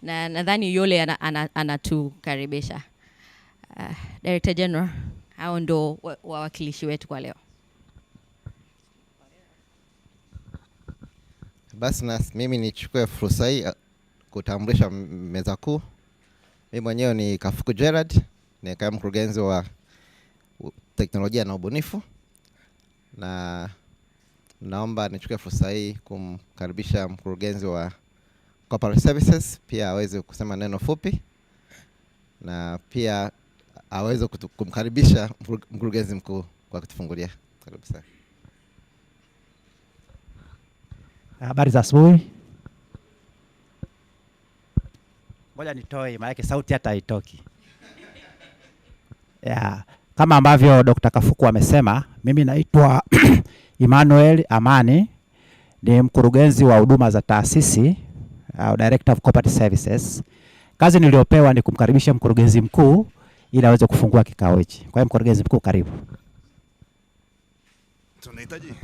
na nadhani yule anatukaribisha. Director General, hao ndo wawakilishi wetu kwa leo. Basi na mimi nichukue fursa hii kutambulisha meza kuu. Mimi mwenyewe ni Kafuku Gerard, ni kaimu mkurugenzi wa Teknolojia na Ubunifu, na naomba nichukue fursa hii kumkaribisha mkurugenzi wa Corporate Services pia aweze kusema neno fupi, na pia aweze kumkaribisha mkurugenzi mkuu kwa kutufungulia. Karibu sana. Habari za asubuhi. Ngoja nitoe maana sauti hata haitoki. Kama ambavyo Dr. Kafuku amesema, mimi naitwa Emmanuel Amani, ni mkurugenzi wa huduma za taasisi, Director of Corporate Services. Kazi niliyopewa ni kumkaribisha mkurugenzi mkuu ili aweze kufungua kikao hichi. Kwa hiyo mkurugenzi mkuu, karibu. Tunahitaji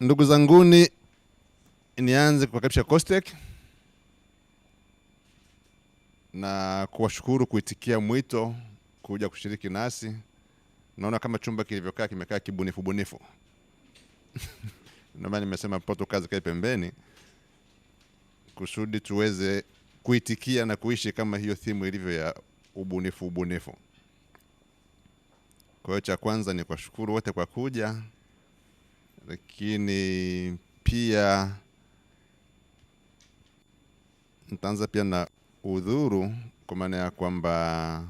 ndugu zanguni, nianze kuwakaribisha Costek na kuwashukuru kuitikia mwito kuja kushiriki nasi. Naona kama chumba kilivyokaa kimekaa kibunifu bunifu. Ndio maana nimesema poto kazi kae pembeni kusudi tuweze kuitikia na kuishi kama hiyo theme ilivyo ya ubunifu ubunifu. Kwa hiyo cha kwanza ni kuwashukuru wote kwa kuja, lakini pia nitaanza pia na udhuru kwa maana ya kwamba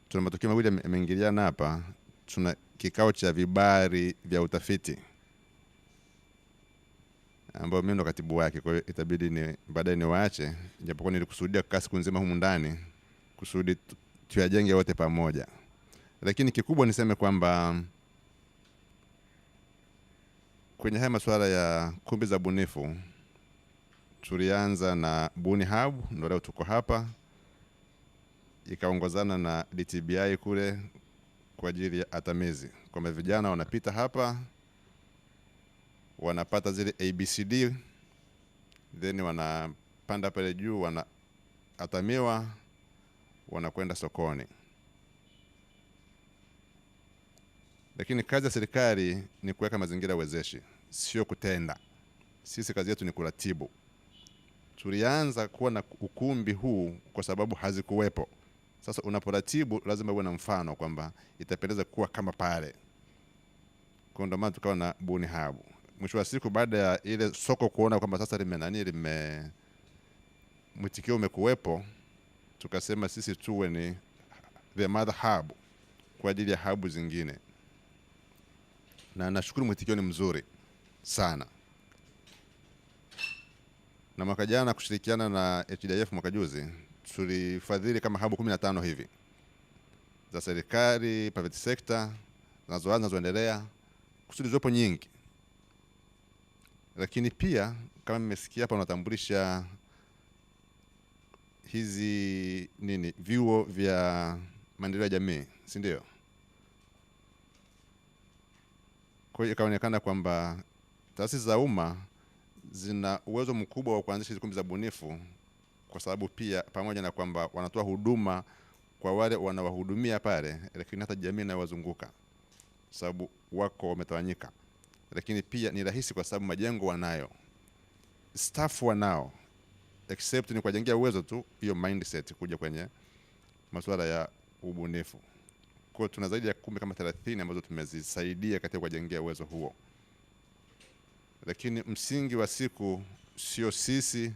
tuna matukio mawili yameingiliana hapa. Tuna kikao cha vibali vya utafiti ambao mimi ndo katibu wake, kwa hiyo itabidi ni baadaye niwaache, japokuwa nilikusudia kukaa siku nzima humu ndani kusudi tuyajenge wote pamoja. Lakini kikubwa niseme kwamba kwenye haya masuala ya kumbi za bunifu tulianza na Buni Hub, ndio leo tuko hapa, ikaongozana na DTBI kule kwa ajili ya atamizi, kwamba vijana wanapita hapa wanapata zile ABCD, then wanapanda pale juu, wanaatamiwa, wanakwenda sokoni. Lakini kazi ya serikali ni kuweka mazingira wezeshi, sio kutenda. Sisi kazi yetu ni kuratibu. Tulianza kuwa na ukumbi huu kwa sababu hazikuwepo. Sasa unaporatibu lazima uwe na mfano kwamba itapendeza kuwa kama pale. Kwa ndio maana tukawa na Buni Hub. Mwisho wa siku, baada ya ile soko kuona kwamba sasa mwitikio umekuwepo, tukasema sisi tuwe ni the mother hub kwa ajili ya hub zingine. Na nashukuru mwitikio ni mzuri sana. Na mwaka jana kushirikiana na HDF mwaka juzi tulifadhili kama hub 15 hivi za serikali, private sector, zinazoendelea, kusudi zopo nyingi. Lakini pia kama mmesikia hapa wanatambulisha hizi vyuo vya maendeleo ya jamii, si ndio? Kwa hiyo ikaonekana kwamba taasisi za umma zina uwezo mkubwa wa kuanzisha hizo kumbi za bunifu, kwa sababu pia pamoja na kwamba wanatoa huduma kwa wale wanawahudumia pale, lakini hata jamii inayowazunguka, sababu wako wametawanyika. Lakini pia ni rahisi kwa sababu majengo wanayo, staff wanao, except ni kuwajengea uwezo tu, hiyo mindset kuja kwenye masuala ya ubunifu. Kwa tuna zaidi ya kumbi kama 30 ambazo tumezisaidia katika kuwajengea uwezo huo. Lakini msingi wa siku sio sisi,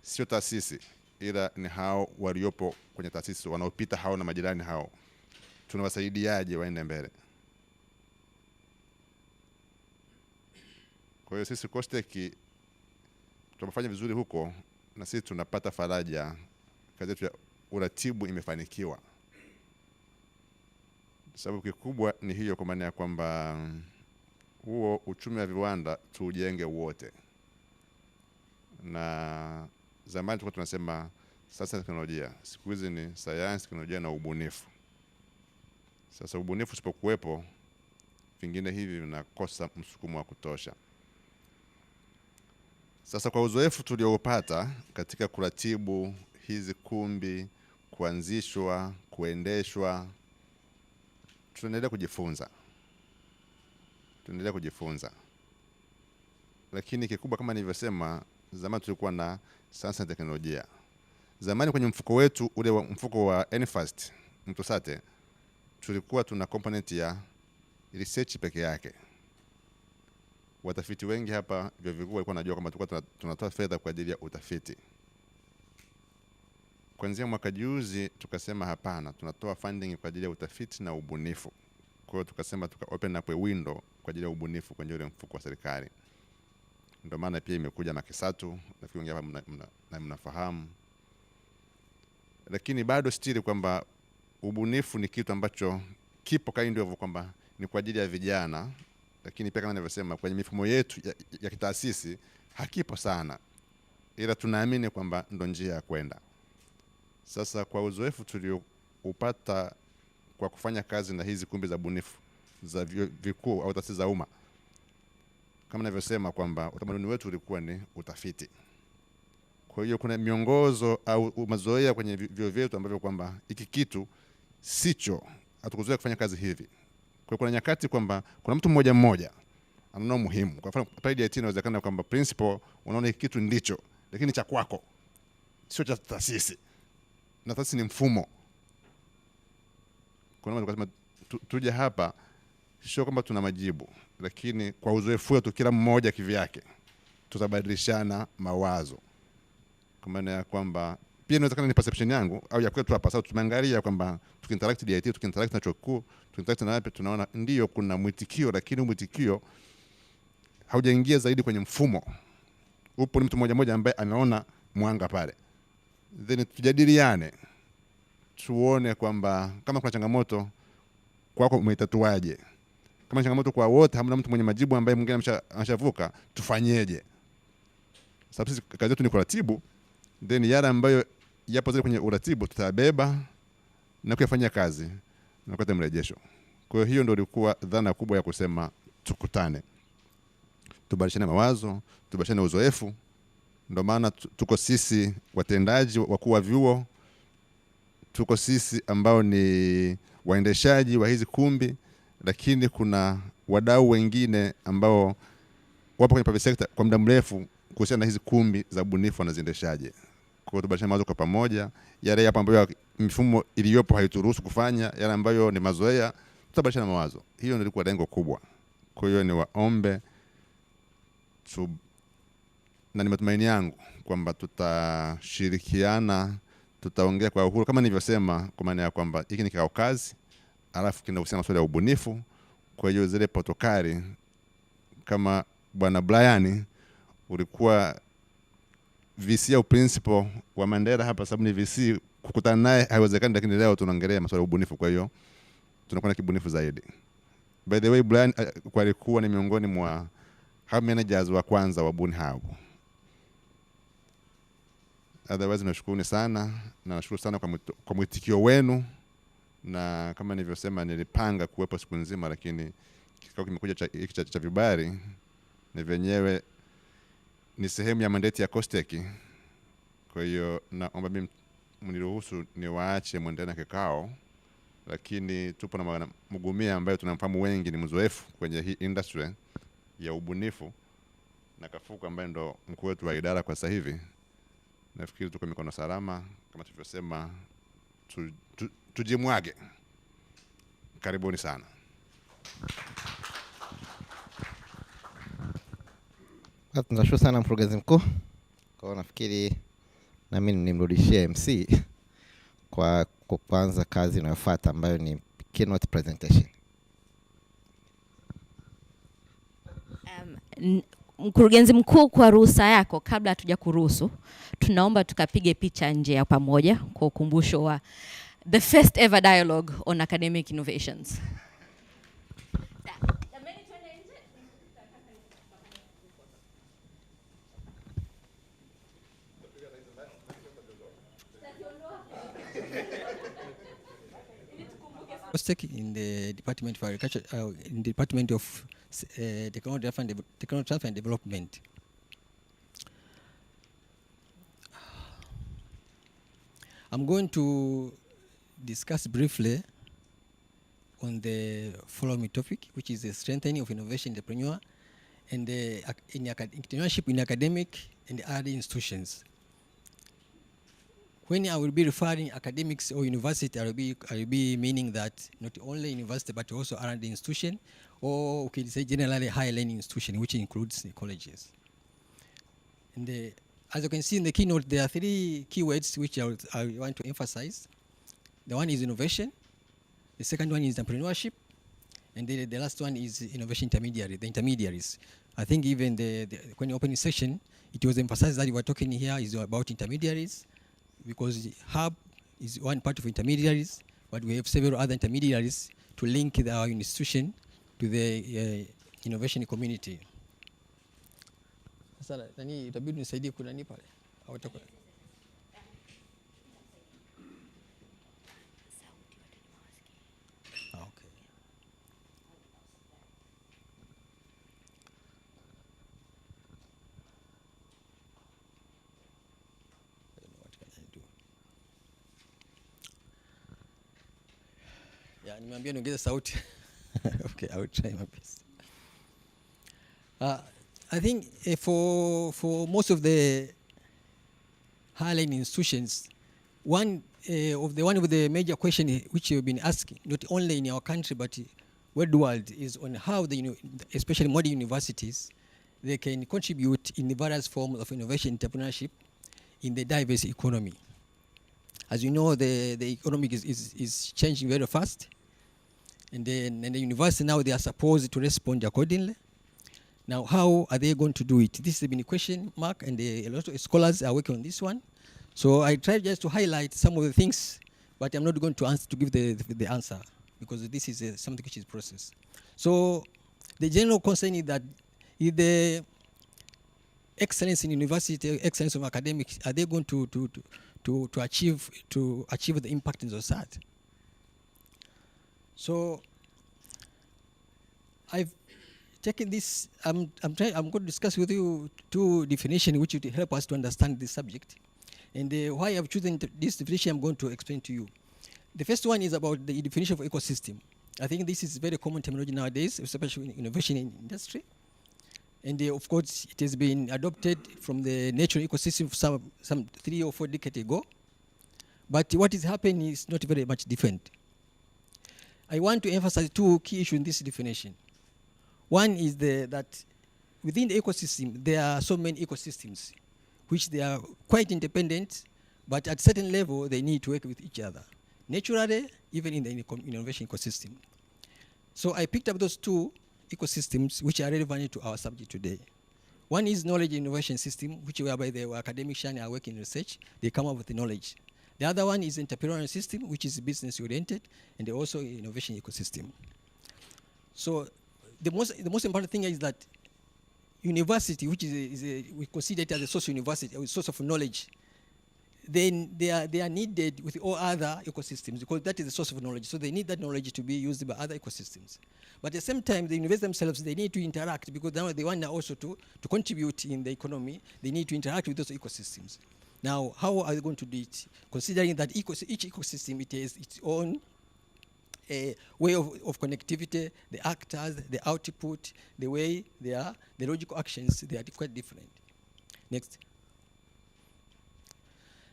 sio taasisi, ila ni hao waliopo kwenye taasisi, wanaopita hao na majirani hao. Tunawasaidiaje waende mbele? Kwa hiyo sisi Costek tunafanya vizuri huko, na sisi tunapata faraja. Kazi yetu ya uratibu imefanikiwa. Sababu kikubwa ni hiyo, kwa maana ya kwamba huo uchumi wa viwanda tuujenge wote. Na zamani tulikuwa tunasema sasa teknolojia, siku hizi ni sayansi, teknolojia na ubunifu. Sasa ubunifu usipokuwepo, vingine hivi vinakosa msukumo wa kutosha. Sasa kwa uzoefu tuliopata katika kuratibu hizi kumbi, kuanzishwa, kuendeshwa, tunaendelea kujifunza. Lakini kikubwa kama nilivyosema, zamani tulikuwa na sayansi na teknolojia. Zamani kwenye mfuko wetu ule wa mfuko wa Nafasi mtusate, tulikuwa tuna component ya research peke yake. Watafiti wengi hapa vyuo vikuu walikuwa wanajua kama tulikuwa tunatoa fedha kwa ajili ya utafiti. Kuanzia mwaka juzi tukasema hapana, tunatoa funding kwa ajili ya utafiti na ubunifu. Kwa hiyo tukasema open up a window kwa ajili ya ubunifu kwenye ule mfuko wa serikali. Ndio maana pia imekuja makisatu, nafikiri hapa mnafahamu. Lakini bado stili kwamba ubunifu ni kitu ambacho kipo kind of kwamba ni kwa ajili ya vijana, lakini pia kama nilivyosema kwenye mifumo yetu ya kitaasisi hakipo sana. Ila tunaamini kwamba ndo njia ya kwenda. Sasa kwa uzoefu tulioupata kwa kufanya kazi na hizi kumbi za bunifu za vikuu au taasisi za umma, kama nilivyosema kwamba utamaduni wetu ulikuwa ni utafiti. Kwa hiyo kuna miongozo au mazoea kwenye vyuo vyetu ambavyo kwamba hiki kitu sicho, hatukuzoea kufanya kazi hivi. Kwa kuna nyakati kwamba kuna mtu mmoja anaona muhimu. Kwa mfano pale IT inawezekana kwamba principal unaona hiki kitu ndicho, lakini cha kwako sio cha taasisi. Na taasisi ni mfumo. Kuna mtu akasema tuje hapa sio kwamba tuna majibu, lakini kwa uzoefu wetu kila mmoja kivyake tutabadilishana mawazo. Kwa maana ya kwamba pia inawezekana ni perception yangu au ya kwetu hapa. Sasa tumeangalia kwamba tukiinteract na IT, tukiinteract na chuo kikuu, tukiinteract na wapi, tunaona ndio kuna mwitikio, lakini mwitikio haujaingia zaidi kwenye mfumo. Upo ni mtu mmoja ambaye anaona mwanga pale. Then tujadiliane, tuone kwamba kama kuna changamoto kwako umeitatuaje. Kama changamoto kwa wote hamna mtu mwenye majibu ambaye mwingine ameshavuka, tufanyeje? Sababu sisi kazi yetu ni kuratibu, then yale ambayo yapo zile kwenye uratibu tutabeba na kuyafanyia kazi na kupata mrejesho. Kwa hiyo ndio ilikuwa dhana kubwa ya kusema tukutane, tubadilishane mawazo, tubadilishane uzoefu. Ndio maana tuko sisi watendaji wakuu wa vyuo, tuko sisi ambao ni waendeshaji wa hizi kumbi, lakini kuna wadau wengine ambao wapo kwenye public sector kwa muda mrefu kuhusiana na hizi kumbi za ubunifu wanaziendeshaje. Kwa hiyo tubadilishane mawazo kwa pamoja, yale hapo ambayo mifumo iliyopo haituruhusu kufanya, yale ambayo ni mazoea, tutabadilishana mawazo. Hiyo ndio ilikuwa lengo kubwa. Kwa hiyo ni waombe na ni matumaini yangu kwamba tutashirikiana, tutaongea kwa uhuru kama nilivyosema, kwa maana ya kwamba hiki ni kikao kazi, alafu kinahusiana na masuala ya ubunifu. Kwa hiyo zile protokali kama Bwana Brian ulikuwa VC au principal wa Mandela hapa, sababu ni VC, kukutana naye haiwezekani, lakini leo tunaongelea masuala ya ubunifu. Kwa hiyo tunakuwa na kibunifu zaidi. By the way, Brian kwa alikuwa ni miongoni mwa hub managers wa kwanza wa Buni Hub. Otherwise nashukuru sana na nashukuru sana kwa mwitikio wenu, na kama nilivyosema nilipanga kuwepo siku nzima, lakini kikao kimekuja cha vibari ni venyewe ni sehemu ya mandate ya Kosteki. Kwa hiyo naomba mimi mniruhusu niwaache muendelee na kikao, lakini tupo na mgumia ambaye tunamfahamu wengi, ni mzoefu kwenye hii industry ya ubunifu, na Kafuku ambaye ndo mkuu wetu wa idara kwa sasa hivi. Nafikiri tuko mikono salama, kama tulivyosema tujimwage. Karibuni sana. Tunashukuru sana mkurugenzi mkuu. Kwa hiyo nafikiri na mimi nimrudishie MC kwa kuanza kazi inayofuata ambayo ni keynote presentation. Mkurugenzi mkuu, kwa ruhusa yako, kabla hatuja kuruhusu, tunaomba tukapige picha nje ya pamoja kwa ukumbusho wa the first ever dialogue on academic innovations. postdoc in the Department of Agriculture, in the Department of Technology Transfer and Development. I'm going to discuss briefly on the following topic, which is the strengthening of innovation entrepreneur and entrepreneurship in academic and other institutions. When I will be referring academics or university, I will be meaning that not only university but also other institution, or we can say generally higher learning institution, which includes the colleges. And as you can see in the keynote, there are 3 keywords which I want to emphasize. The one is innovation, the second one is entrepreneurship, and the last one is innovation intermediary, the intermediaries. I think even when the opening session, it was emphasized that we are talking here is about intermediaries, because hub is one part of intermediaries, but we have several other intermediaries to link our institution to the innovation community. Sasa nani itabidi nisaidie kuna nini pale? Hawatakuwa. Okay. What can I do? Yeah, nimeambia niongeze sauti. Okay, I will try my best. I think for most of the higher learning institutions, one of the major questions which you've been asking, not only in our country but worldwide, is on how especially modern universities, they can contribute in the various forms of innovation entrepreneurship in the diverse economy. As you know, the economy is changing very fast, and the university now, they are supposed to respond accordingly. Now, how are they going to do it? This has been a question mark, and a lot of scholars are working on this one. So I tried just to highlight some of the things, but I'm not going to give the answer, because this is something which is process. So the general concern is that if the excellence in university, excellence of academics, are they going to achieve the impact in society? So I've taken this. I'm going to discuss with you 2 definitions which will help us to understand this subject. And why I've chosen this definition, I'm going to explain to you. The first one is about the definition of ecosystem. I think this is very common terminology nowadays, especially in innovation in industry. And of course, it has been adopted from the natural ecosystem some 3 or 4 decades ago. But what is happening is not very much different. I want to emphasize 2 key issues in this definition. One is that within the ecosystem, there are so many ecosystems which they are quite independent, but at certain level, they need to work with each other. Naturally, even in the innovation ecosystem. So I picked up those 2 ecosystems which are relevant to our subject today. One is knowledge innovation system, which whereby the academics are working in research, they come up with the knowledge. The other one is entrepreneurial system, which is business oriented, and also innovation ecosystem. So the most important thing is that university, which we consider it as a social university, a source of knowledge, then they are needed with all other ecosystems, because that is the source of knowledge. So they need that knowledge to be used by other ecosystems. But at the same time, the universities themselves, they need to interact, because now they want also to contribute in the economy. They need to interact with those ecosystems. Now, how are they going to do it? Considering that each ecosystem, it has its own way of connectivity, the actors, the output, the way they are, the logical actions, they are quite different. Next.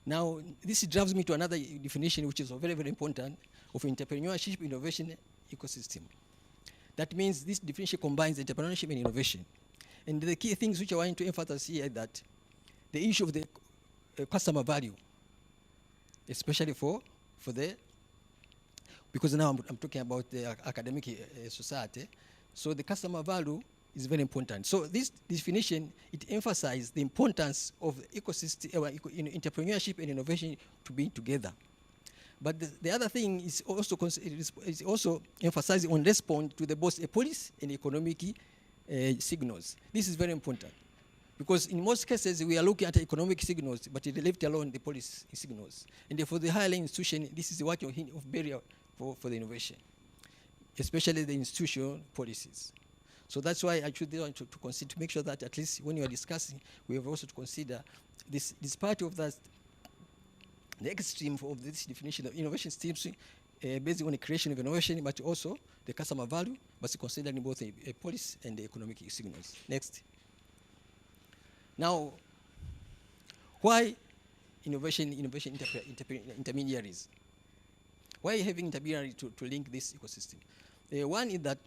Now, this drives me to another definition, which is very, very important, of entrepreneurship innovation ecosystem. That means this definition combines entrepreneurship and innovation. And the key things which I want to emphasize here is that the issue of the customer value, especially for because now I'm talking about the academic society. So the customer value is very important. So this definition, it emphasizes the importance of ecosystem, entrepreneurship and innovation to be together. But the other thing is also emphasizing on response to both policy and economic signals. This is very important, because in most cases we are looking at economic signals, but left alone the policy signals. And for the higher learning institution, this is what of barrier for the innovation. especially the institutional policies. So that's why I choose this one to consider, to make sure that at least when you are discussing, we have also to consider this part of that, the extreme of this definition of innovation streams based on the creation of innovation, but also the customer value, but considering both a policy and the economic signals. Next. Now, why innovation intermediaries? Why having intermediaries to link this ecosystem? One is that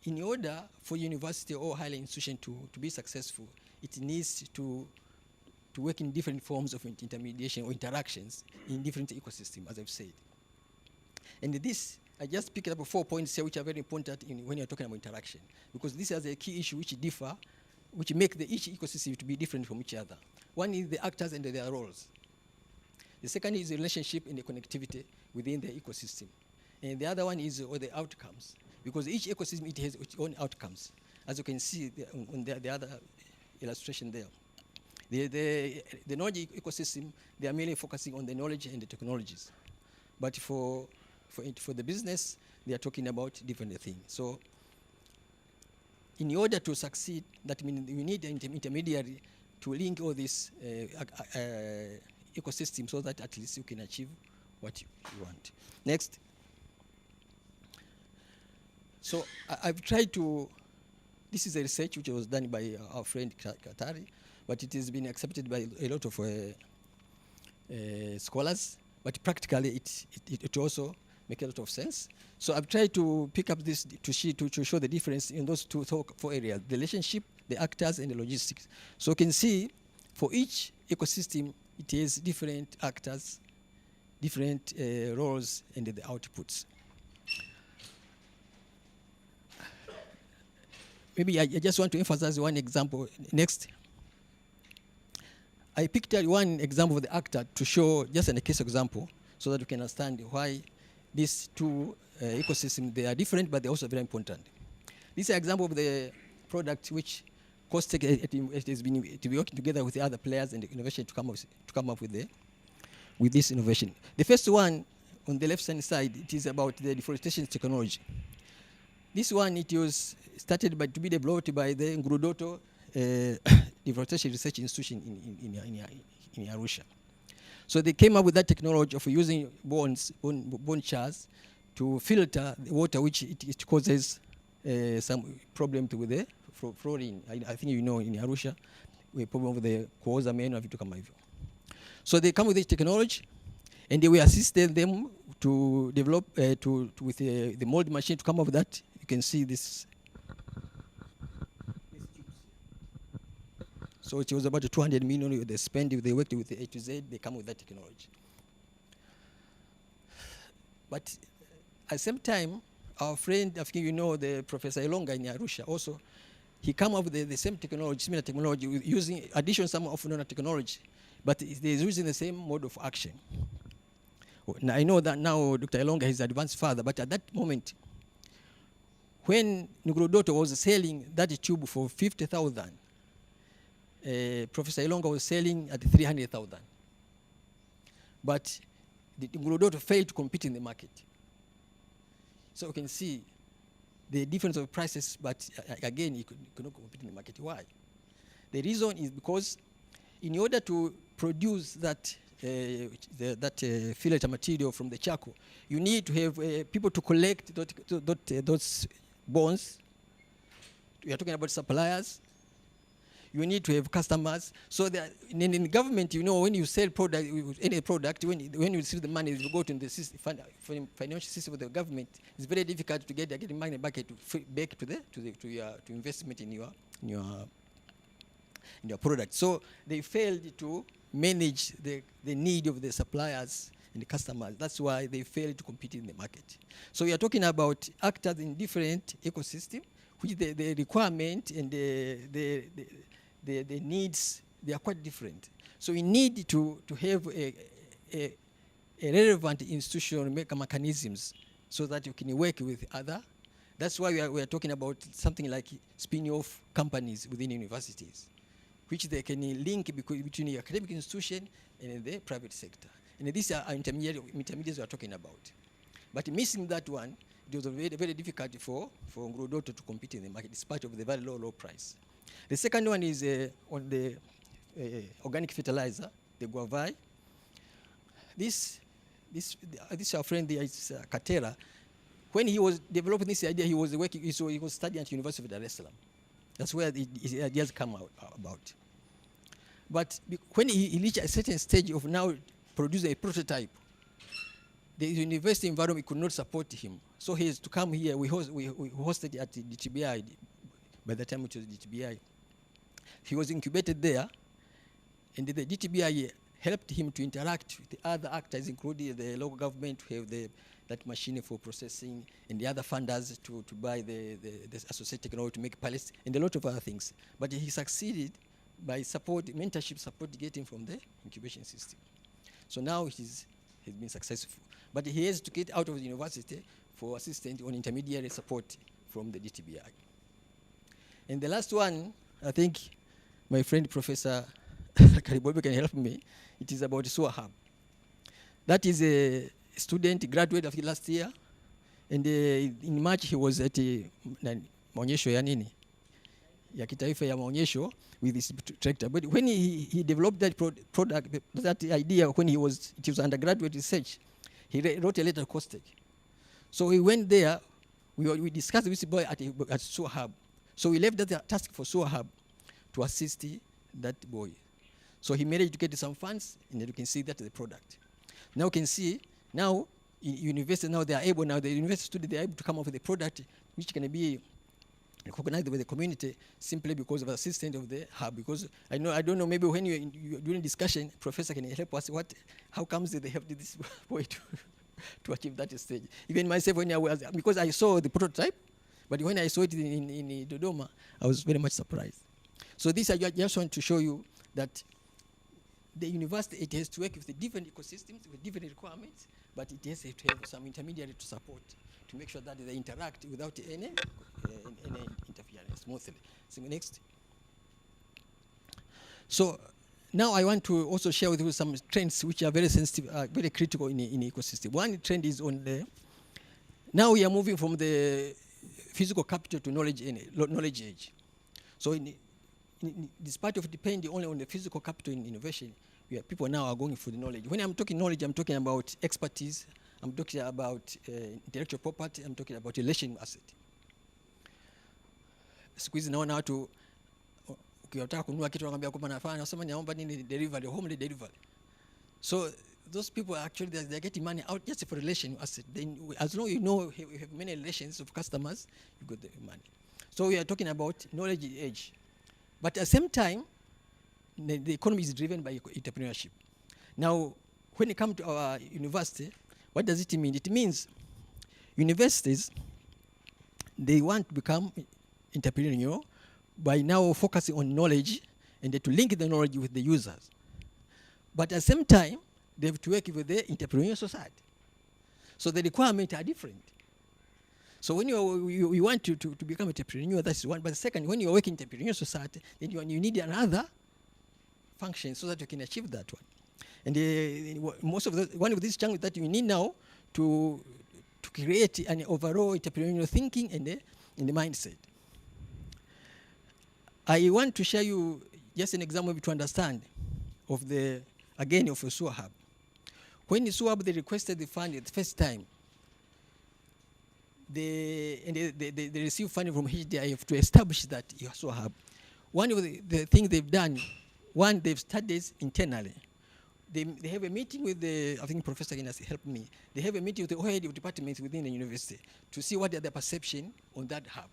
in order for university or higher institution to be successful, it needs to work in different forms of intermediation or interactions in different ecosystems, as I've said. And this, I just picked up 4 points here which are very important when you're talking about interaction, because this is a key issue which differ, which make each ecosystem to be different from each other. One is the actors and their roles. The second is the relationship and the connectivity within the ecosystem. And the other one is the outcomes, because each ecosystem, it has its own outcomes, as you can see on the other illustration there. The knowledge ecosystem, they are mainly focusing on the knowledge and the technologies. But for the business, they are talking about different things. So in order to succeed, that means you need an intermediary to link all this ecosystem so that at least you can achieve what you want. Next. So I've tried to, this is a research which was done by our friend Katari, but it has been accepted by a lot of scholars, but practically it also makes a lot of sense. So I've tried to pick up this to show the difference in those four areas: the relationship, the actors, and the logistics. So you can see for each ecosystem, it has different actors, different roles, and the outputs. Maybe I just want to emphasize one example. Next. I picked out one example of the actor to show just a case example so that you can understand why these two ecosystems, they are different, but they're also very important. This is an example of the product which Costech has been working together with the other players and the innovation to come up with this innovation. The first one on the left-hand side, it is about the deforestation technology. This one, it was started to be developed by the Ngurudotto Deforestation Research Institution in Arusha. So they came up with that technology of using bone chars to filter the water, which it causes some problems with the fluorine. I think you know in Arusha, we have problem with the kuoza meno vitu kama hivyo. So they come with this technology, and we assisted them to develop with the mold machine to come up with that. You can see this. So it was about 200 million they spent. They worked with the A to Z. They come with that technology. But at the same time, our friend, I think you know, the Professor Ilonga in Arusha also, he came up with the same technology, similar technology, using addition some of nanotechnology, but they're using the same mode of action. Now, I know that now Dr. Ilonga is advanced further, but at that moment, when Ngurudotto was selling that tube for 50,000, Professor Ilonga was selling at 300,000. But the Ngurudotto failed to compete in the market. So you can see the difference of prices, but again, you could not compete in the market. Why? The reason is because in order to produce that filter material from the charcoal, you need to have people to collect those bones. We are talking about suppliers. You need to have customers. So that in the government, you know, when you sell product, any product, when you receive the money, you go to the system, financial system of the government. It's very difficult to get money back to investment in your product. So they failed to manage the need of the suppliers and the customers. That's why they failed to compete in the market. So we are talking about actors in different ecosystems, which the requirement and the needs, they are quite different. So we need to have a relevant institutional mechanisms so that you can work with other. That's why we are talking about something like spin-off companies within universities, which they can link between the academic institution and the private sector. And these are intermediaries we are talking about. But missing that one, it was very, very difficult for Ngurudoto to compete in the market, despite of the very low price. The second one is on the organic fertilizer, the guava. This our friend there is Katera. When he was developing this idea, he was working. So he was studying at University of Dar es Salaam. That's where his ideas come out about. But when he reached a certain stage of now producing a prototype, the university environment could not support him. So he has to come here. We hosted at the DTBI. By the time it was DTBI, he was incubated there, and the DTBI helped him to interact with the other actors, including the local government, to have that machine for processing, and the other funders to buy the associated technology to make pallets, and a lot of other things. But he succeeded by mentorship support getting from the incubation system. So now he's been successful. But he has to get out of the university for assistance on intermediary support from the DTBI. And the last one, I think my friend Professor Karibobe can help me. It is about Sewer Hub. That is a student, graduate of last year, and in March he was at maonyesho ya nini ya kitaifa ya maonyesho with his tractor. But when he developed that product, that idea, when it was undergraduate research, he wrote a letter to COSTECH. So he went there. We discussed with the boy at Sewer Hub. So we left that task for Sewer Hub to assist that boy. So he managed to get some funds, and you can see that the product. Now you can see, now in university, now they are able, the university students, they are able to come up with a product which can be recognized by the community simply because of the assistance of the hub. Because I don't know, maybe when you're doing discussion, professor can help us, how comes they helped this boy to achieve that stage. Even myself, because I saw the prototype, but when I saw it in Dodoma, I was very much surprised. So this, I just want to show you that the university, it has to work with the different ecosystems, with different requirements, but it has to have some intermediary to support, to make sure that they interact without any interference, smoothly. So next. So now I want to also share with you some trends which are very sensitive, very critical in ecosystem. One trend is on now we are moving from the physical capital to knowledge age. So despite of depending only on the physical capital in innovation, people now are going for the knowledge. When I'm talking knowledge, I'm talking about expertise, I'm talking about intellectual property, I'm talking about relation asset. Siku hizi naona watu ukitaka kununua kitu wanakuambia kwamba nafanya nasema naomba nini delivery, home delivery. So those people actually they're getting money out just for relation asset. Then as long as you know you have many relations of customers, you got the money. So we are talking about knowledge age. But at the same time, the economy is driven by entrepreneurship. Now, when it comes to our university, what does it mean? It means universities, they want to become entrepreneurial by now focusing on knowledge and to link the knowledge with the users. But at the same time, they have to work with the entrepreneurial society. So the requirements are different. So when you want to become an entrepreneur, that's one. But second, when you're working in entrepreneurial society, then you need another function so that you can achieve that one. And one of these challenges that you need now to create an overall entrepreneurial thinking and the mindset. I want to share you just an example to understand of a Sewer Hub. When the Sewer Hub, they requested the fund the first time, they receive funding from HDIF to establish that Sewer Hub. One of the things they've done, they've studied internally. They have a meeting with I think Professor Guinness helped me. They have a meeting with the head of departments within the university to see what are their perception on that hub.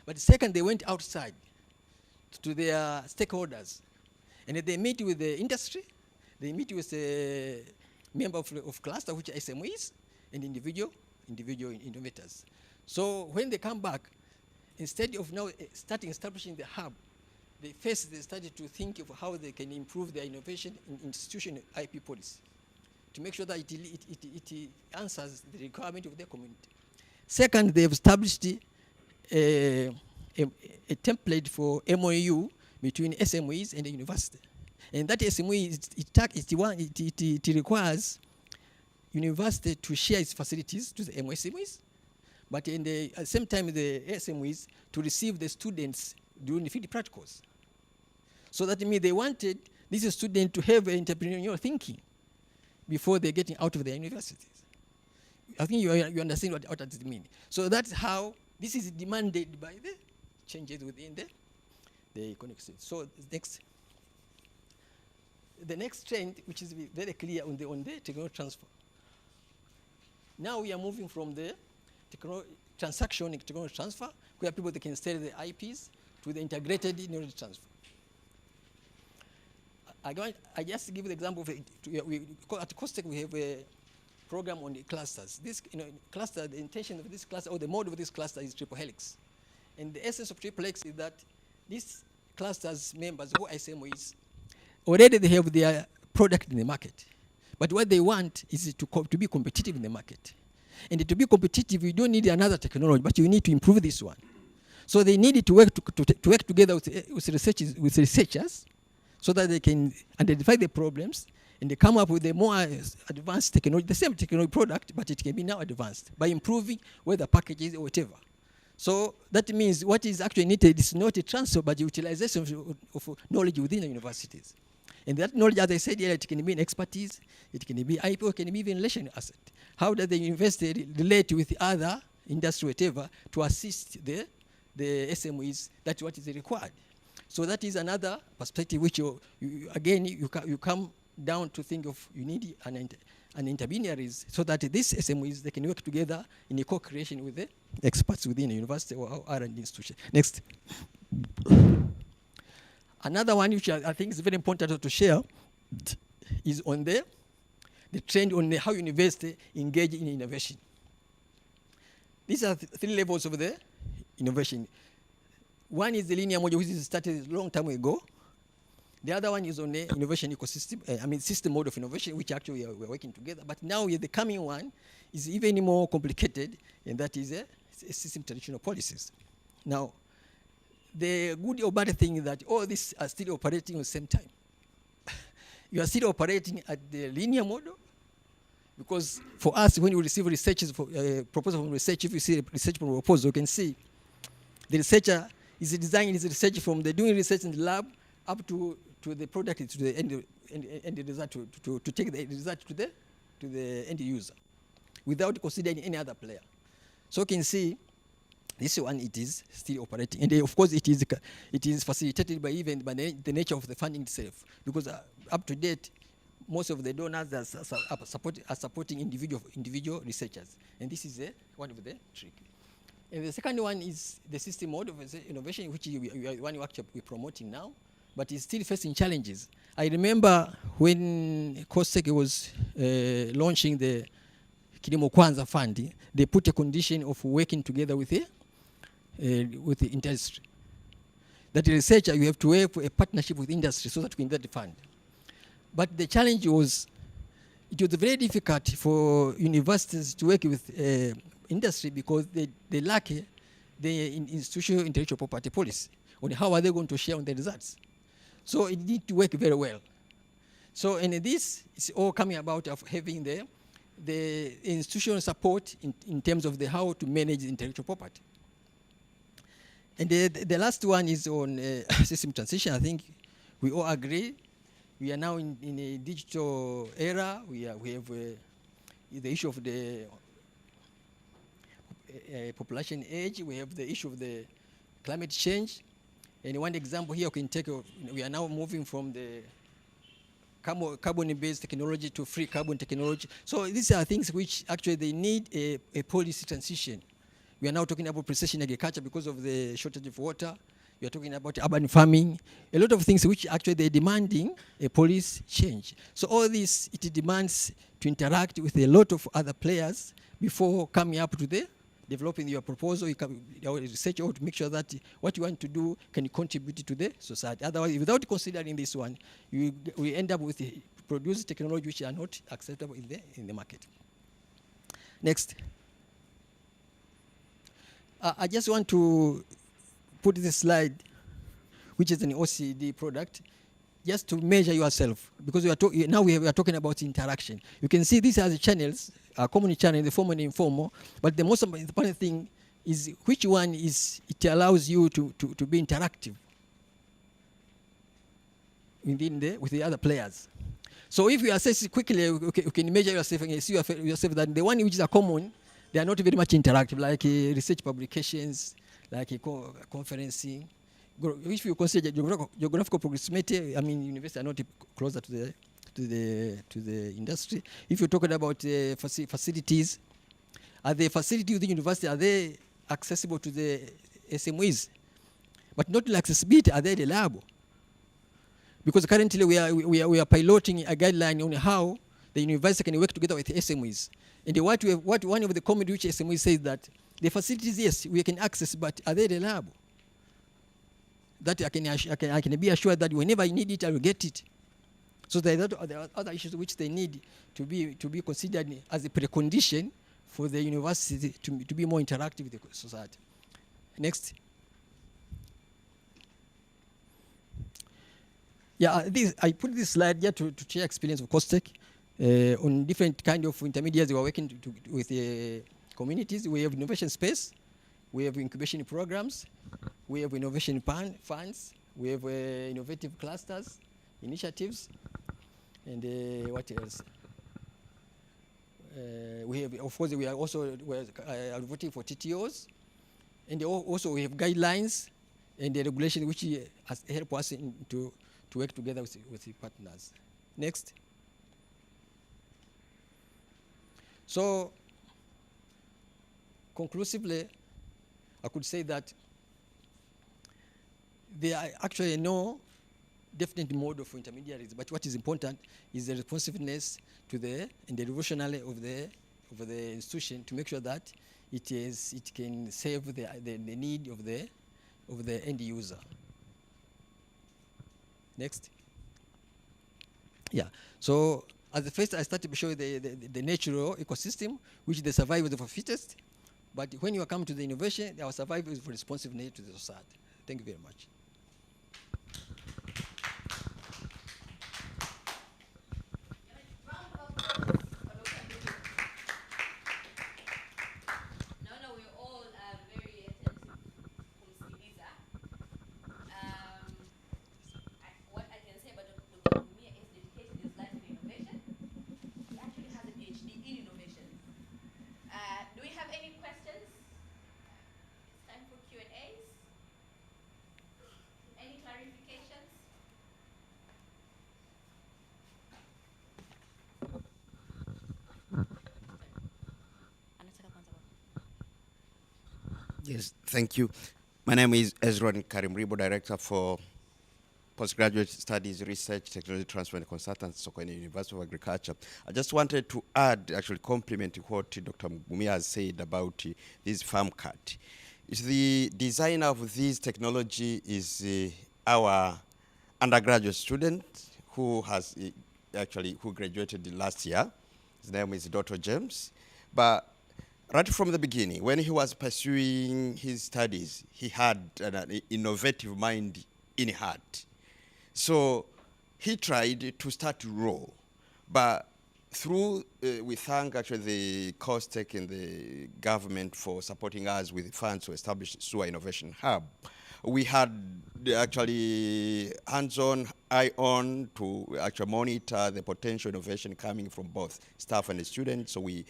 But second, they went outside to their stakeholders, and they meet with the industry, they meet with a member of cluster, which are SMEs, and individual innovators. So when they come back, instead of now establishing the hub, they started to think of how they can improve their innovation in institutional IP policy to make sure that it answers the requirement of their community. Second, they have established a template for MOU between SMEs and the university. And that SME, it requires university to share its facilities to the SMEs, but at the same time the SMEs to receive the students during the field practicals. So that means they wanted this student to have entrepreneurial thinking before they're getting out of the universities. I think you understand what does it mean. So that's how this is demanded by the changes within the economic system. So next. The next trend, which is very clear on the technology transfer. Now we are moving from the transaction in technology transfer, where people they can sell the IPs, to the integrated knowledge transfer. I just give the example of at COSTECH we have a program on the clusters. This cluster, the intention of this cluster or the mode of this cluster is triple helix, and the essence of triple helix is that these clusters members who SMEs already they have their product in the market, but what they want is to be competitive in the market. And to be competitive, you don't need another technology, but you need to improve this one. So they need to work together with researchers, so that they can identify the problems and they come up with a more advanced technology, the same technology product, but it can be now advanced by improving whether packages or whatever. So that means what is actually needed is not a transfer, but utilization of knowledge within the universities. And that knowledge, as I said earlier, it can be expertise, it can be IP, or it can be even relational asset. How does the university relate with other industry, whatever, to assist the SMEs? That's what is required. So that is another perspective which you come down to think of. You need an intermediaries so that these SMEs they can work together in a co-creation with the experts within a university or R&D institution. Next. Another one which I think is very important to share is on the trend on how university engage in innovation. These are three levels of the innovation. One is the linear model, which is started a long time ago. The other one is on the innovation ecosystem, system mode of innovation, which actually we're working together. But now the coming one is even more complicated, and that is a system traditional policies. Now, the good or bad thing is that all these are still operating at the same time. You are still operating at the linear model, because for us, when we receive researches for proposal from research, if you see a research proposal, you can see the researcher is designing his research from the doing research in the lab up to the product, to the end result, to take the result to the end user, without considering any other player. So you can see this one, it is still operating, and of course it is facilitated by even by the nature of the funding itself, because up to date, most of the donors are supporting individual researchers, and this is one of the tricks. And the second one is the system mode of innovation, which we're promoting now, but it's still facing challenges. I remember when COSTECH was launching the Kilimo Kwanza Fund, they put a condition of working together with the industry. That the researcher, you have to have a partnership with industry so that we can get the fund. But the challenge was, it was very difficult for universities to work with industry because they lack the institutional intellectual property policy on how are they going to share on the results. So it needs to work very well. So and this is all coming about of having the institutional support in terms of how to manage intellectual property. And the last one is on system transition. I think we all agree. We are now in a digital era. We have the issue of the population age. We have the issue of the climate change. And one example here we can take, we are now moving from the carbon-based technology to free carbon technology. So these are things which actually they need a policy transition. We are now talking about precision agriculture because of the shortage of water. We are talking about urban farming. A lot of things which actually they're demanding a policy change. So all this, it demands to interact with a lot of other players before coming up to the developing your proposal, your research, or to make sure that what you want to do can contribute to the society. Otherwise, without considering this one, we end up with produce technology which are not acceptable in the market. Next. I just want to put this slide, which is an OECD product, just to measure yourself, because now we are talking about interaction. You can see these are the channels, common channel, the formal and informal, but the most important thing is which one is, it allows you to be interactive with the other players. So if you assess it quickly, you can measure yourself and see yourself that the one which are common, they are not very much interactive, like research publications, like conferencing. If you consider geographical proximity, I mean, universities are not closer to the industry. If you're talking about facilities, are the facilities of the university, are they accessible to the SMEs? But not only accessibility, are they reliable? Because currently we are piloting a guideline on how the university can work together with SMEs. And what one of the common which SMEs says that the facilities, yes, we can access, but are they reliable? That I can be assured that whenever I need it, I will get it. So there are other issues which they need to be considered as a precondition for the university to be more interactive with the society. Next. Yeah, I put this slide here to share experience of COSTECH on different kind of intermediaries we are working with communities. We have innovation space, we have incubation programs, we have innovation funds, we have innovative clusters, initiatives, and what else? We have, of course, we are also advocating for TTOs, and also we have guidelines and the regulation which has helped us to work together with the partners. Next. So, conclusively, I could say that there are actually no definite mode of intermediaries, but what is important is the responsiveness to and the devotionality of the institution to make sure that it can serve the need of the end user. Next. Yeah. So at the first, I started to show the natural ecosystem, which the survival of the fittest. But when you come to the innovation, our survival is for responsiveness to the society. Thank you very much. Yes, thank you. My name is Ezron Karimribo, Director for Postgraduate Studies, Research, Technology Transfer and Consultants, Sokoine University of Agriculture. I just wanted to add, actually complement what Dr. Mugumia has said about this farm cart. The designer of this technology is our undergraduate student who has who graduated last year. His name is Dr. James. But right from the beginning, when he was pursuing his studies, he had an innovative mind in heart. So he tried to start raw, but through, we thank actually the COSTECH and the government for supporting us with funds to establish SUA Innovation Hub. We had actually hands-on, eye-on to actually monitor the potential innovation coming from both staff and the students. So we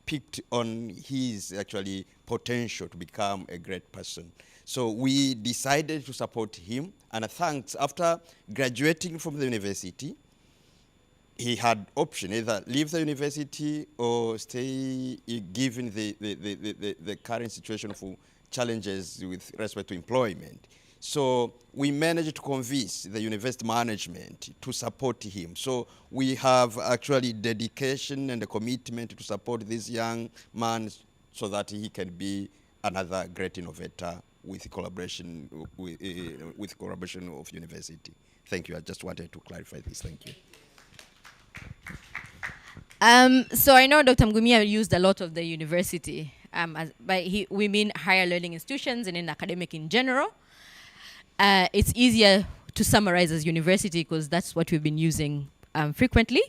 picked on his actually potential to become a great person. So we decided to support him, and thanks, after graduating from the university, he had option either leave the university or stay, given the current situation of challenges with respect to employment. So we managed to convince the university management to support him. So we have actually dedication and a commitment to support this young man so that he can be another great innovator with collaboration of university. Thank you. I just wanted to clarify this. Thank you. So I know Dr. Mgumia used a lot of the university, we mean higher learning institutions and in academic in general. It's easier to summarize as university, because that's what we've been using frequently.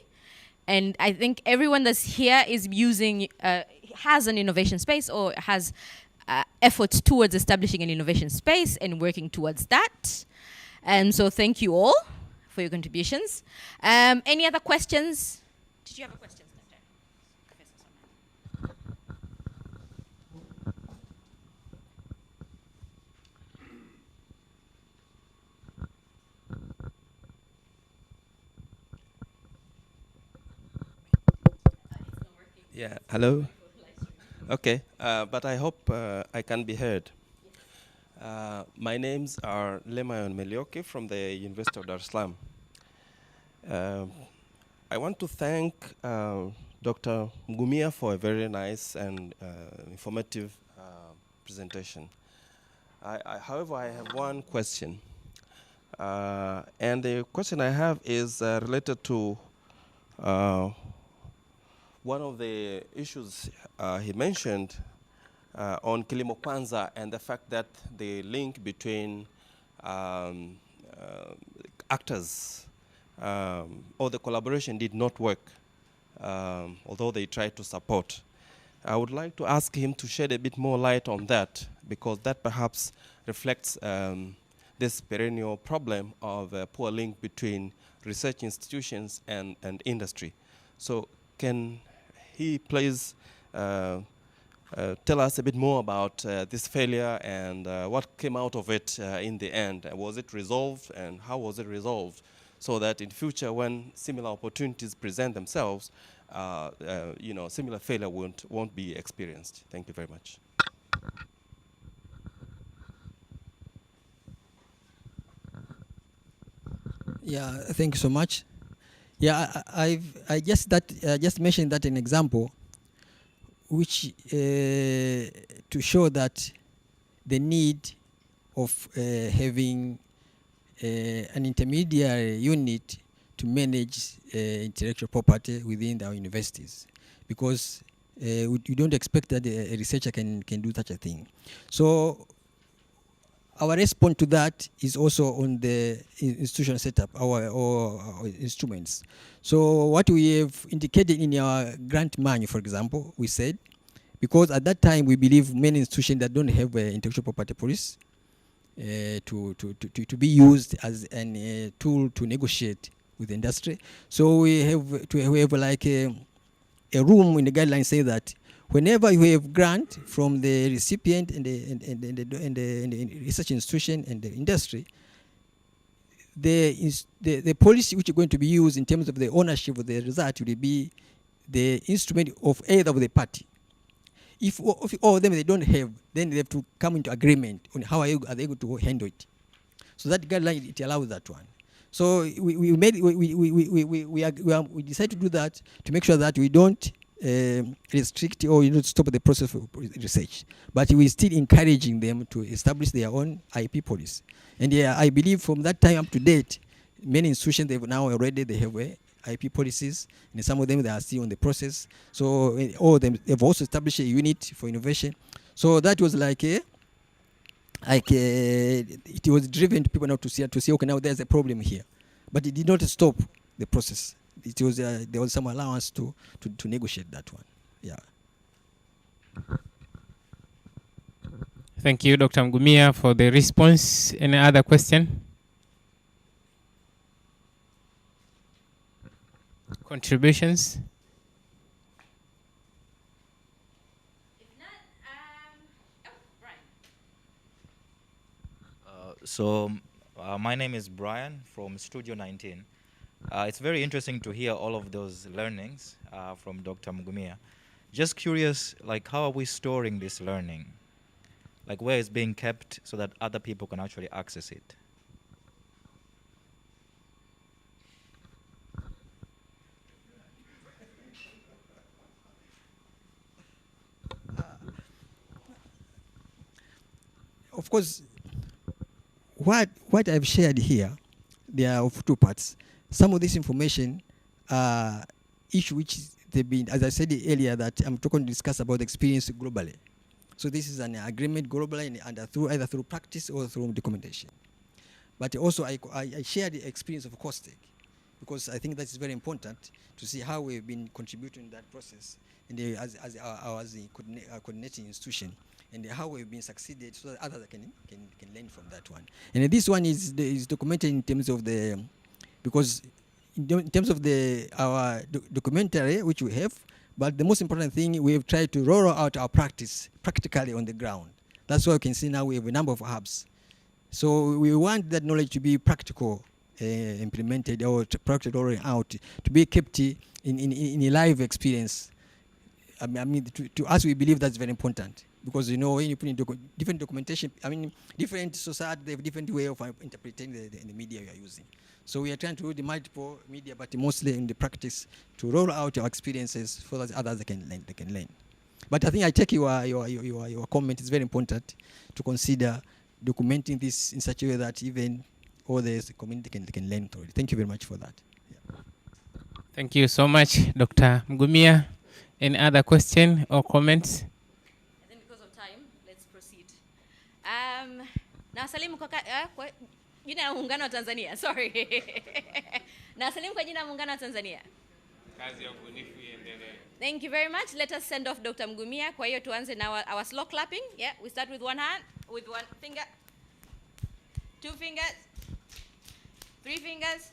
And I think everyone that's here is using, has an innovation space or has efforts towards establishing an innovation space and working towards that. And so thank you all for your contributions. Any other questions? Did you have a question? Yeah, hello. Okay, but I hope I can be heard. My names are Lemayon Melioke from the University of Dar es Salaam. I want to thank Dr. Mgumia for a very nice and informative presentation. However, I have one question. And the question I have is related to one of the issues he mentioned on Kilimo Kwanza and the fact that the link between actors or the collaboration did not work, although they tried to support. I would like to ask him to shed a bit more light on that, because that perhaps reflects this perennial problem of a poor link between research institutions and industry. So can he please tell us a bit more about this failure and what came out of it in the end? Was it resolved, and how was it resolved, so that in future when similar opportunities present themselves, similar failure won't be experienced? Thank you very much. Yeah, thank you so much. Yeah, I just mentioned that an example, which to show that the need of having an intermediary unit to manage intellectual property within our universities, because you don't expect that a researcher can do such a thing. So our response to that is also on the institutional setup, our instruments. So what we have indicated in our grant manual, for example, we said, because at that time we believe many institutions that don't have intellectual property policy to be used as a tool to negotiate with the industry. So we have like a room in the guidelines say that whenever you have grant from the recipient and the research institution and the industry, the policy which is going to be used in terms of the ownership of the result will be the instrument of either of the party. If all of them they don't have, then they have to come into agreement on how are they going to handle it. So that guideline, it allows that one. So we decided to do that to make sure that we don't restrict or stop the process of research, but we still encouraging them to establish their own IP policy. And I believe from that time up to date, many institutions they have IP policies, and some of them they are still on the process. So all of them have also established a unit for innovation. So that was it was driven to people now to see okay, now there's a problem here, but it did not stop the process. It was there was some allowance to negotiate that one. Yeah. Thank you, Dr. Mgumia, for the response. Any other question? Contributions? If not, Brian. So my name is Brian from Studio 19. It's very interesting to hear all of those learnings from Dr. Mgumia. Just curious, how are we storing this learning? Where it's being kept so that other people can actually access it? Of course, what I've shared here, there are of two parts. Some of this information issue which they've been, as I said earlier, that I'm talking to discuss about the experience globally. So this is an agreement globally and either through practice or through documentation. But also I share the experience of COSTECH, because I think that's very important to see how we've been contributing in that process, and as a coordinating institution, and how we've been succeeded, so that others can learn from that one. And this one is documented in terms of the, because in terms of our documentary which we have, but the most important thing, we have tried to roll out our practice practically on the ground. That's why you can see now we have a number of hubs. So we want that knowledge to be practical, implemented or practical rolling out, to be kept in a live experience. I mean, to us, we believe that's very important, because when you put in different documentation, different society, they have different way of interpreting the media you are using. So we are trying to do the multiple media, but mostly in the practice, to roll out our experiences so that others can learn. But I think I take your comment. It's very important to consider documenting this in such a way that even all the community can learn through it. Thank you very much for that. Yeah. Thank you so much, Dr. Mgumia. Any other question or comments? I think because of time, let's proceed. Nawasalimu kwa jina la Muungano wa Tanzania. Sorry. Nawasalimu kwa jina la Muungano wa Tanzania. Kazi ya ubunifu iendelee. Thank you very much. Let us send off Dr. Mgumia. Kwa hiyo tuanze na our slow clapping. Yeah, we start with one hand, with one finger, 2 fingers, 3 fingers,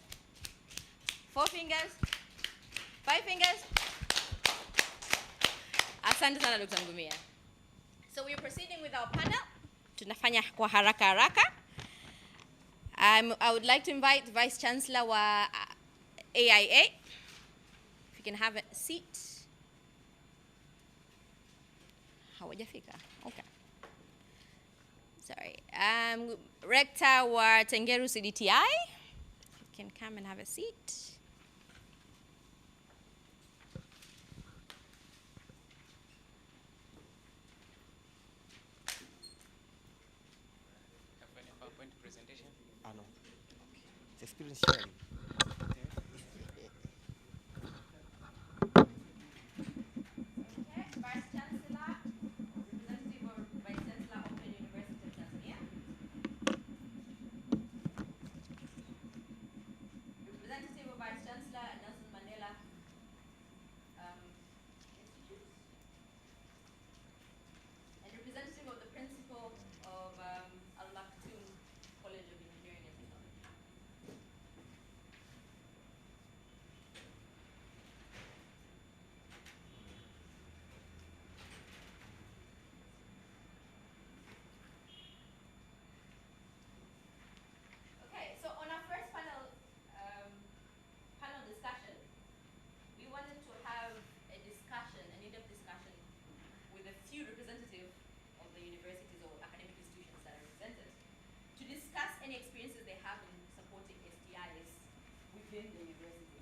4 fingers, 5 fingers. Asante sana Dr. Mgumia. So we're proceeding with our panel. Tunafanya kwa haraka haraka. I would like to invite Vice Chancellor wa AIA. If you can have a seat. Hawajafika. Okay. Sorry. Rector wa Tengeru CDTI. If you can come and have a seat. Experience sharing. Vice Chancellor, representative of Vice Chancellor Open University of Tanzania. Representative of Vice Chancellor Nelson Mandela Institute. And representative of the principal of Al Maktoum College of Engineering and Technology. Okay, so on our first panel discussion, we wanted to have a discussion, an in-depth discussion, with a few representatives of the universities or academic institutions that are represented, to discuss any experiences they have in supporting STIs within the university.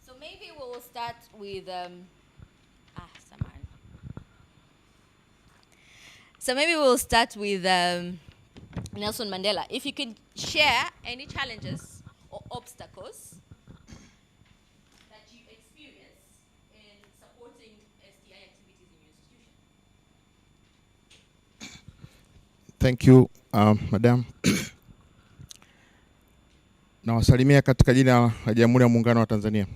So maybe we will start with So maybe we'll start with Nelson Mandela. If you could share any challenges or obstacles that you experience in supporting STI activities in your institution. Thank you, Madam. Nawasalimia katika jina la Jamhuri ya Muungano wa Tanzania.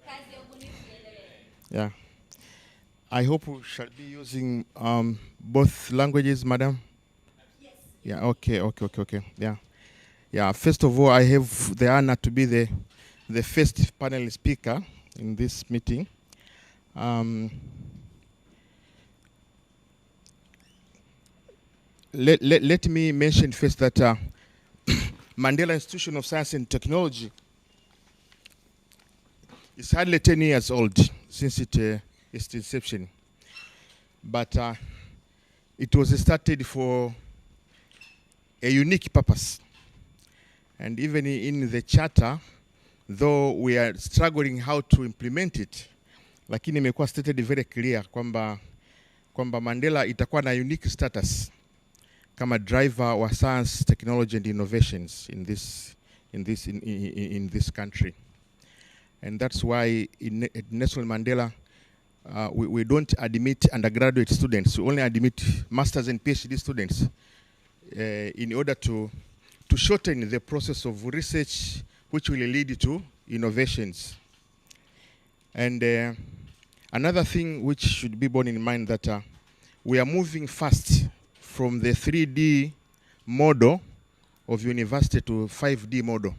Kazi ya ubunifu iendelee. Yeah. I hope we shall be using both languages, Madam. Yes. Yeah, okay. Yeah. Yeah, first of all, I have the honor to be the first panel speaker in this meeting. Let me mention first that Mandela Institution of Science and Technology is hardly 10 years old since its inception. But it was started for a unique purpose. And even in the charter, though we are struggling how to implement it, lakini imekuwa stated very clear kwamba Mandela itakuwa na unique status kama driver wa science, technology and innovations in this country. And that's why at Nelson Mandela we don't admit undergraduate students. We only admit masters and PhD students in order to to shorten the process of research, which will lead to innovations. And another thing which should be borne in mind that we are moving fast from the 3D model of university to 5D model.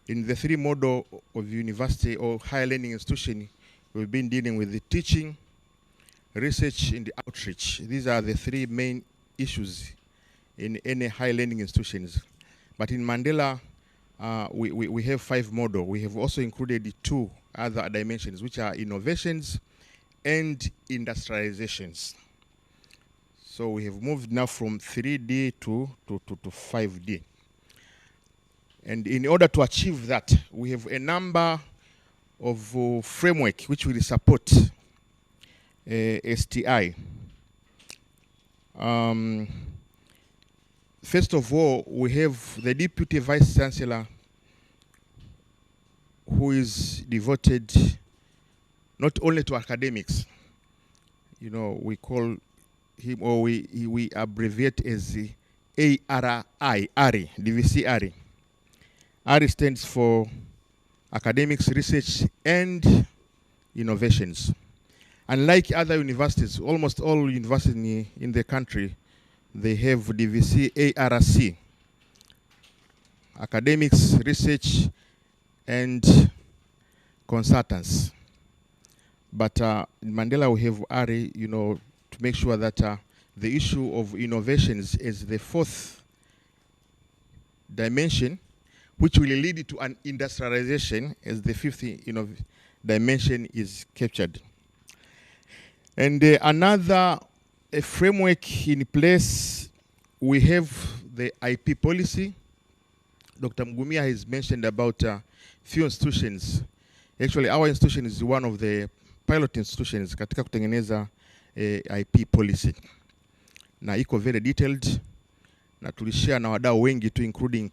In the 3 model of university or higher learning institution, we've been dealing with the teaching, research, and the outreach. These are the 3 main issues in any higher learning institutions. But in Mandela, we have 5 model. We have also included 2 other dimensions, which are innovations and industrializations. So we have moved now from 3D to 5D. And in order to achieve that, we have a number of framework which will support STI. First of all, we have the Deputy Vice Chancellor, who is devoted not only to academics. You know, we call him, or we abbreviate as the ARI, DVC ARI. ARI stands for Academics, Research, and Innovations. Unlike other universities, almost all universities in the country, they have DVC ARC, Academics, Research, and Consultants. But in Mandela, we have ARI, you know, to make sure that the issue of innovations is the 4th dimension, which will lead to an industrialization as the 5th dimension is captured. And another framework in place, we have the IP policy. Dr. Mgumia has mentioned about few institutions. Actually, our institution is one of the pilot institutions katika kutengeneza IP policy. Na iko very detailed, na tulishare na wadau wengi tu including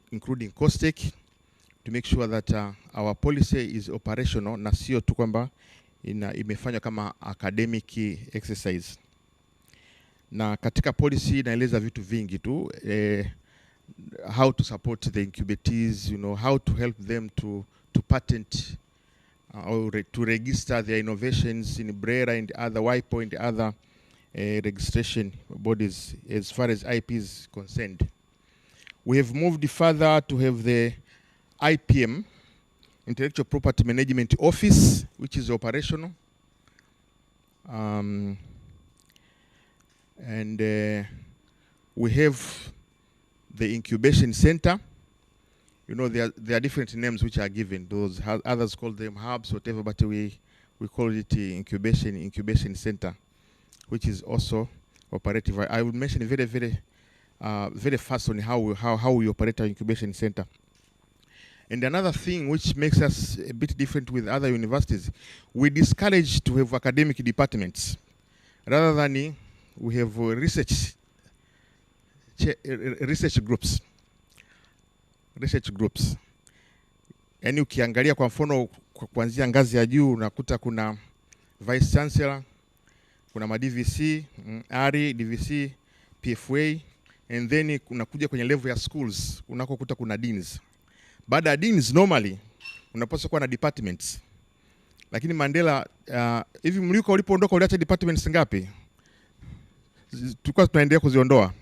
COSTECH, to make sure that our policy is operational na sio tu kwamba imefanywa kama academic exercise. Na katika policy inaeleza vitu vingi tu, how to support the incubatees, you know, how to help them to patent or to register their innovations in BRERA and other WIPO and other registration bodies as far as IP is concerned. We have moved further to have the IPM, Intellectual Property Management Office, which is operational. And we have the incubation center. You know, there are different names which are given. Those others call them hubs, whatever, but we call it the incubation center, which is also operative. I will mention very fast on how we operate our incubation center. And another thing which makes us a bit different with other universities, we discourage to have academic departments. Rather than we have research groups. Yaani ukiangalia kwa mfano kuanzia ngazi ya juu unakuta kuna Vice Chancellor, kuna ma DVC, ARI, DVC, PFA, and then unakuja kwenye level ya schools unakokuta kuna deans. Baada ya deans normally unapaswa kuwa na departments. Lakini Mandela, hivi mliko ulipoondoka uliacha departments ngapi? Tulikuwa tunaendelea kuziondoa.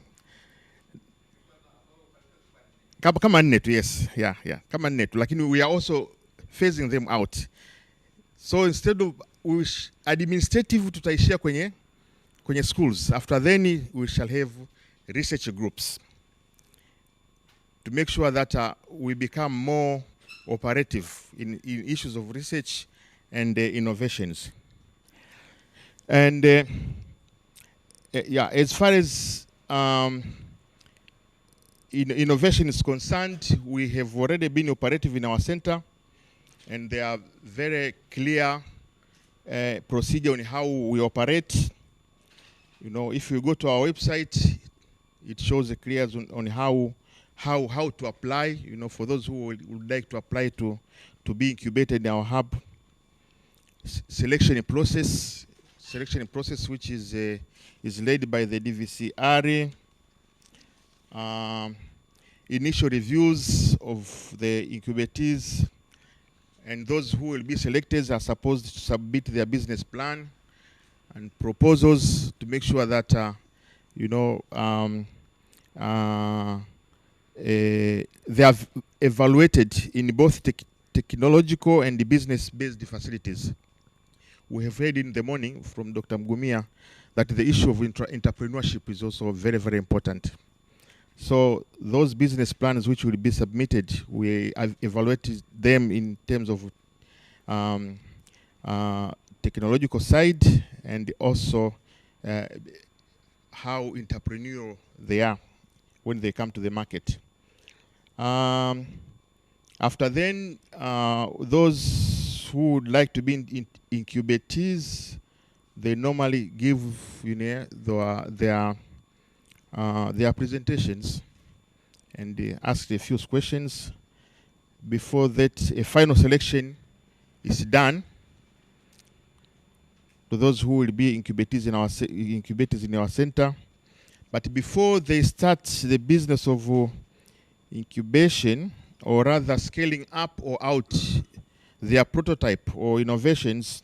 Kama 4 tu, yes. Yeah. Kama 4 tu, lakini we are also phasing them out. So instead of administrative tutaishia kwenye schools. After then we shall have research groups to make sure that we become more operative in issues of research and innovations. And as far as innovation is concerned, we have already been operative in our center, and there are very clear procedure on how we operate. You know, if you go to our website, it shows a clear on how to apply. You know, for those who would like to apply to be incubated in our hub. Selection process, which is led by the DVC ARI. initial reviews of the incubatees, and those who will be selected are supposed to submit their business plan and proposals to make sure that they are evaluated in both technological and business-based facilities. We have heard in the morning from Dr. Mgumia that the issue of entrepreneurship is also very, very important. So those business plans which will be submitted, we have evaluated them in terms of technological side and also how entrepreneurial they are when they come to the market. After then, those who would like to be in incubatees, they normally give their presentations and they ask a few questions. Before that, a final selection is done to those who will be incubators in our center. But before they start the business of incubation, or rather scaling up or out their prototype or innovations,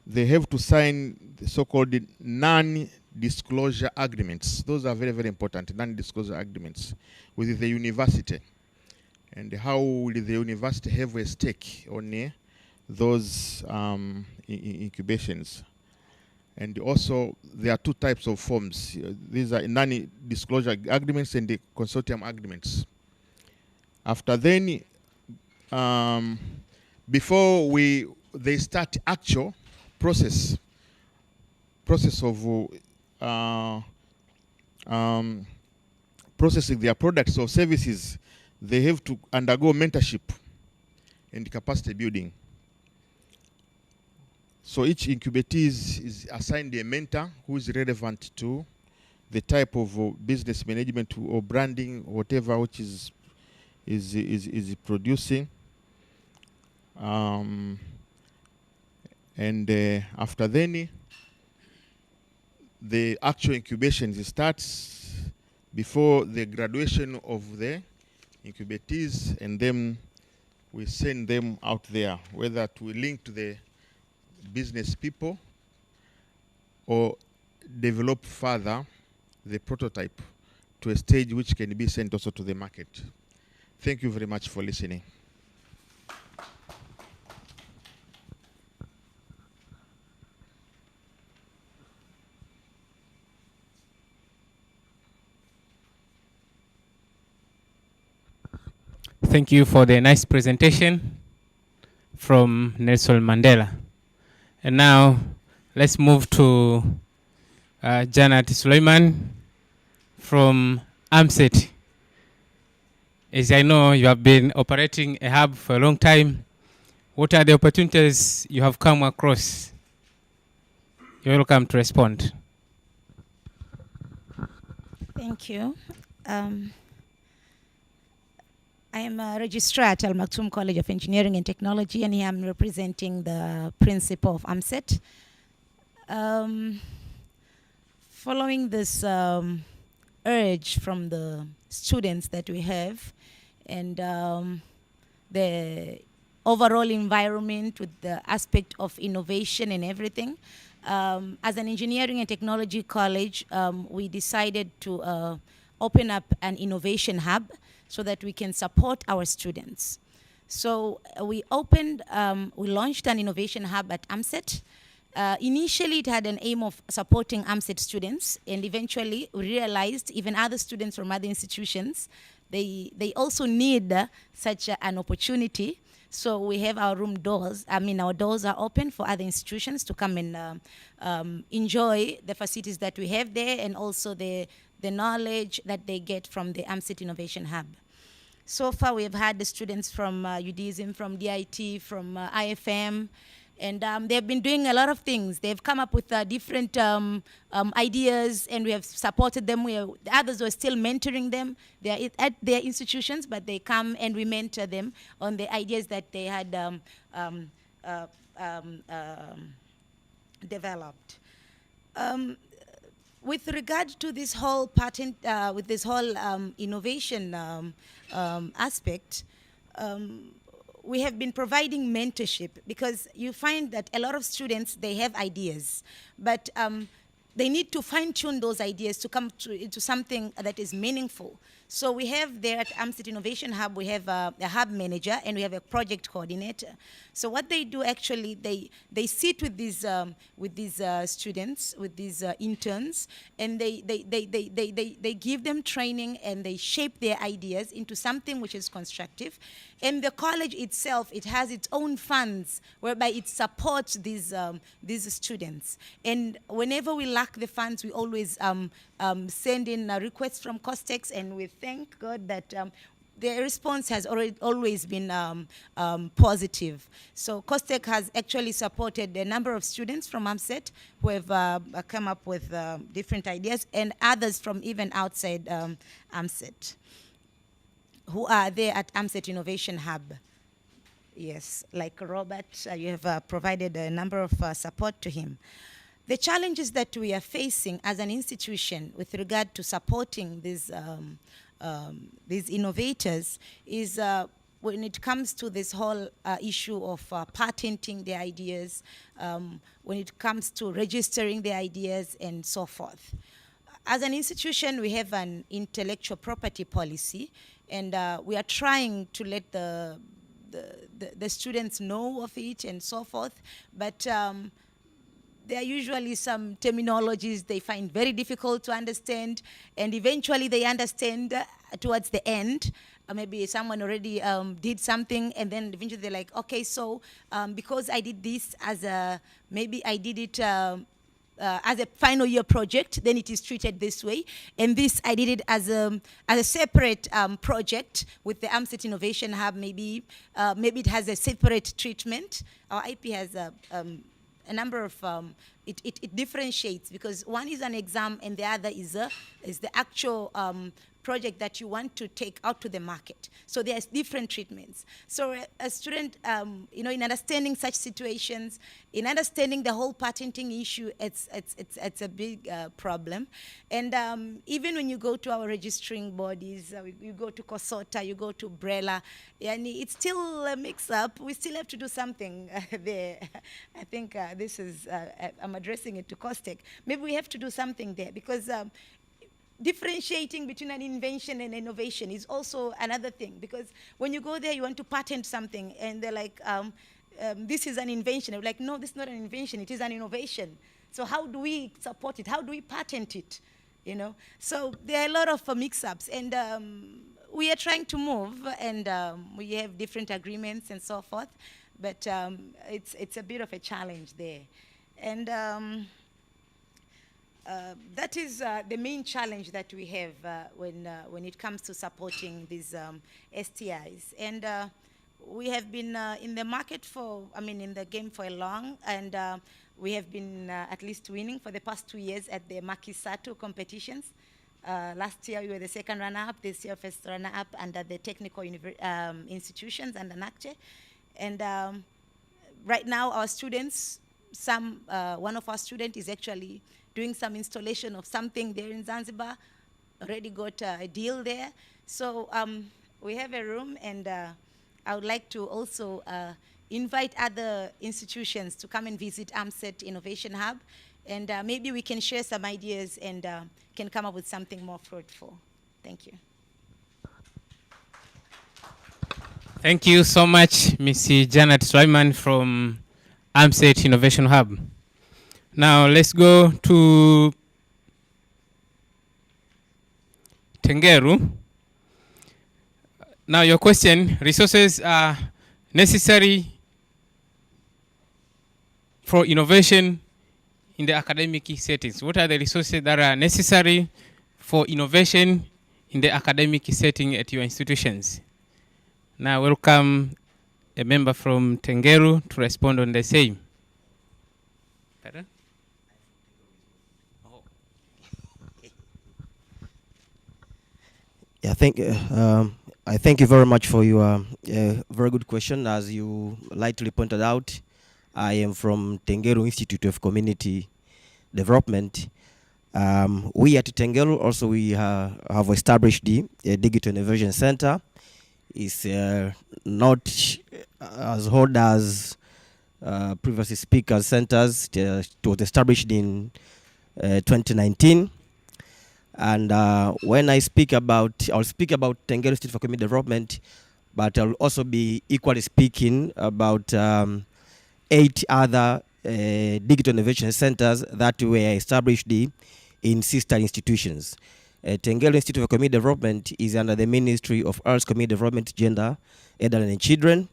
they have to sign the so-called non-disclosure agreements. Those are very, very important, non-disclosure agreements with the university. And how will the university have a stake on those incubations? And also, there are two types of forms. These are non-disclosure agreements and the consortium agreements. After then, before they start actual process of processing their products or services, they have to undergo mentorship and capacity building. So each incubatee is assigned a mentor who is relevant to the type of business management or branding, or whatever which is producing. After then, the actual incubation starts before the graduation of the incubatees, and then we send them out there, whether to link to the business people or develop further the prototype to a stage which can be sent also to the market. Thank you very much for listening. Thank you for the nice presentation from Nelson Mandela. And now let's move to Janet Suleiman from AMSET. As I know, you have been operating a hub for a long time. What are the opportunities you have come across? You're welcome to respond. Thank you. I am a registrar at Al Maktoum College of Engineering and Technology, and here I'm representing the principal of AMSET. Following this urge from the students that we have, and the overall environment with the aspect of innovation and everything, as an engineering and technology college, we decided to open up an innovation hub so that we can support our students. So we launched an innovation hub at AMSET. Initially, it had an aim of supporting AMSET students, and eventually we realized even other students from other institutions, they also need such an opportunity. So we have our our doors are open for other institutions to come and enjoy the facilities that we have there, and also the knowledge that they get from the AMSET Innovation Hub. So far, we have had the students from UDSM, from DIT, from IFM, and they've been doing a lot of things. They've come up with different ideas, and we have supported them. The others were still mentoring them. They are at their institutions, but they come and we mentor them on the ideas that they had developed. with regard to this whole patent, with this whole innovation aspect, we have been providing mentorship, because you find that a lot of students, they have ideas, but they need to fine-tune those ideas to come into something that is meaningful. So we have there at AMSET Innovation Hub, we have a hub manager and we have a project coordinator. So what they do actually, they sit with these students, with these interns, and they give them training and they shape their ideas into something which is constructive. And the college itself, it has its own funds whereby it supports these students. And whenever we lack the funds, we always send in requests from COSTEX, and we thank God that the response has always been positive. So COSTEC has actually supported a number of students from AMSET who have come up with different ideas, and others from even outside AMSET who are there at AMSET Innovation Hub. Yes, like Robert, you have provided a number of support to him. The challenges that we are facing as an institution with regard to supporting these innovators is when it comes to this whole issue of patenting the ideas, when it comes to registering the ideas and so forth. As an institution, we have an intellectual property policy, and we are trying to let the students know of it and so forth, but there are usually some terminologies they find very difficult to understand, and eventually they understand towards the end. Maybe someone already did something, and then eventually they're like, okay, so because I did this as maybe I did it as a final year project, then it is treated this way. And this, I did it as a separate project with the AMSET Innovation Hub. Maybe it has a separate treatment. Our IP has a number of, it differentiates, because one is an exam and the other is the actual project that you want to take out to the market. So there's different treatments. So a student, in understanding such situations, in understanding the whole patenting issue, it's a big problem. And even when you go to our registering bodies, you go to COSOTA, you go to BRELA, and it's still a mix-up. We still have to do something there. I think this is, I'm addressing it to COSTEC. Maybe we have to do something there, because differentiating between an invention and innovation is also another thing, because when you go there, you want to patent something, and they're like, this is an invention. I'm like, no, this is not an invention, it is an innovation. So how do we support it? How do we patent it? So there are a lot of mix-ups, and we are trying to move, and we have different agreements and so forth, but it's a bit of a challenge there. And that is the main challenge that we have when it comes to supporting these STIs. And we have been in the market in the game for a long, and we have been at least winning for the past 2 years at the Makisato competitions. Last year we were the second runner-up, this year first runner-up under the technical institutions under NACCHE. And right now our students, one of our students is actually doing some installation of something there in Zanzibar, already got a deal there. So we have a room, and I would like to also invite other institutions to come and visit AMSET Innovation Hub, and maybe we can share some ideas and can come up with something more fruitful. Thank you. Thank you so much, Ms. Janet Sulaiman from AMSET Innovation Hub. Now let's go to Tengeru. Now your question, resources are necessary for innovation in the academic settings. What are the resources that are necessary for innovation in the academic setting at your institutions? Now welcome a member from Tengeru to respond on the same. Pardon? Yeah, I thank you very much for your very good question. As you lightly pointed out, I am from Tengeru Institute of Community Development. We at Tengelu also we have established the Digital Innovation Center. It's not as old as previous speaker centers. It was established in 2019. And when I speak about, I'll speak about Tengelu Institute for Community Development, but I'll also be equally speaking about 8 other digital innovation centers that were established in sister institutions. Tengelu Institute for Community Development is under the Ministry of Arts, Community Development, Gender, Elderly and Children.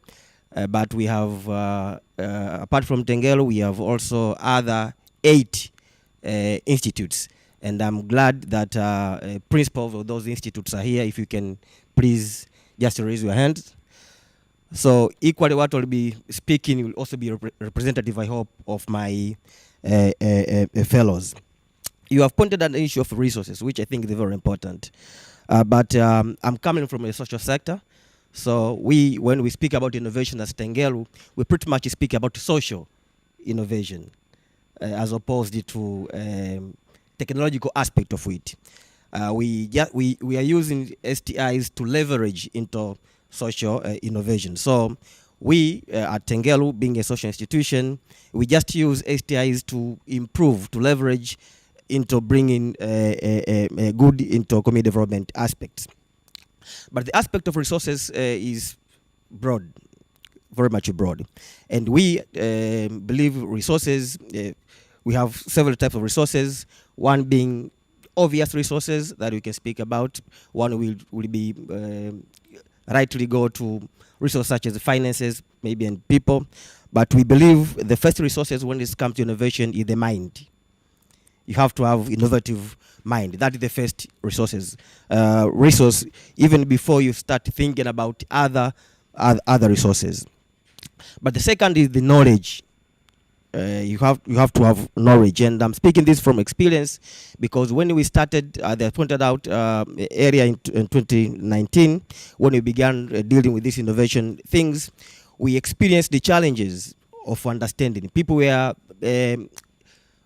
But we have, apart from Tengelu, we have also other 8 institutes. And I'm glad that principals of those institutes are here. If you can please just raise your hands. So equally what will be speaking will also be representative, I hope, of my fellows. You have pointed at the issue of resources, which I think is very important. But I'm coming from the social sector. So when we speak about innovation as Tengelu, we pretty much speak about social innovation as opposed to technological aspect of it. We are using STIs to leverage into social innovation. So we at Tengelu, being a social institution, we just use STIs to improve, to leverage into bringing a good into community development aspects. But the aspect of resources is broad, very much broad. And we believe resources, we have several types of resources, one being obvious resources that we can speak about. One will be rightly go to resources such as finances, maybe, and people. But we believe the first resources when it comes to innovation is the mind. You have to have innovative mind. That is the first resources. Resource, even before you start thinking about other resources. But the second is the knowledge. You have to have knowledge, and I'm speaking this from experience because when we started, they pointed out area in 2019 when we began dealing with these innovation things, we experienced the challenges of understanding. People were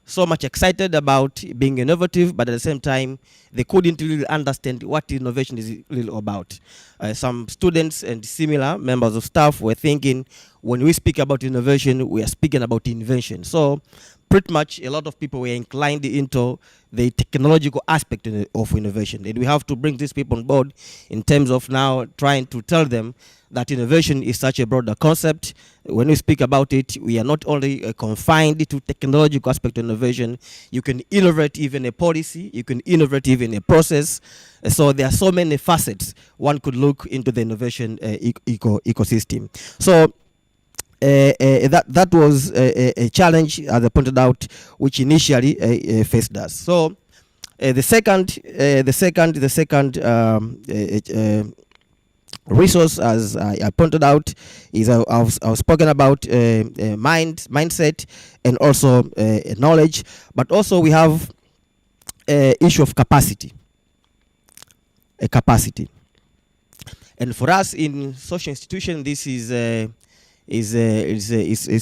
so much excited about being innovative, but at the same time, they couldn't really understand what innovation is really about. Some students and similar members of staff were thinking, when we speak about innovation, we are speaking about invention. So pretty much a lot of people were inclined into the technological aspect of innovation. And we have to bring these people on board in terms of now trying to tell them that innovation is such a broader concept. When we speak about it, we are not only confined to technological aspect of innovation. You can innovate even a policy, you can innovate even a process. So there are so many facets one could look into the innovation ecosystem. So that was a challenge, as I pointed out, which initially faced us. So the second resource, as I pointed out, is I've spoken about mindset and also knowledge, but also we have issue of capacity. And for us in social institution, this is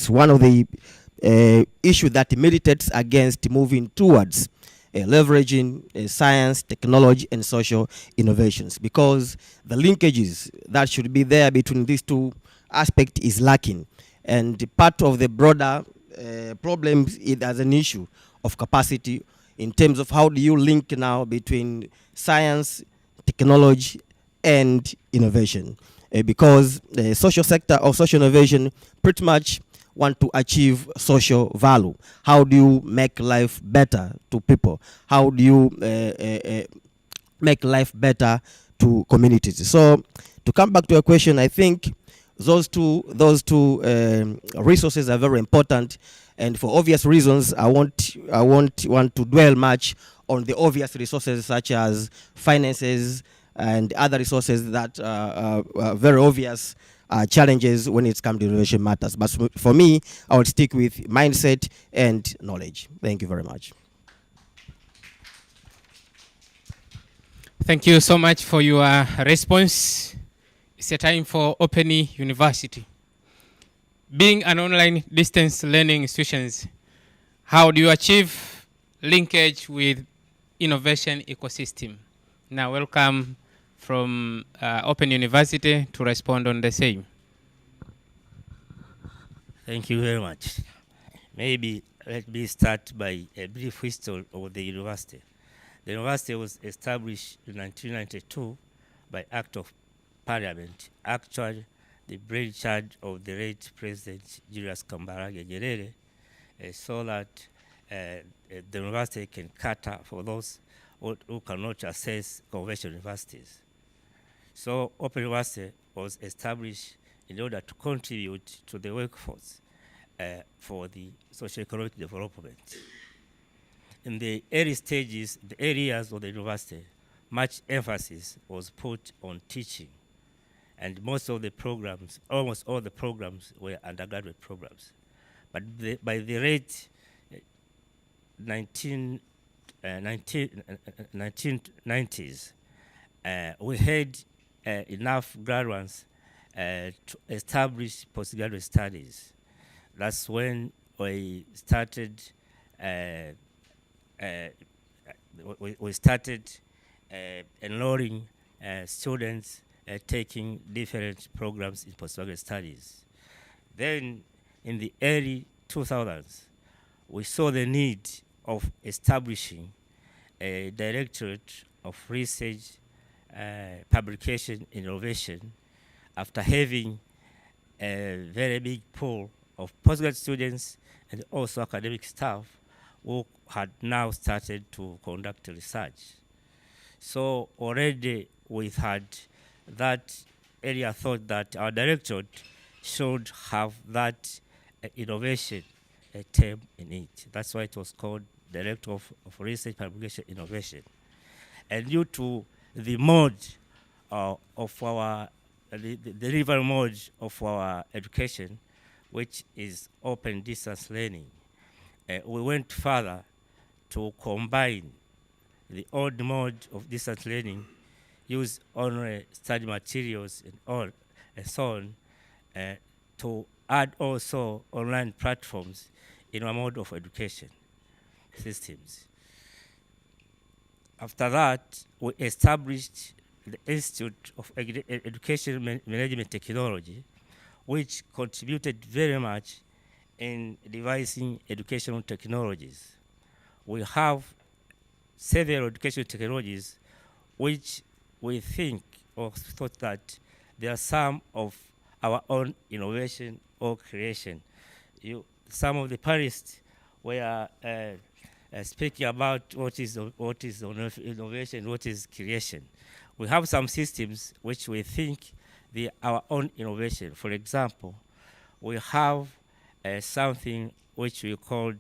one of the issues that militates against moving towards leveraging science, technology, and social innovations, because the linkages that should be there between these two aspects is lacking. And part of the broader problem is as an issue of capacity in terms of how do you link now between science, technology, and innovation. Because the social sector or social innovation pretty much want to achieve social value. How do you make life better to people? How do you make life better to communities? So to come back to your question, I think those two resources are very important, and for obvious reasons, I won't want to dwell much on the obvious resources such as finances and other resources that are very obvious challenges when it comes to innovation matters. But for me, I would stick with mindset and knowledge. Thank you very much. Thank you so much for your response. It's a time for Open University. Being an online distance learning institution, how do you achieve linkage with innovation ecosystem. Now, welcome from Open University to respond on the same. Thank you very much. Maybe let me start by a brief history of the university. The university was established in 1992 by Act of Parliament, actually the brainchild of the late President Julius Kambarage Nyerere, so that the university can cater for those who cannot access conventional universities. So Open University was established in order to contribute to the workforce for the socio-economic development. In the early stages, the early years of the university, much emphasis was put on teaching. And most of the programs, almost all the programs were undergraduate programs. But by the late 1990s, we had enough graduates to establish postgraduate studies. That's when we started enrolling students taking different programs in postgraduate studies. Then in the early 2000s, we saw the need of establishing a directorate of research, publication, innovation, after having a very big pool of postgraduate students and also academic staff who had now started to conduct research. So already we had that area thought that our directorate should have that innovation term in it. That's why it was called Director of Research, Publication, Innovation. And due to the mode of our, the delivery mode of our education, which is open distance learning, we went further to combine the old mode of distance learning, use only study materials and all, and so on, to add also online platforms in our mode of education systems. After that, we established the Institute of Education Management Technology, which contributed very much in devising educational technologies. We have several educational technologies which we think or thought that they are some of our own innovation or creation. Some of the panelists were speaking about what is innovation, what is creation. We have some systems which we think they are our own innovation. For example, we have something which we call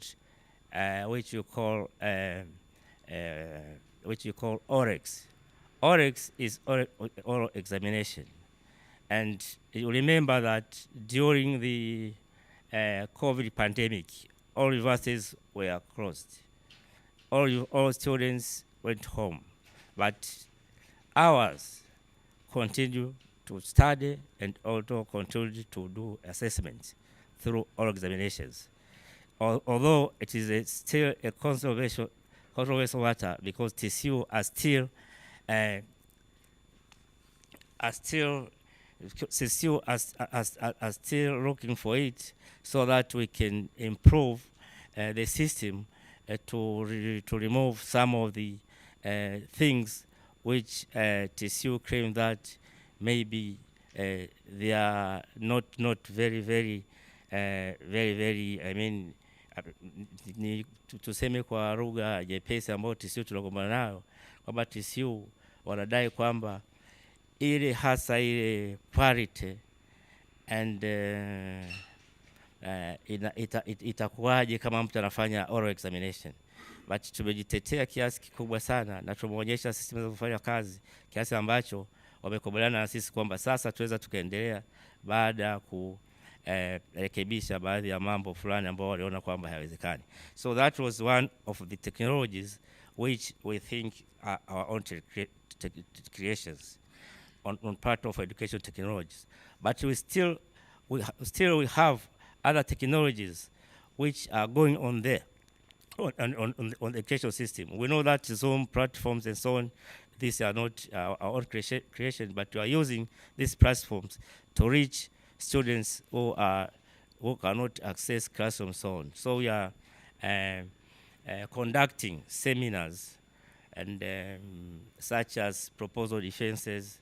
OREX. OREX is oral examination, and you remember that during the COVID pandemic, all universities were closed. All students went home, but ours continue to study and also continue to do assessments through oral examinations. Although it is still a controversial matter because TCU are still looking for it so that we can improve the system to remove some of the things which TCU claim that maybe they are not very, I mean, tuseme kwa lugha nyepesi ambayo TCU tunagombana nayo kwamba TCU wanadai kwamba ile hasa ile parity and itakuwaje kama mtu anafanya oral examination. But tumejitetea kiasi kikubwa sana na tumeonyesha system zinazofanya kazi kiasi ambacho wamekubaliana na sisi kwamba sasa tuweza tukaendelea baada ya kurekebisha baadhi ya mambo fulani ambao waliona kwamba hayawezekani. So that was one of the technologies which we think are our own creations on part of education technologies. But we still have other technologies which are going on there. on the educational system. We know that Zoom platforms and so on, these are not our own creation, but we are using these platforms to reach students who cannot access classrooms and so on. So we are conducting seminars and such as proposal defenses,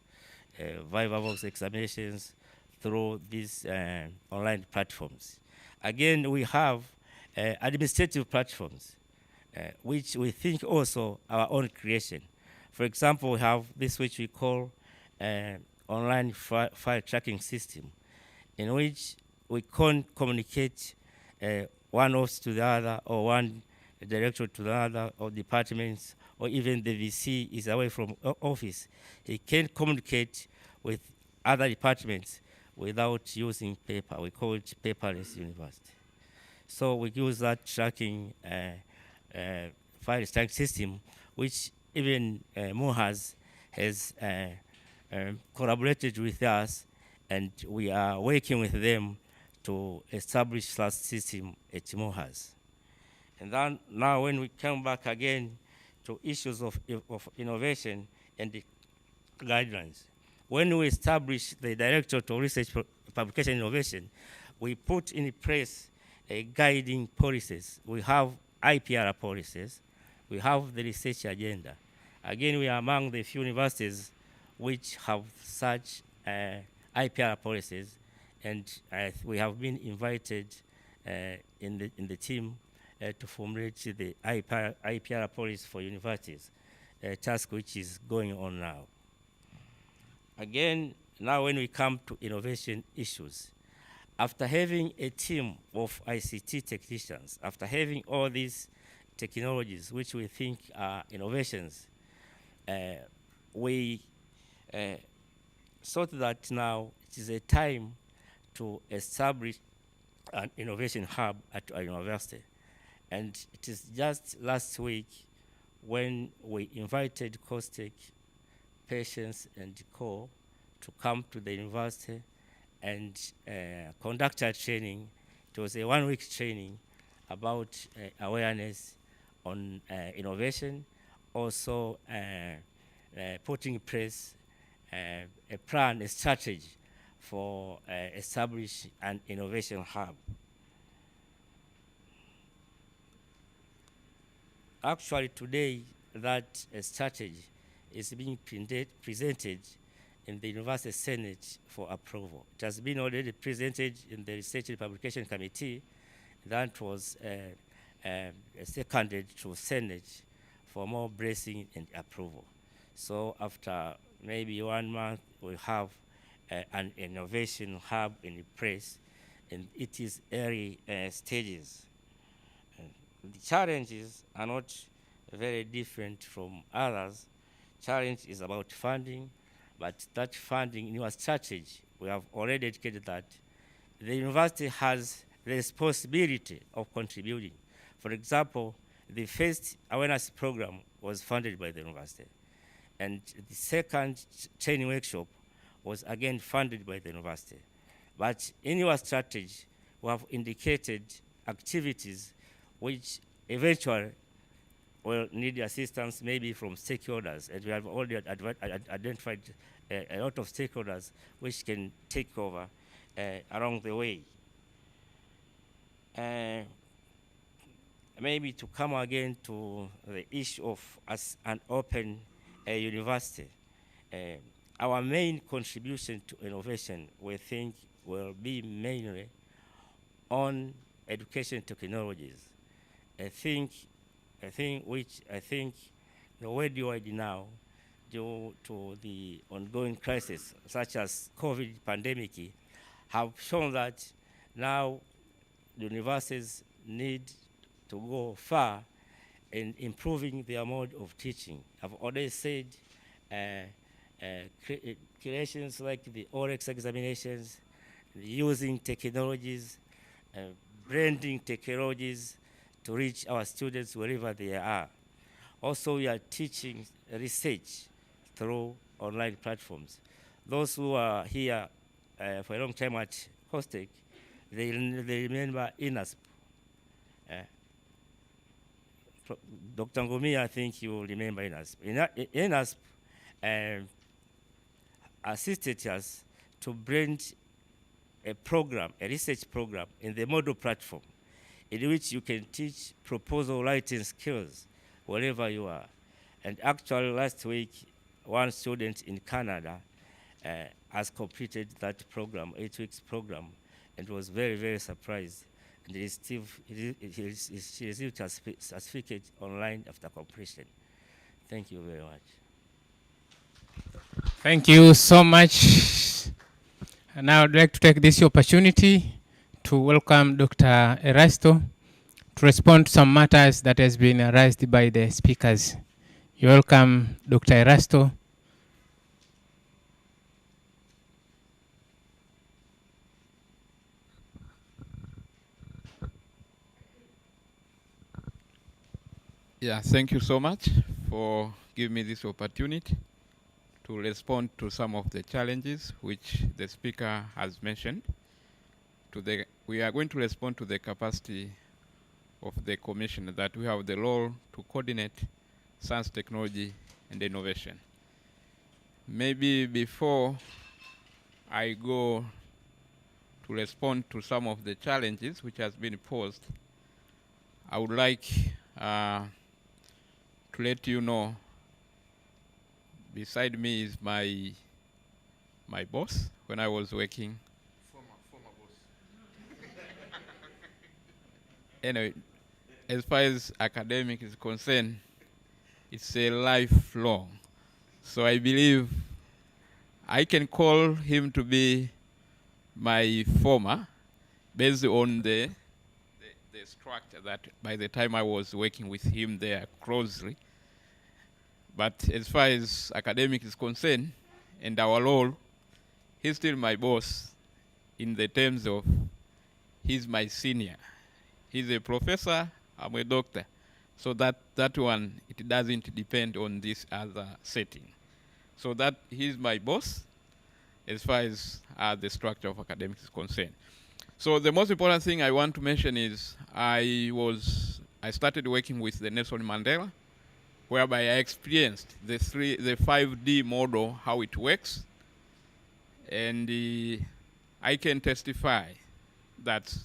viva vox examinations through these online platforms. Again, we have administrative platforms, which we think also our own creation. For example, we have this which we call online file tracking system, in which we can communicate one office to the other, or one director to the other, or departments, or even the VC is away from office. He can communicate with other departments without using paper. We call it paperless university. So we use that tracking file tracking system, which even MOHAS has collaborated with us, and we are working with them to establish that system at MOHAS. And then now when we come back again to issues of innovation and the guidelines, when we establish the Directorate of Research, Publication, Innovation, we put in place guiding policies. We have IPR policies. We have the research agenda. Again, we are among the few universities which have such IPR policies, and we have been invited in the team to formulate the IPR policy for universities, a task which is going on now. Again, now when we come to innovation issues, after having a team of ICT technicians, after having all these technologies which we think are innovations, we thought that now it is a time to establish an innovation hub at our university. And it is just last week when we invited COSTECH, Patience, and Co to come to the university and conduct a training. It was a one-week training about awareness on innovation, also putting in place a plan, a strategy for establish an innovation hub. Actually, today, that strategy is being presented in the University Senate for approval. It has been already presented in the Research and Publication Committee. That was seconded to Senate for more blessing and approval. So after maybe 1 month, we have an innovation hub in place, and it is early stages. The challenges are not very different from others. Challenge is about funding, but that funding in our strategy, we have already indicated that the university has the responsibility of contributing. For example, the first awareness program was funded by the university, and the second training workshop was again funded by the university. But in our strategy, we have indicated activities which eventually will need assistance maybe from stakeholders, and we have already identified a lot of stakeholders which can take over along the way. Maybe to come again to the issue of as an open university, our main contribution to innovation, we think, will be mainly on education technologies. I think the worldwide now, due to the ongoing crisis, such as COVID pandemic, have shown that now the universities need to go far in improving their mode of teaching. I've already said creations like the OREX examinations, using technologies, branding technologies to reach our students wherever they are. Also, we are teaching research through online platforms. Those who are here for a long time at COSTECH, they remember INASP. Dr. Ngumia, I think you remember INASP assisted us to bring a program, a research program in the model platform in which you can teach proposal writing skills wherever you are. And actually last week, one student in Canada has completed that program, 8 weeks program, and was very, very surprised. And he received a certificate online after completion. Thank you very much. Thank you so much. And now I'd like to take this opportunity to welcome Dr. Erasto to respond to some matters that has been raised by the speakers. You're welcome, Dr. Erasto. Yeah, thank you so much for giving me this opportunity to respond to some of the challenges which the speaker has mentioned. We are going to respond to the capacity of the Commission, that we have the role to coordinate science, technology, and innovation. Maybe before I go to respond to some of the challenges which has been posed, I would like to let you know, beside me is my boss when I was working. Former boss. Anyway, as far as academic is concerned, it's a lifelong. So I believe I can call him to be my former, based on the structure that by the time I was working with him there closely. But as far as academic is concerned, and our role, he's still my boss in the terms of he's my senior. He's a professor, I'm a doctor. So that one, it doesn't depend on this other setting. So that he's my boss as far as the structure of academics is concerned. So the most important thing I want to mention is I started working with the Nelson Mandela, whereby I experienced the 5D model, how it works. And I can testify that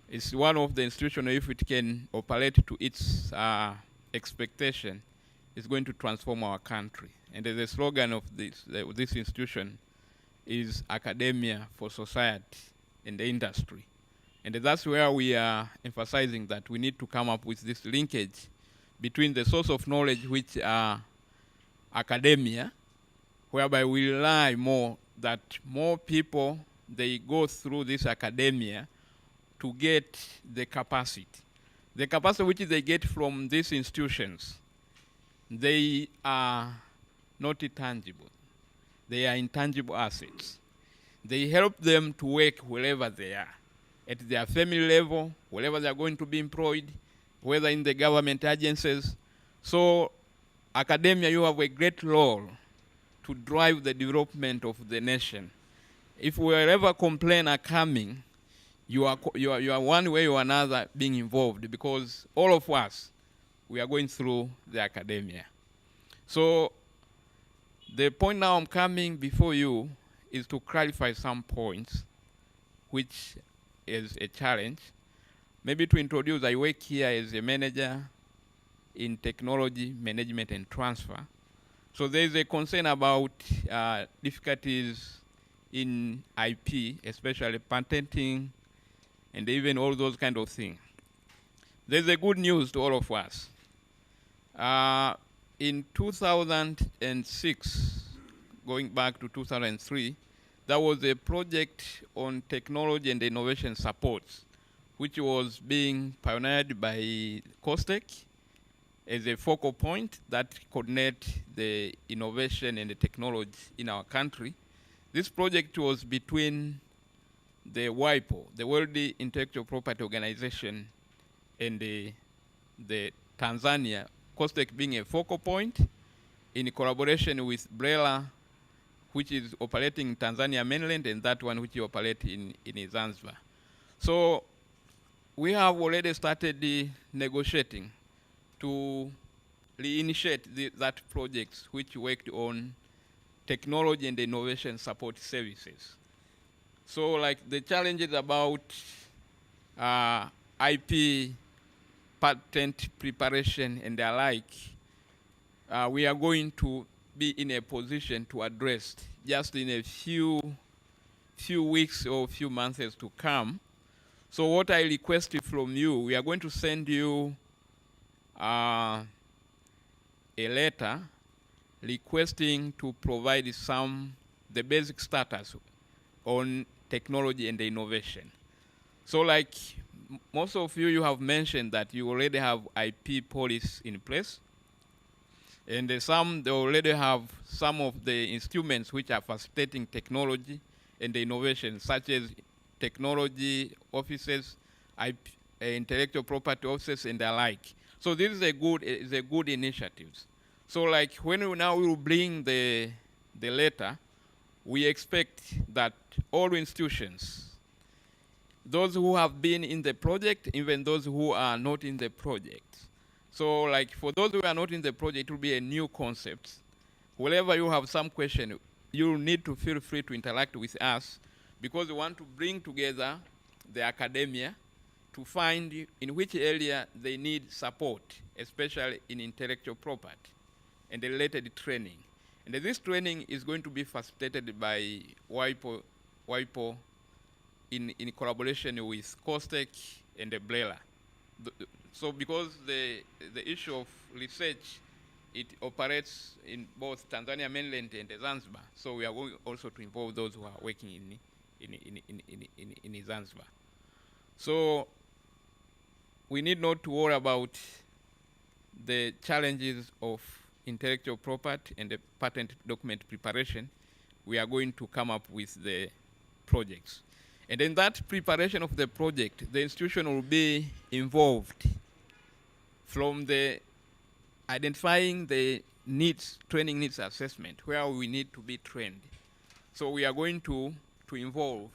it's one of the institutions, if it can operate to its expectation, is going to transform our country. And the slogan of this institution is academia for society and the industry. And that's where we are emphasizing that we need to come up with this linkage between the source of knowledge, which are academia, whereby we rely more that more people, they go through this academia to get the capacity. The capacity which they get from these institutions, they are not tangible. They are intangible assets. They help them to work wherever they are, at their family level, wherever they are going to be employed, whether in the government agencies. So academia, you have a great role to drive the development of the nation. If wherever complaints are coming, you are one way or another being involved, because all of us, we are going through the academia. So the point now I'm coming before you is to clarify some points, which is a challenge. Maybe to introduce, I work here as a manager in technology, management, and transfer. So there is a concern about difficulties in IP, especially patenting, and even all those kind of things. There's a good news to all of us. In 2006, going back to 2003, there was a project on technology and innovation supports, which was being pioneered by COSTECH as a focal point that coordinate the innovation and the technology in our country. This project was between the WIPO, the World Intellectual Property Organization, and the Tanzania, COSTECH being a focal point in collaboration with BRELA, which is operating in Tanzania mainland, and that one which operates in Zanzibar. So we have already started negotiating to reinitiate that project which worked on technology and innovation support services. So like the challenges about IP, patent preparation and the like, we are going to be in a position to address just in a few weeks or few months to come. So what I requested from you, we are going to send you a letter requesting to provide the basic status on technology and innovation. So like most of you have mentioned that you already have IP policy in place. And they already have some of the instruments which are facilitating technology and the innovation, such as technology offices, intellectual property offices, and the like. So this is a good initiative. So like when we will bring the letter, we expect that all institutions, those who have been in the project, even those who are not in the project. So like for those who are not in the project, it will be a new concept. Whenever you have some question, you need to feel free to interact with us, because we want to bring together the academia to find in which area they need support, especially in intellectual property and the related training. And this training is going to be facilitated by WIPO in collaboration with COSTECH and the BRELA. So because the issue of research, it operates in both Tanzania mainland and Zanzibar. So we are going also to involve those who are working in Zanzibar. So we need not to worry about the challenges of intellectual property and the patent document preparation. We are going to come up with the projects. And in that preparation of the project, the institution will be involved from the identifying the needs, training needs assessment, where we need to be trained. So we are going to involve.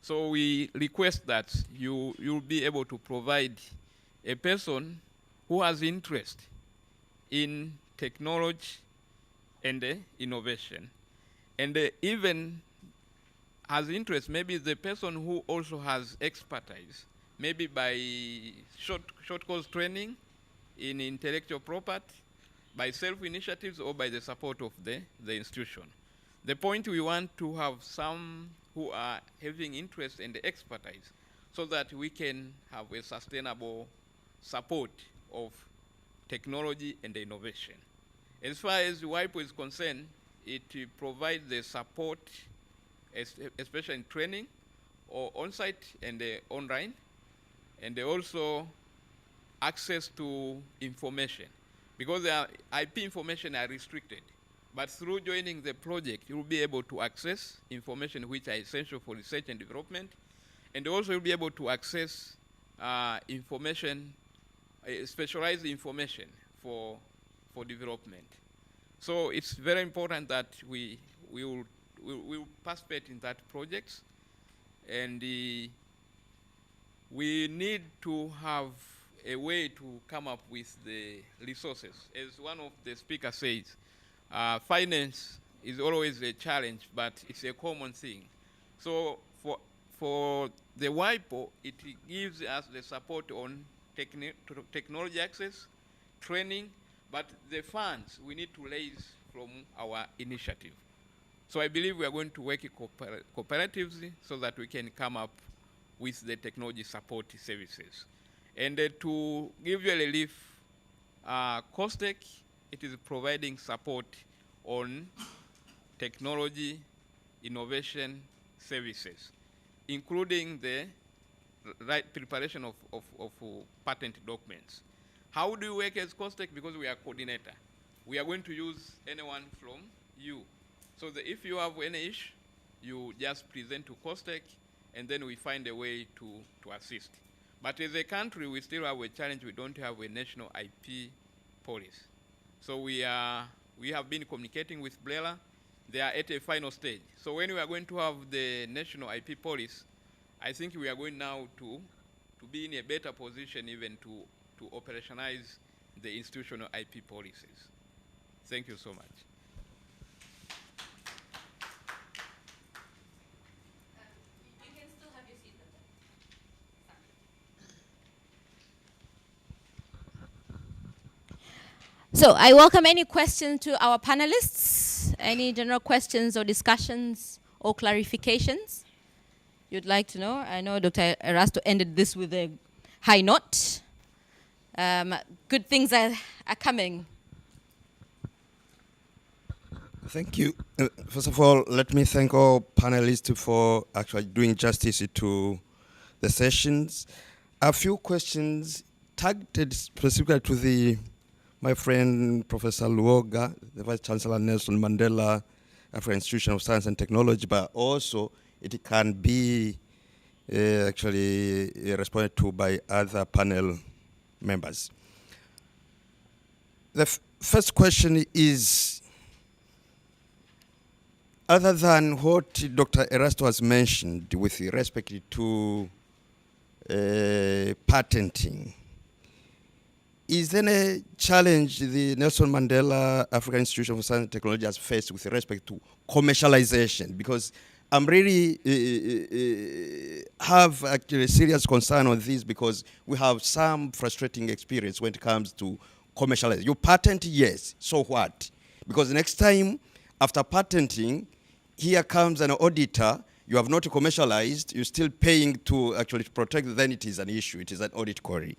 So we request that you'll be able to provide a person who has interest in technology and innovation, and even has interest, maybe the person who also has expertise, maybe by short course training in intellectual property, by self-initiatives, or by the support of the institution. The point, we want to have some who are having interest and expertise, so that we can have a sustainable support of technology and innovation. As far as WIPO is concerned, it provides the support, especially in training, or on-site and online, and also access to information, because the IP information are restricted. But through joining the project, you will be able to access information which are essential for research and development, and also you'll be able to access information, specialized information for development. So it's very important that we will participate in that project, and we need to have a way to come up with the resources. As one of the speakers says, finance is always a challenge, but it's a common thing. So for the WIPO, it gives us the support on technology access, training, but the funds we need to raise from our initiative. So I believe we are going to work cooperatively so that we can come up with the technology support services. And to give you a relief, COSTECH, it is providing support on technology innovation services, including the preparation of patent documents. How do you work as COSTECH? Because we are coordinator. We are going to use anyone from you. So that if you have any issue, you just present to COSTECH, and then we find a way to assist. But as a country, we still have a challenge. We don't have a national IP policy. So we have been communicating with BRELA. They are at a final stage. So when we are going to have the national IP policy, I think we are going now to be in a better position even to operationalize the institutional IP policies. Thank you so much. So I welcome any questions to our panelists, any general questions or discussions or clarifications you'd like to know. I know Dr. Erasto ended this with a high note. Good things are coming. Thank you. First of all, let me thank all panelists for actually doing justice to the sessions. A few questions targeted specifically to my friend Professor Luoga, the Vice Chancellor Nelson Mandela African Institution of Science and Technology, but also it can be actually responded to by other panel members. The first question is, other than what Dr. Erasto has mentioned with respect to patenting, is there a challenge the Nelson Mandela African Institution for Science and Technology has faced with respect to commercialization? Because I'm really have actually a serious concern on this, because we have some frustrating experience when it comes to commercialization. You patent, yes, so what? Because next time after patenting, here comes an auditor, you have not commercialized, you're still paying to actually protect, then it is an issue, it is an audit query.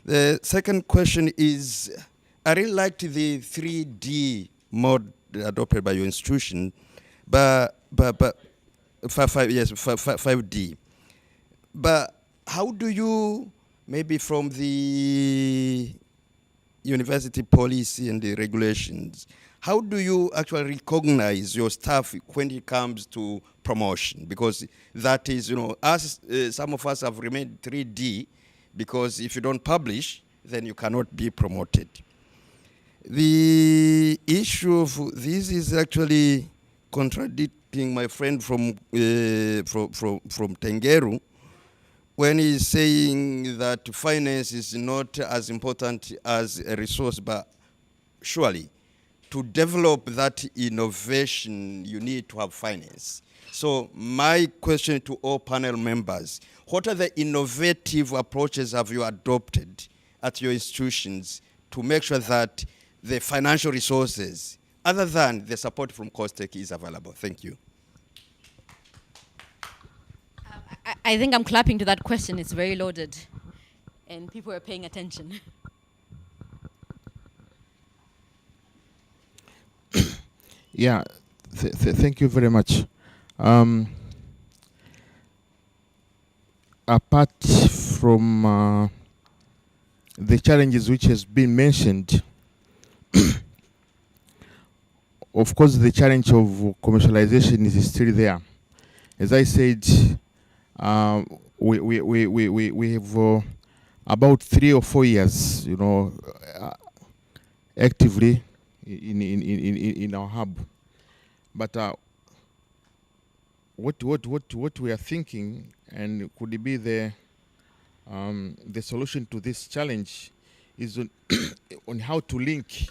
The second question is, I really liked the 3D mode adopted by your institution, but 5D. But how do you, maybe from the university policy and the regulations, how do you actually recognize your staff when it comes to promotion? Because that is, as some of us have remained 3D, because if you don't publish, then you cannot be promoted. The issue of this is actually contradicting my friend from Tengeru, when he's saying that finance is not as important as a resource, but surely to develop that innovation, you need to have finance. So my question to all panel members, what are the innovative approaches have you adopted at your institutions to make sure that the financial resources, other than the support from COSTECH, is available? Thank you. I think I'm clapping to that question. It's very loaded, and people are paying attention. Yeah, thank you very much. Apart from the challenges which has been mentioned, of course the challenge of commercialization is still there. As I said, we have about 3 or 4 years, actively in our hub. But what we are thinking, and could it be the solution to this challenge, is on how to link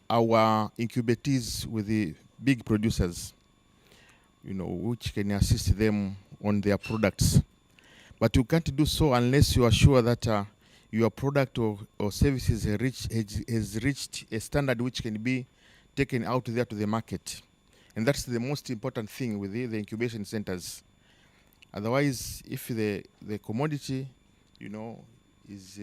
our incubators with the big producers, which can assist them on their products. But you can't do so unless you are sure that your product or services has reached a standard which can be taken out there to the market. And that's the most important thing with the incubation centers. Otherwise, if the commodity, is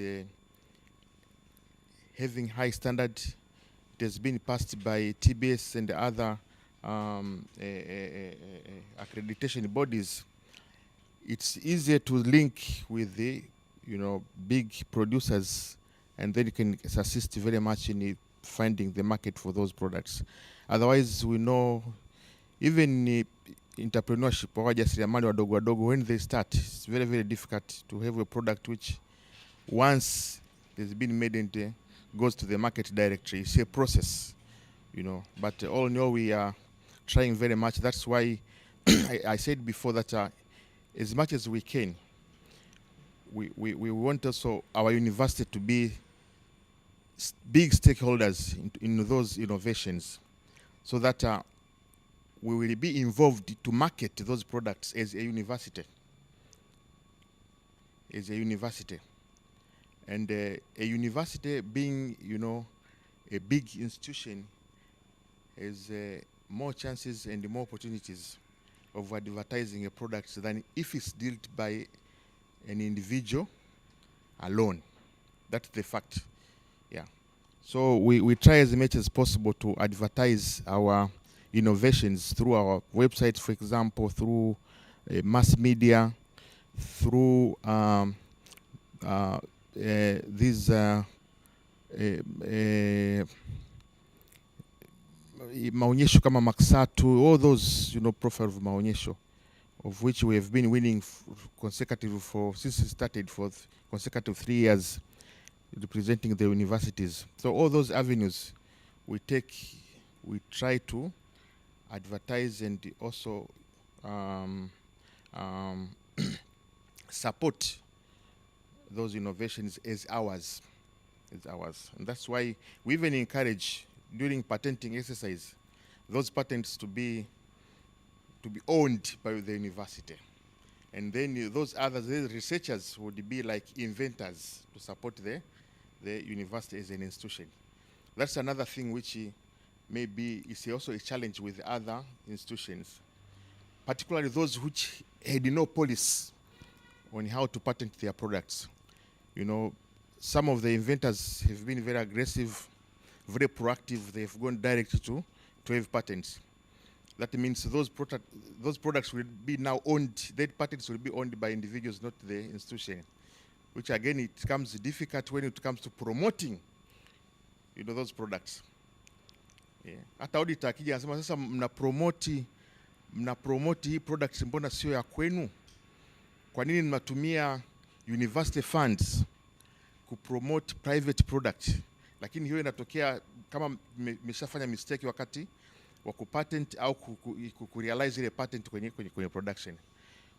having high standard, it has been passed by TBS and other accreditation bodies, it's easier to link with the big producers, and then you can assist very much in finding the market for those products. Otherwise, we know even entrepreneurship, when they start, it's very, very difficult to have a product which, once it's been made and goes to the market directly. It's a process, But all in all, we are trying very much. That's why I said before that as much as we can, we want also our university to be big stakeholders in those innovations, so that we will be involved to market those products as a university. And a university being, a big institution, has more chances and more opportunities of advertising a product than if it's dealt by an individual alone. That's the fact. Yeah. So we try as much as possible to advertise our innovations through our website, for example, through mass media, through these maonyesho kama Maksatu, all those profile of maonyesho, of which we have been winning since it started for consecutive 3 years, representing the universities. So all those avenues we try to advertise and also support those innovations as ours. And that's why we even encourage, during patenting exercise, those patents to be owned by the university. And then those researchers would be like inventors to support the university as an institution. That's another thing which maybe is also a challenge with other institutions, particularly those which had no policy on how to patent their products. Some of the inventors have been very aggressive, very proactive. They've gone direct to have patents. That means those products will be now owned, their patents will be owned by individuals, not the institution, which again, it becomes difficult when it comes to promoting those products. Hata auditor akija anasema sasa mna promote hii products mbona sio ya kwenu? Kwa nini mnatumia university funds kupromote private product? Lakini hiyo inatokea kama mmeshafanya mistake wakati wa kupatent au kurealize ile patent kwenye production.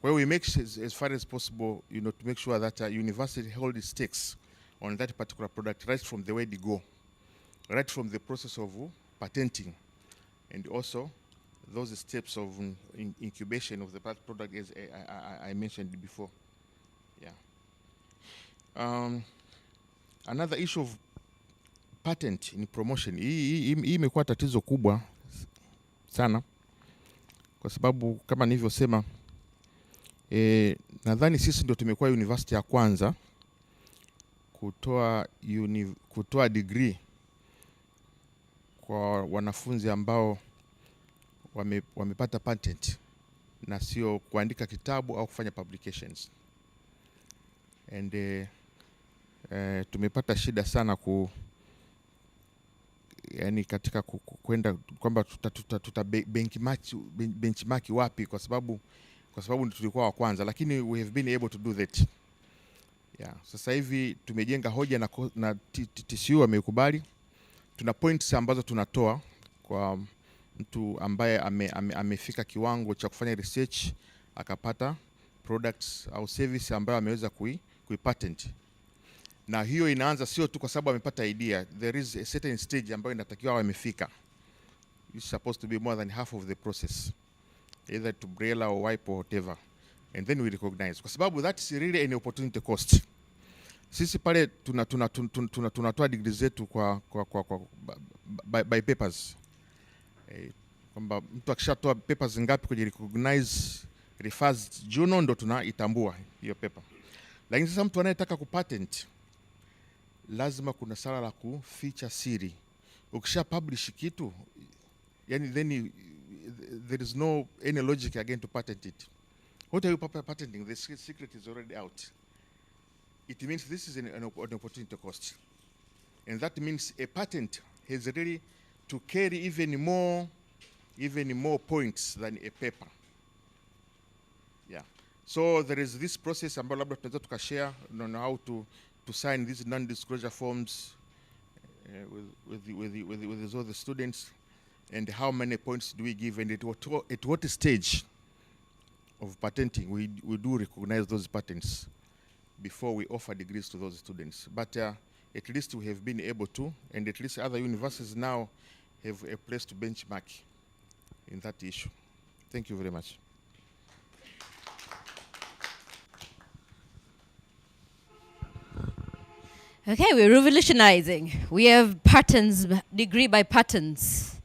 Kwa hiyo we make as far as possible, to make sure that university hold its stakes on that particular product right from the word go, right from the process of patenting, and also those steps of incubation of the product, as I mentioned before. Yeah. Another issue of patent in promotion, hii imekuwa tatizo kubwa sana, kwa sababu kama nilivyosema, nadhani sisi ndio tumekuwa university ya kwanza kutoa degree kwa wanafunzi ambao wamepata patent na sio kuandika kitabu au kufanya publications. And tumepata shida sana yani katika kwenda kwamba tuta benchmark wapi, kwa sababu tulikuwa wa kwanza, lakini we have been able to do that. Yeah. Sasa hivi tumejenga hoja na TCU wamekubali. Tuna points ambazo tunatoa kwa mtu ambaye amefika kiwango cha kufanya research akapata products au service ambayo ameweza kuipatent. Na hiyo inaanza sio tu kwa sababu amepata idea. There is a certain stage ambayo inatakiwa wamefika. It's supposed to be more than half of the process, either to BRELA or WIPE or whatever, and then we recognize, kwa sababu that's really an opportunity cost. Sisi pale tunatoa degree zetu by papers. Kwamba mtu akishatoa papers ngapi kwenye recognize refers journal ndo tunaitambua hiyo paper. Lakini sasa mtu anayetaka kupatent lazima kuna sala la kuficha siri. Ukisha publish kitu, yani then there is no any logic again to patent it. What are you patenting? The secret is already out. It means this is an opportunity cost. And that means a patent has really to carry even more points than a paper. Yeah. So there is this process ambayo labda tunaweza tukashare on how to sign these non-disclosure forms with all the students, and how many points do we give, and at what stage of patenting we do recognize those patents. before we offer degrees to those students. But at least we have been able to, and at least other universities now have a place to benchmark in that issue. Thank you very much. Okay, we're revolutionizing. We have patterns, degree by patterns.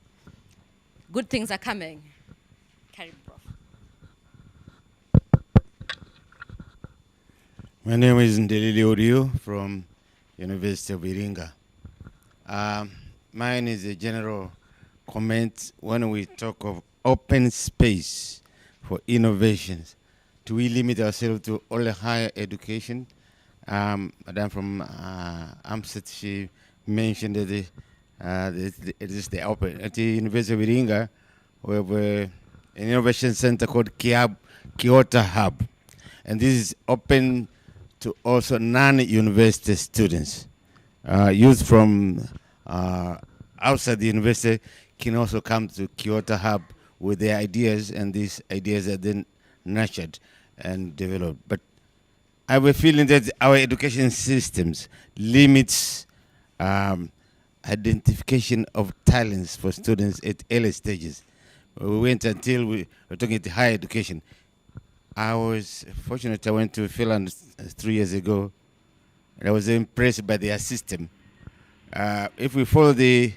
Good things are coming. Carry, Prof. My name is Ndelili Orio from University of Iringa. Mine is a general comment when we talk of open space for innovations. Do we limit ourselves to only higher education? Madam from AMSET, she mentioned that it is the open. At the University of Iringa, we have an innovation center called Kyoto Hub. And this is open to also non-university students. Youth from outside the university can also come to Kyoto Hub with their ideas, and these ideas are then nurtured and developed. But I have a feeling that our education systems limits identification of talents for students at early stages. We went until we were talking about higher education. I was fortunate, I went to Finland 3 years ago, and I was impressed by their system. If we follow the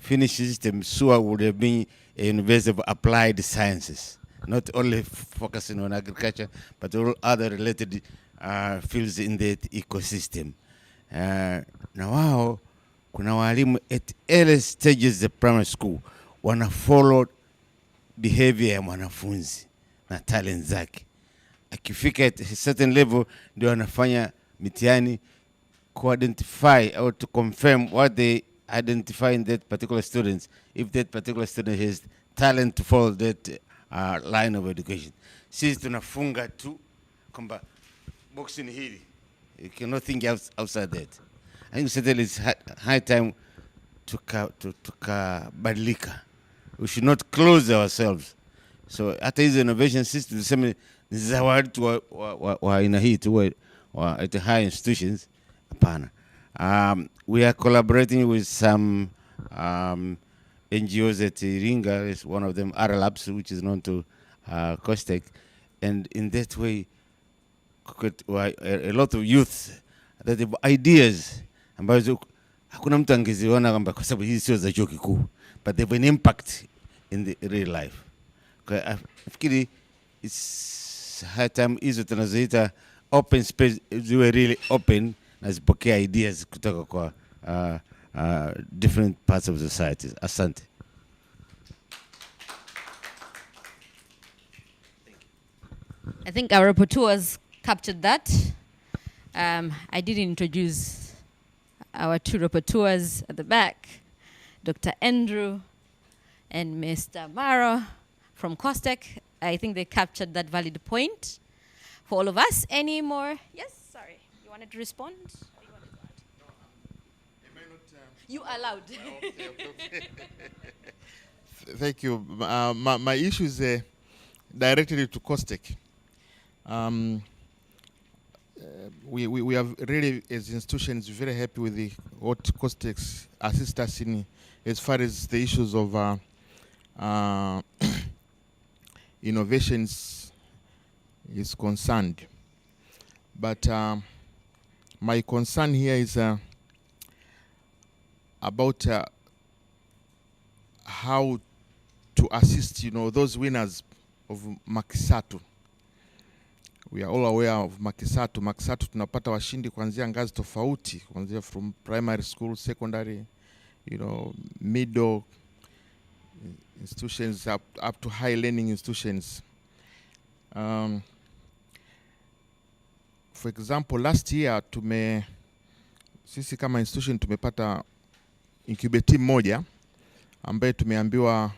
Finnish system, SUA would have been a university of applied sciences, not only focusing on agriculture, but all other related fields in that ecosystem. Na wao kuna walimu at early stages of primary school wana follow behavior ya mwanafunzi na talent zake. Akifika at a certain level ndio wanafanya mitihani to identify or to confirm what they identify in that particular students, if that particular student has talent to follow that line of education. Sisi tunafunga tu kwamba box in hili. You cannot think outside that. I think certainly it's high time to badilika. We should not close ourselves. So hata hizo innovation system tuseme ni za watu wa aina hii tu at high institutions. Hapana. We are collaborating with some NGOs at Iringa. Is one of them, R Labs, which is known to Costec, and in that way, a lot of youth that have ideas ambazo hakuna mtu angeziona kwamba kwa sababu hizi sio za chuo kikuu, but they have an impact in the real life. Kwa nafikiri it's high time hizo tunazoita open space ziwe really open na zipokea ideas kutoka kwa different parts of society. Asante. I think our rapporteurs captured that. I didn't introduce our two rapporteurs at the back, Dr. Andrew and Mr. Maro from Costec. I think they captured that valid point for all of us. Any more? Yes, sorry. You wanted to respond? Or you wanted to add? You are allowed. Thank you. My issue is directed to Costec. We are really, as institutions, very happy with what Costec assists us in as far as the issues of innovations is concerned. But my concern here is about how to assist, those winners of Makisato. We are all aware of Makisato. Makisato tunapata washindi kuanzia ngazi tofauti, kuanzia from primary school, secondary, middle institutions up to high learning institutions. For example, last year sisi kama institution tumepata incubate team moja ambaye tumeambiwa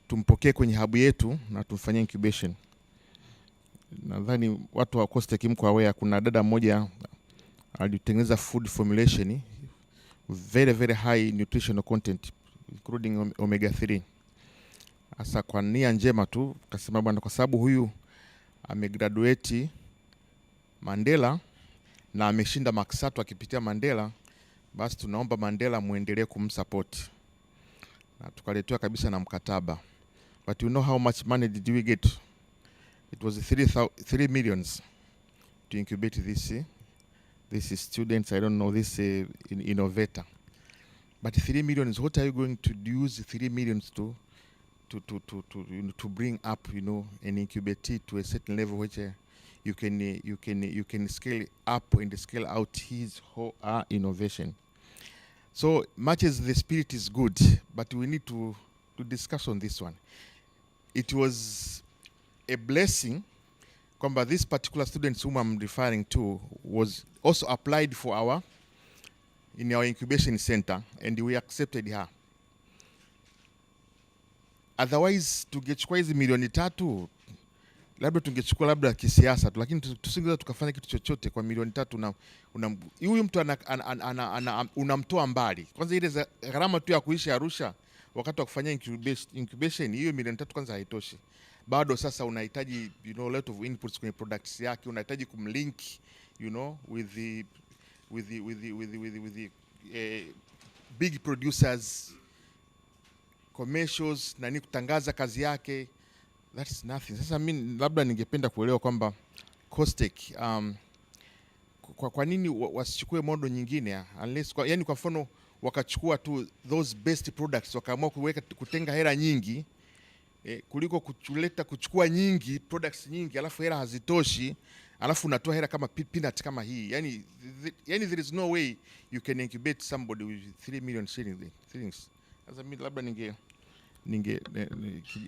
tumpokee kwenye hub yetu na tumfanyie incubation. Nadhani watu wa Costec mko aware, kuna dada mmoja alitengeneza food formulation very very high nutritional content including omega 3. Asa kwa nia njema tu kasema bwana, kwa sababu huyu amegraduate Mandela na ameshinda maksatu akipitia Mandela, basi tunaomba Mandela muendelee kumsupport. Na tukaletewa kabisa na mkataba. But you know how much money did we get? It was 3 millions to incubate this students, I don't know, this innovator. But 3 millions, what are you going to use 3 millions to bring up, you know, and incubate it to a certain level which you can scale up and scale out his whole innovation. So much as the spirit is good, but we need to discuss on this one. It was a blessing kwamba this particular students whom I'm referring to was also applied for in our incubation center, and we accepted her. Otherwise tungechukua hizi milioni 3, labda tungechukua labda kisiasa tu, lakini tusingeweza tukafanya kitu chochote kwa milioni 3 huyu mtu unamtoa mbali. Kwanza ile gharama tu ya kuishi Arusha wakati wa kufanya incubation, hiyo milioni 3 kwanza haitoshi. Bado sasa unahitaji, you know, lot of inputs kwenye products yake, unahitaji kumlink, you know, with the big producers, commercials, na ni kutangaza kazi yake. That's nothing. Sasa mimi labda ningependa kuelewa kwamba COSTECH kwa nini wasichukue modo nyingine, unless yani kwa mfano wakachukua tu those best products, wakaamua kutenga hela nyingi kuliko kuchukua nyingi products nyingi alafu hela hazitoshi, alafu unatoa hela kama peanut kama hii. Yani there is no way you can incubate somebody with 3 million shillings. Sasa mimi labda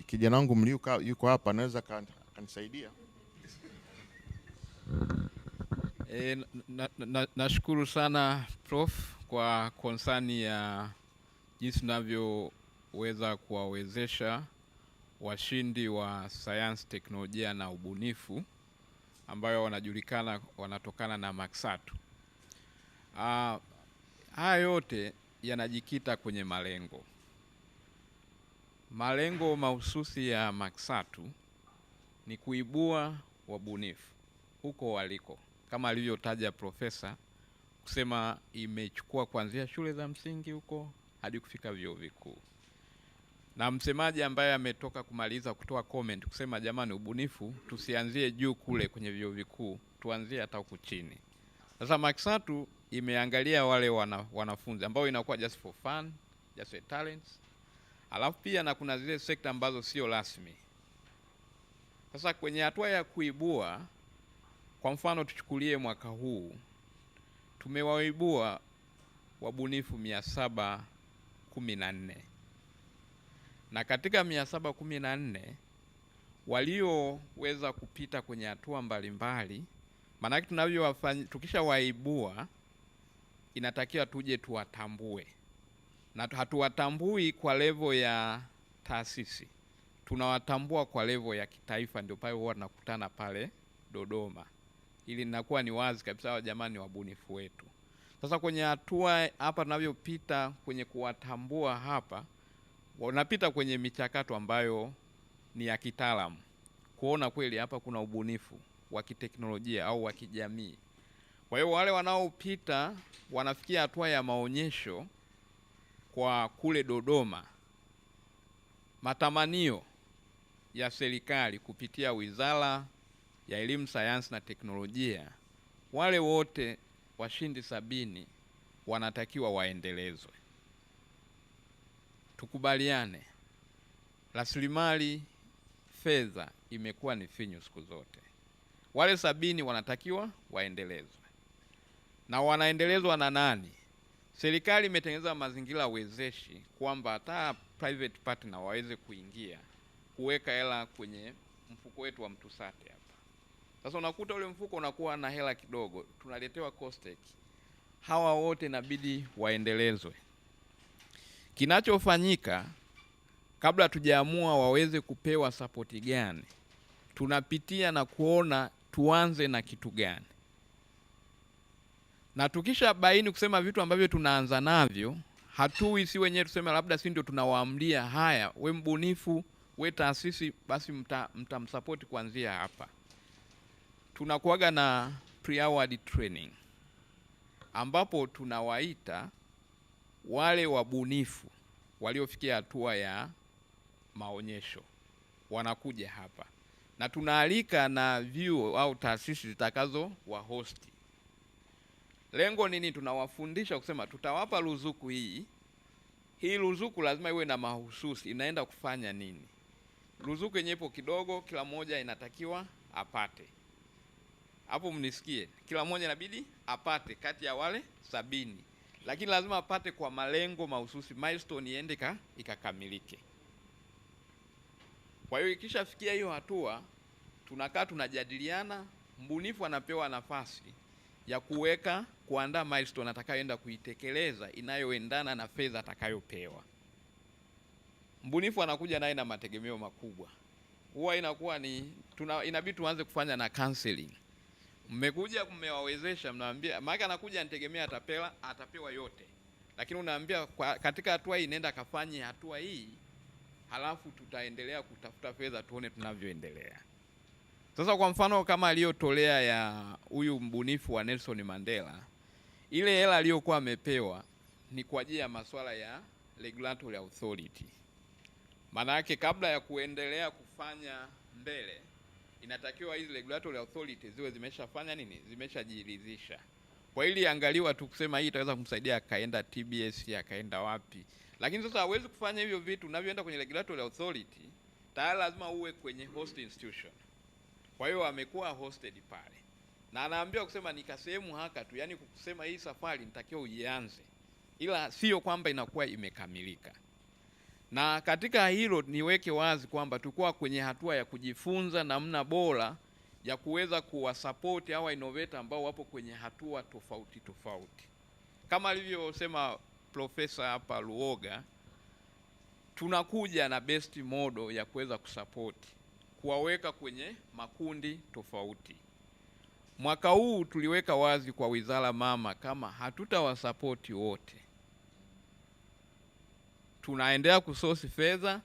kijana wangu Mliuka yuko hapa, anaweza kanisaidia. Nashukuru sana Prof kwa konsani ya jinsi tunavyoweza kuwawezesha washindi wa sayansi, teknolojia na ubunifu ambayo wanajulikana wanatokana na maksatu. Haya yote yanajikita kwenye malengo. Malengo mahususi ya maksatu ni kuibua wabunifu huko waliko, kama alivyotaja profesa kusema imechukua kuanzia shule za msingi huko hadi kufika vyuo vikuu. Na msemaji ambaye ametoka kumaliza kutoa comment kusema jamani, ubunifu tusianzie juu kule kwenye vyuo vikuu, tuanzie hata huku chini. Sasa maksatu imeangalia wale wanafunzi ambao inakuwa just for fun, just for talents. Alafu pia na kuna zile sekta ambazo sio rasmi. Sasa kwenye hatua ya kuibua, kwa mfano tuchukulie mwaka huu, tumewaibua wabunifu 714. Na katika 714 walioweza kupita kwenye hatua mbalimbali, maana tukisha waibua inatakiwa tuje tuwatambue. Na hatuwatambui kwa level ya taasisi, tunawatambua kwa level ya kitaifa. Ndio pale huwa tunakutana pale Dodoma, ili linakuwa ni wazi kabisa wa jamani wabunifu wetu. Sasa kwenye hatua hapa tunavyopita kwenye kuwatambua hapa, wanapita kwenye michakato ambayo ni ya kitaalamu, kuona kweli hapa kuna ubunifu wa kiteknolojia au wa kijamii. Kwa hiyo wale wanaopita wanafikia hatua ya maonyesho kwa kule Dodoma. Matamanio ya serikali kupitia Wizara ya Elimu, Sayansi na Teknolojia, wale wote washindi 70 wanatakiwa waendelezwe. Tukubaliane, rasilimali fedha imekuwa ni finyu siku zote. Wale 70 wanatakiwa waendelezwe. Na wanaendelezwa na nani? Serikali imetengeneza mazingira wezeshi kwamba hata private partner waweze kuingia kuweka hela kwenye mfuko wetu wa Mtusate hapa. Sasa unakuta ule mfuko unakuwa na hela kidogo, tunaletewa COSTECH. Hawa wote inabidi waendelezwe. Kinachofanyika kabla tujaamua waweze kupewa support gani, tunapitia na kuona tuanze na kitu gani. Na tukisha baini kusema vitu ambavyo tunaanza navyo, hatui si wenyewe tuseme labda si ndio tunawaamlia haya, we mbunifu, we taasisi, basi mtamsupport kuanzia hapa. Tunakuaga na pre-award training. ambapo tunawaita wale wabunifu waliofikia hatua ya maonyesho wanakuja hapa, na tunaalika na vyuo au taasisi zitakazo wa hosti. Lengo nini? Tunawafundisha kusema tutawapa ruzuku hii ruzuku lazima iwe na mahususi, inaenda kufanya nini. Ruzuku yenyewe ipo kidogo, kila moja inatakiwa apate. Hapo mnisikie, kila mmoja inabidi apate kati ya wale 70, lakini lazima apate kwa malengo mahususi, milestone iende ikakamilike. Kwa hiyo ikishafikia hiyo hatua, tunakaa tunajadiliana, mbunifu anapewa nafasi ya kuandaa milestone atakayoenda kuitekeleza inayoendana na fedha atakayopewa. Mbunifu anakuja naye na mategemeo makubwa. Huwa inakuwa inabidi tuanze kufanya na counseling. Mmekuja mmewawezesha, mnaambia maana anakuja anategemea atapewa yote. Lakini unaambia katika hatua hii nenda kafanye hatua hii, halafu tutaendelea kutafuta fedha tuone tunavyoendelea. Sasa kwa mfano kama aliyotolea ya huyu mbunifu wa Nelson Mandela, ile hela aliyokuwa amepewa ni kwa ajili ya masuala ya regulatory authority. Maana yake kabla ya kuendelea kufanya mbele, inatakiwa hizi regulatory authority ziwe zimeshafanya nini? Zimeshajiridhisha. Kwa ili angaliwa tu kusema hii itaweza kumsaidia akaenda TBS, akaenda wapi. Lakini sasa hawezi kufanya hivyo vitu unavyoenda kwenye regulatory authority, tayari lazima uwe kwenye host institution. Kwa hiyo amekuwa hosted pale. Na anaambiwa kusema nikasehemu haka tu, yani kusema hii safari nitakiwa uianze. Ila sio kwamba inakuwa imekamilika. Na katika hilo niweke wazi kwamba tulikuwa kwenye hatua ya kujifunza namna bora ya kuweza kuwasupport hawa innovator ambao wapo kwenye hatua tofauti tofauti. Kama alivyosema Profesa hapa Luoga, tunakuja na best model ya kuweza kusupport, kuwaweka kwenye makundi tofauti. Mwaka huu tuliweka wazi kwa wizara mama kama hatutawasupport wote, tunaendelea kusource fedha,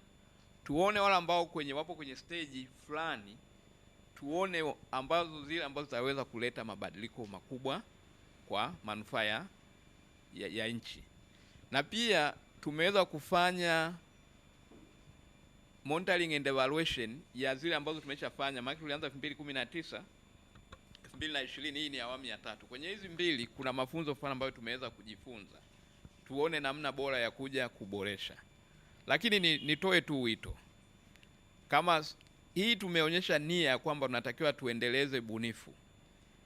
tuone wale ambao wapo kwenye stage fulani, tuone zile ambazo zitaweza kuleta mabadiliko makubwa kwa manufaa ya nchi. Na pia tumeweza kufanya monitoring and evaluation ya zile ambazo tumeshafanya. Maana tulianza 2019, 2020, hii ni awamu ya 3. Kwenye hizi mbili kuna mafunzo fulani ambayo tumeweza kujifunza. Tuone namna bora ya kuja kuboresha. Lakini nitoe tu wito. Kama hii tumeonyesha nia kwamba tunatakiwa tuendeleze bunifu.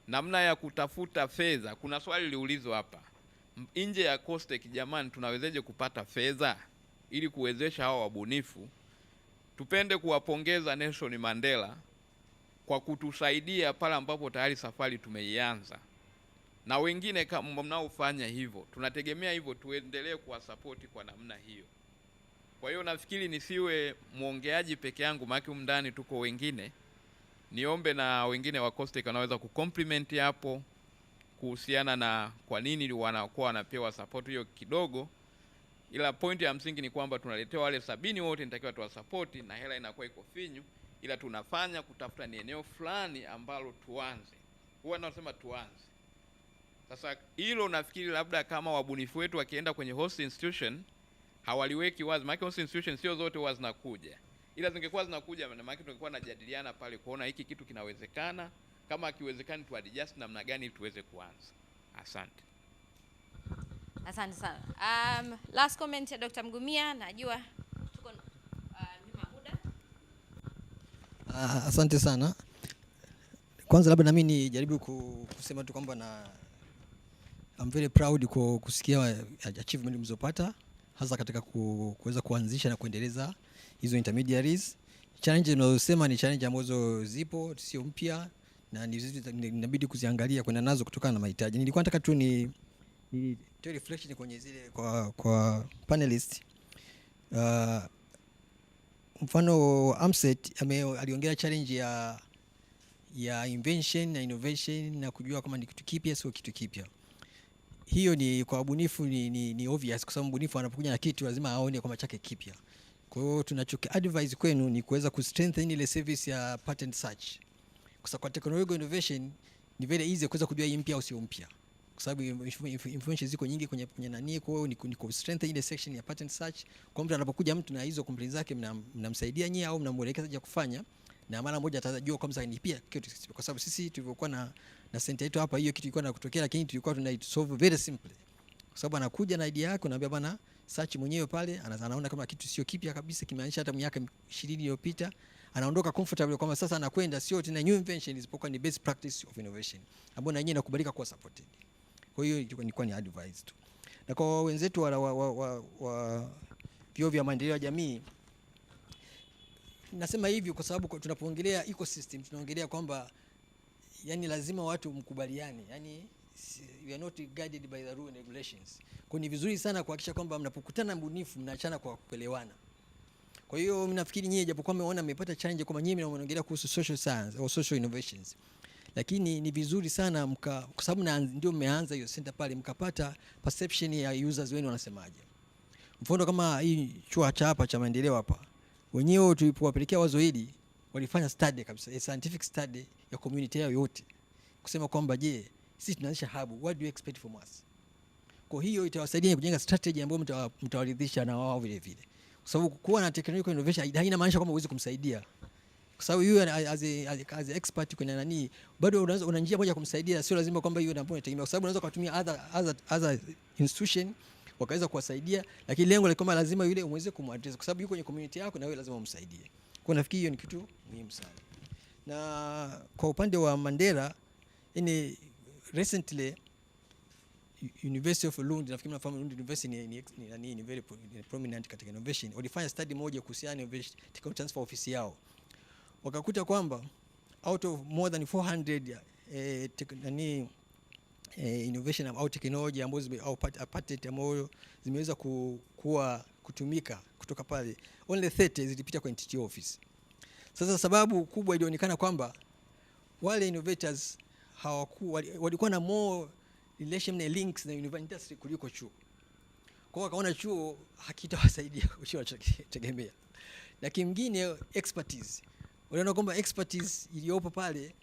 Namna ya kutafuta fedha, kuna swali liulizwa hapa. Nje ya COSTECH jamani, tunawezeje kupata fedha ili kuwezesha hao wabunifu? Tupende kuwapongeza Nelson Mandela kwa kutusaidia pale ambapo tayari safari tumeianza. Na wengine kama mnaofanya hivyo, tunategemea hivyo tuendelee kuwasupport kwa namna hiyo. Kwa hiyo nafikiri nisiwe muongeaji peke yangu, maana ndani tuko wengine. Niombe na wengine wa COSTECH wanaweza kucompliment hapo kuhusiana na kwa nini wanakuwa wanapewa support hiyo kidogo. Ila point ya msingi ni kwamba tunaletea wale 70 wote nitakiwa tuwasupport, na hela inakuwa iko finyu, ila tunafanya kutafuta ni eneo fulani ambalo tuanze. Huwa nasema tuanze. Sasa hilo nafikiri labda kama wabunifu wetu wakienda kwenye host institution hawaliweki wazi, maana host institution sio zote huwa zinakuja. Ila zingekuwa zinakuja maana tungekuwa najadiliana pale kuona hiki kitu kinawezekana, kama hakiwezekani tu adjust namna gani ili tuweze kuanza. Asante. Asante sana. Last comment ya Dr. Mgumia, najua tuko nyuma muda. Asante sana. Kwanza labda na mimi nijaribu kusema tu kwamba I'm very proud kusikia achievement mlizopata, hasa katika kuweza kuanzisha na kuendeleza hizo intermediaries. Challenge ninayosema ni challenge ambazo zipo, sio mpya, na inabidi kuziangalia kwenda nazo kutokana na mahitaji. Nilikuwa nataka tu ni reflection kwenye zile kwa panelist. Mfano Amset aliongea challenge ya invention na innovation na kujua kama ni kitu kipya sio kitu kipya. Hiyo ni kwa ubunifu ni obvious, kwa sababu mbunifu anapokuja na kitu lazima aone kama chake kipya. Kwa hiyo tunachoki-advise kwenu ni kuweza ku-strengthen ile service ya patent search. Kwa sababu kwa technological innovation ni very easy kuweza kujua hii mpya au sio mpya. kwa sababu information ziko nyingi kwenye nani. Kwa hiyo ni strengthen ile section ya patent search. Kwa mtu anapokuja mtu na hizo complaints zake, mnamsaidia nyie au mnamuelekeza je kufanya, na mara moja atajua kwamba ni pia kitu, kwa sababu sisi tulivyokuwa na center yetu hapa, hiyo kitu ilikuwa na kutokea, lakini tulikuwa tuna solve very simple, kwa sababu anakuja na idea yake, unaambia bana search mwenyewe pale, anaona kama kitu sio kipya kabisa, kimeanisha hata miaka 20 iliyopita, anaondoka comfortable kwamba sasa anakwenda sio tena new invention, isipokuwa ni best practice of innovation ambayo na yeye inakubalika kuwa supported. Kwa hiyo ilikuwa ni advice tu. Na kwa wenzetu wa vyuo vya maendeleo ya jamii, nasema hivi kwa sababu tunapoongelea ecosystem tunaongelea kwamba yani lazima watu mkubaliane, yani we are not guided by the rules and regulations. Kwa ni vizuri sana kuhakikisha kwamba mnapokutana mbunifu mnaachana kwa kuelewana. Kwa hiyo mimi nafikiri nyinyi japokuwa mmeona mmepata challenge kwamba nyinyi mnaongelea kuhusu social science au social innovations, lakini ni vizuri sana kwa sababu ndio mmeanza hiyo center pale, mkapata perception ya users wenu wanasemaje. Mfano kama hii chuo cha hapa cha maendeleo hapa, wenyewe tulipowapelekea wazo hili walifanya study kabisa, a scientific study ya community yao yote, kusema kwamba je, sisi tunaanzisha hub, what do you expect from us? Kwa hiyo itawasaidia kujenga strategy ambayo mtawaridhisha na wao vile vile, kwa sababu kuwa na technological innovation haina maanisha kwamba uweze kumsaidia, kwa sababu yeye as expert kwenye nani bado una njia moja kumsaidia, sio lazima kwamba hiyo ndio unategemea, kwa sababu unaweza kutumia other institution wakaweza kuwasaidia, lakini lengo ni kwamba lazima yule umweze kumaddress, kwa sababu yuko kwenye community yako na wewe lazima umsaidie. Kwa nafikiri hiyo ni kitu muhimu sana. Na kwa upande wa Mandela, recently University of Lund, nafikiri mnafahamu Lund University ni very prominent katika innovation. Walifanya study moja kuhusiana na technology transfer office yao. Wakakuta kwamba out of more than 400 innovation au technology ambazo au patent ambazo zimeweza kutumika kutoka pale, only 30 zilipita kwa NTT office. Sasa sababu kubwa ilionekana kwamba wale innovators walikuwa na more relation na links na industry kuliko chuo. Kwa hiyo wakaona chuo hakitawasaidia chuo tegemea. Na kingine expertise. Waliona kwamba expertise iliyopo pale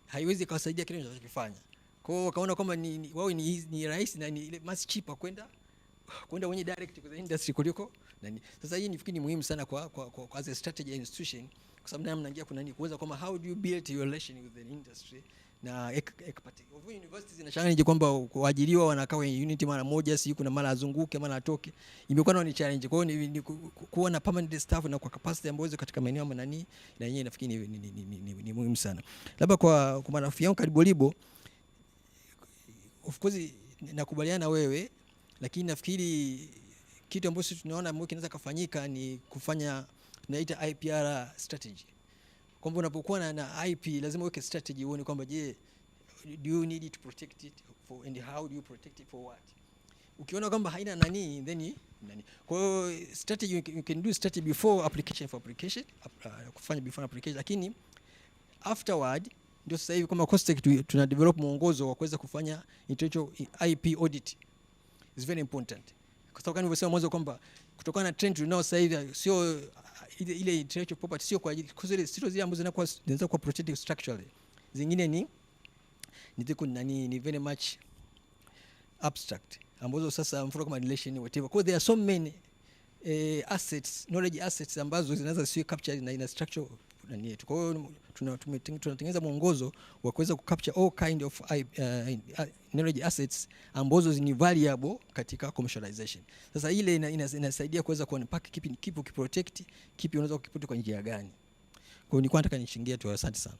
haiwezi kuwasaidia kile wanachokifanya. Kwa hiyo wakaona kwamba wao ni rahisi na ni much cheaper kwenda wenye direct kwa industry kuliko nani. Sasa hii nifikiri ni muhimu sana kwa as a strategy institution, kwa sababu namna mnaingia kuna nini kuweza kama how do you build your relation with the industry na expertise. Of universities zinachallenge kwamba kuajiriwa wanakaa kwenye unit mara moja, si kuna mara azunguke mara atoke, imekuwa ni challenge. Kwa hiyo ni kuwa na permanent staff na kwa capacity ambayo iko katika maeneo manani, na yenyewe nafikiri ni muhimu sana. Labda kwa marafiki yangu Karibolibo, of course nakubaliana na wewe, lakini nafikiri kitu ambacho tunaona mbona kinaweza kufanyika ni kufanya tunaita IPR strategy. Kwamba unapokuwa na IP lazima uweke strategy, uone kwamba je, do you need to protect it for, and how do you protect it for what? Ukiona kwamba haina nani then nani. Kwa hiyo strategy you can do strategy before application kufanya before application, lakini afterward ndio sasa hivi kama COSTECH tuna develop mwongozo wa kuweza kufanya intellectual IP audit. Is very important. Kwa sababu kama nilivyosema mwanzo kwamba kutokana na trend tunao sasa hivi sio ile intellectual property sio kwa ajili kwa zile ambazo zinaweza kuwa protected structurally. Zingine ni very much abstract ambazo sasa mfano kama relation whatever. Because there are so many assets, knowledge assets ambazo zinaweza sio captured na ina structure ndani yetu. Kwa hiyo tunatengeneza mwongozo wa kuweza kucapture all kind of knowledge assets ambazo ni valuable katika commercialization. Sasa ile inasaidia kuweza kuunpack kipi ukiprotect, kipi unaweza kukiputa kwa njia gani. Kwa hiyo nilikuwa nataka nishingie tu. Asante sana.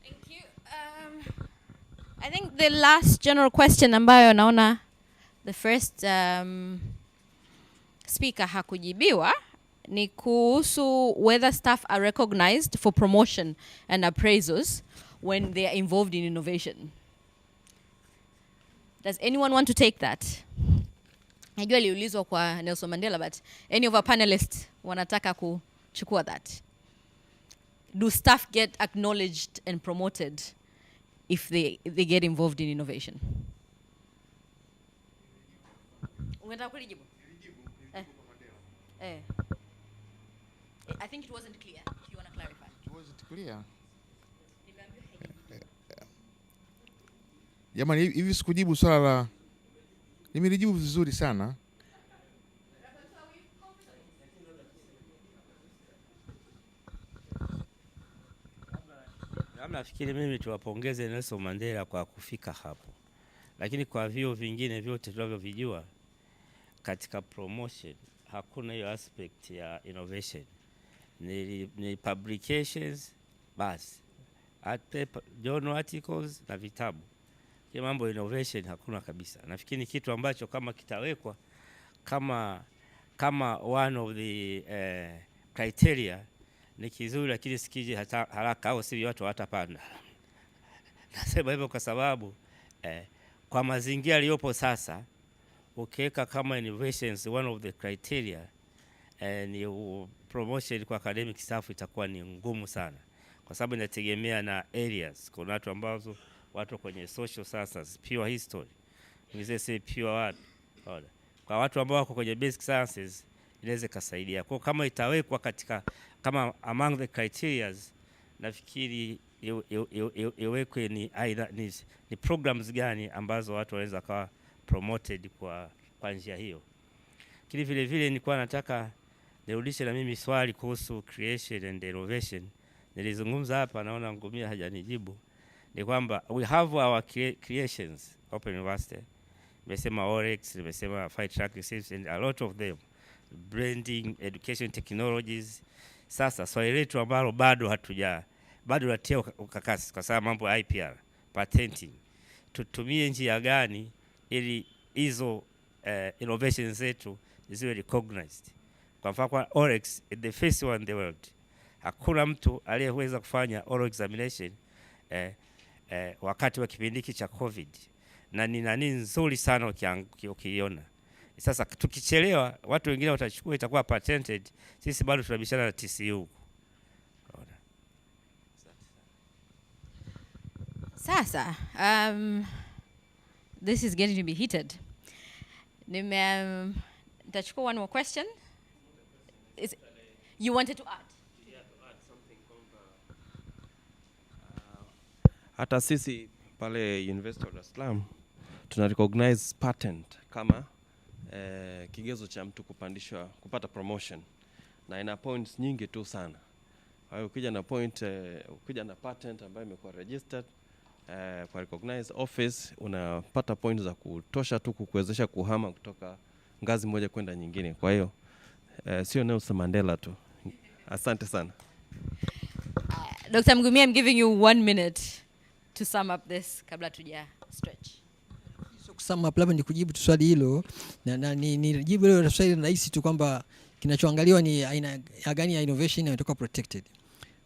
Thank you. I think the last general question ambayo naona the first speaker hakujibiwa ni kuhusu whether staff are recognized for promotion and appraisals when they are involved in innovation. Does anyone want to take that? Najua liulizwa kwa Nelson Mandela, but any of our panelists wanataka kuchukua that. Do staff get acknowledged and promoted if they get involved in innovation? Ungetaka kulijibu? I think it wasn't clear. If you want to clarify. It wasn't clear. Jamani, hivi sikujibu swala la, nimelijibu vizuri sana. Nafikiri mimi tuwapongeze Nelson Mandela kwa kufika hapo, lakini kwa vyuo vingine vyote tunavyovijua katika promotion hakuna hiyo aspect ya innovation. Ni publications basi, journal articles na vitabu. Kwa mambo innovation hakuna kabisa. Nafikiri ni kitu ambacho kama kitawekwa kama one of the criteria ni kizuri, lakini sikije haraka au si watu watapanda. Nasema hivyo kwa sababu kwa mazingira yaliyopo sasa, ukiweka kama innovations one of the criteria ni promotion kwa academic staff itakuwa ni ngumu sana, kwa sababu inategemea na areas. Kuna watu ambazo watu kwenye social sciences, pure history, ngeze say pure art. Kwa watu ambao wako kwenye basic sciences inaweza kusaidia. Kwa kama itawekwa katika kama among the criteria, nafikiri iwekwe ni either ni programs gani ambazo watu wanaweza kuwa promoted kwa njia hiyo. Kile vile vile nilikuwa nataka nirudishe na mimi swali kuhusu creation and innovation. Nilizungumza hapa, naona Ngumia hajanijibu. Ni kwamba we have our creations Open University. Nimesema Orex, nimesema Fight Track Systems and a lot of them. Branding, education technologies. Sasa swali letu ambalo bado natia ukakasi kwa sababu mambo ya IPR, patenting. Tutumie njia gani ili hizo innovations zetu ziwe recognized? Kwa mfano kwa Orex, the first one in the world. Hakuna mtu aliyeweza kufanya oral examination wakati wa kipindi cha COVID. Na ni nani nzuri sana ukiiona. Sasa tukichelewa watu wengine watachukua, itakuwa patented. Sisi bado tunabishana na TCU. Sasa this is getting to be heated. Nitachukua one more question. You wanted to add? Hata sisi pale University of Dar es Salaam tuna recognize patent kama kigezo cha mtu kupata promotion, na ina points nyingi tu sana. Kwa hiyo ukija na patent ambayo imekuwa registered kwa recognize office, unapata points za kutosha tu kukuwezesha kuhama kutoka ngazi moja kwenda nyingine. Kwa hiyo sio Nelson Mandela tu. Asante sana. Dr. Mgumia, I'm giving you 1 minute to sum up this kabla tuja stretch. So kusum up, labda nikujibu tu swali hilo na nijibu hilo swali rahisi tu kwamba kinachoangaliwa ni aina gani ya innovation inatoka protected.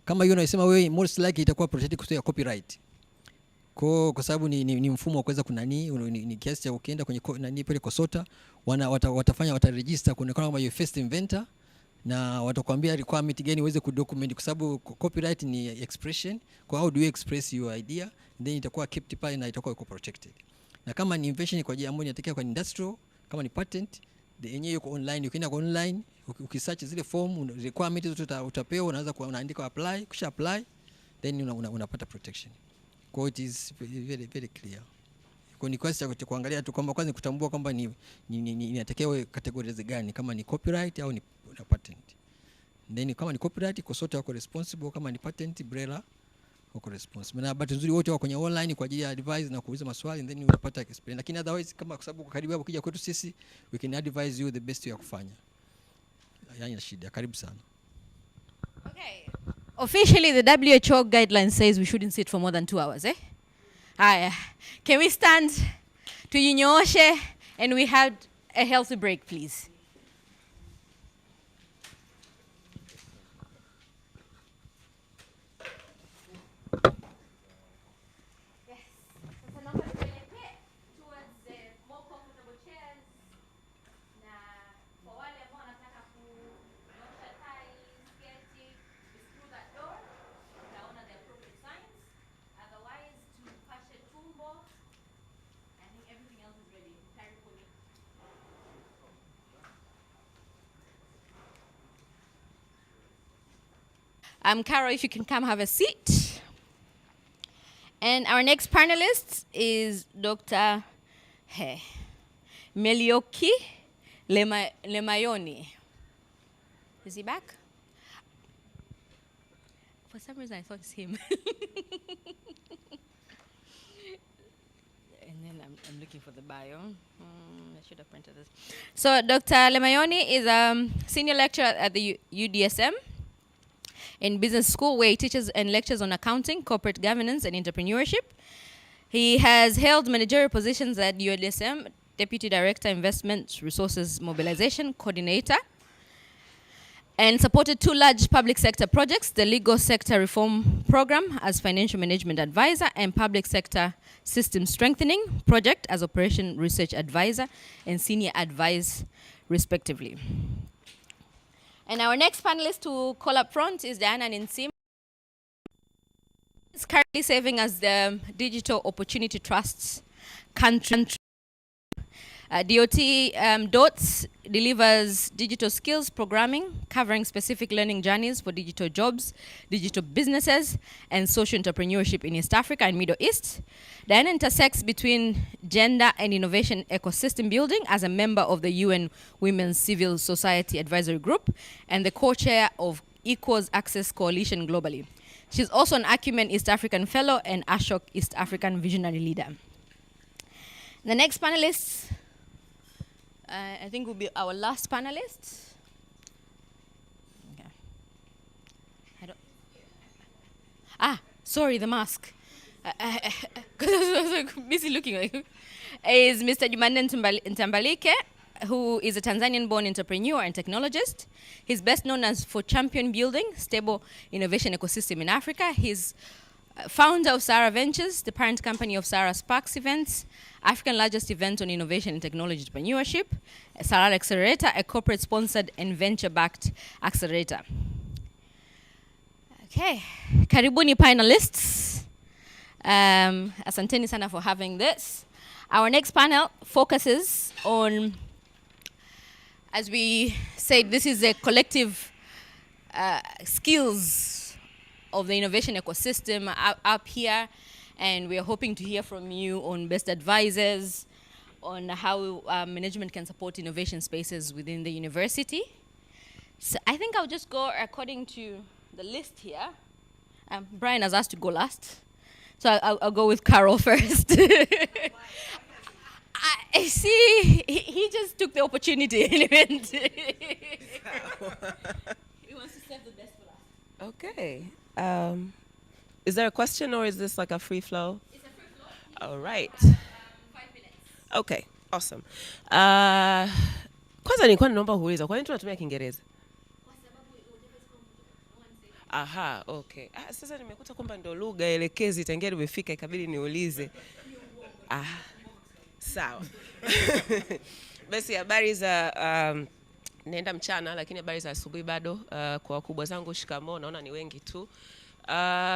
Kama hiyo unasema wewe, most likely itakuwa protected kutoka copyright. Kwa sababu ni mfumo wa kuweza kunani, ni kiasi cha ukienda kwenye nani pale KOSOTA wataregister kuonekana kama you first inventor, na watakwambia requirement gani uweze kudocument, kwa sababu copyright ni expression. Kwa how do you express your idea, then itakuwa kept pale na itakuwa iko protected. Na kama ni invention kwa ajili ambayo inatokea kwa industrial, kama ni patent, yenyewe yuko online. Ukienda kwa online ukisearch zile form requirement zote utapewa, unaanza kuandika apply, kisha apply, then unapata protection. Kwa it is very very clear. Kwa ni kwasi cha kuangalia tu kwamba kwanza kutambua kwamba ni inatakiwa categories gani, kama ni copyright au ni patent. Then kama ni copyright KOSOTA wako responsible, kama ni patent BRELA wako responsible. Na bahati nzuri wote wako kwenye online kwa ajili ya advice na kuuliza maswali, then unapata experience. Lakini otherwise kama kwa sababu karibu hapo ukija kwetu sisi, we can advise you the best way ya kufanya. Yaani shida, karibu sana. Okay. Officially the WHO guideline says we shouldn't sit for more than 2 hours, Haya. Can we stand tujinyooshe and we had a healthy break, please? Carol, if you can come have a seat. And our next panelist is Dr. Melioki Lemayoni. Is he back? For some reason, I thought it's him. And then I'm looking for the bio. I should have printed this. So Dr. Lemayoni is a senior lecturer at the UDSM in business school, where he teaches and lectures on accounting, corporate governance, and entrepreneurship. He has held managerial positions at UDSM, Deputy Director, Investment Resources Mobilization Coordinator, and supported 2 large public sector projects, the Legal Sector Reform Program as Financial Management Advisor, and Public Sector System Strengthening Project as Operation Research Advisor and Senior Advisor, respectively. And our next panelist to call up front is Diana Ninsim. She's currently serving as the Digital Opportunity Trust's country. DOT DOTS delivers digital skills programming covering specific learning journeys for digital jobs, digital businesses, and social entrepreneurship in East Africa and Middle East. Diana intersects between gender and innovation ecosystem building as a member of the UN Women's Civil Society Advisory Group and the co-chair of Equals Access Coalition globally. She's also an Acumen East African Fellow and Ashok East African Visionary Leader. The next panelist, I think will be our last panelist. Okay. Sorry, the mask. Because I was busy looking like is Mr. Jumanne Ntambalike, who is a Tanzanian-born entrepreneur and technologist. He's best known as for champion building stable innovation ecosystem in Africa. He's founder of Sahara Ventures, the parent company of Sahara Sparks Events, African largest event on innovation and technology entrepreneurship, Sahara Accelerator, a corporate-sponsored and venture-backed accelerator. Okay, karibuni panelists. Asanteni sana for having this. Our next panel focuses on, as we said, this is a collective skills of the innovation ecosystem up here, and we are hoping to hear from you on best advisors, on how management can support innovation spaces within the university. So I think I'll just go according to the list here. Brian has asked to go last, so I'll go with Carol first. I see, he just took the opportunity. He wants to save the best for last. Okay. Is there a question or is this like a free flow? It's a free flow. All right. 5 minutes. Okay, awesome. Kwanza nilikuwa naomba kuuliza, kwa nini tunatumia Kiingereza? Aha, okay. Sasa nimekuta kwamba ndo lugha elekezi tangia nimefika ikabidi niulize. Sawa. Basi habari za naenda mchana lakini habari za asubuhi bado. Kwa wakubwa zangu shikamoo, naona ni wengi tu.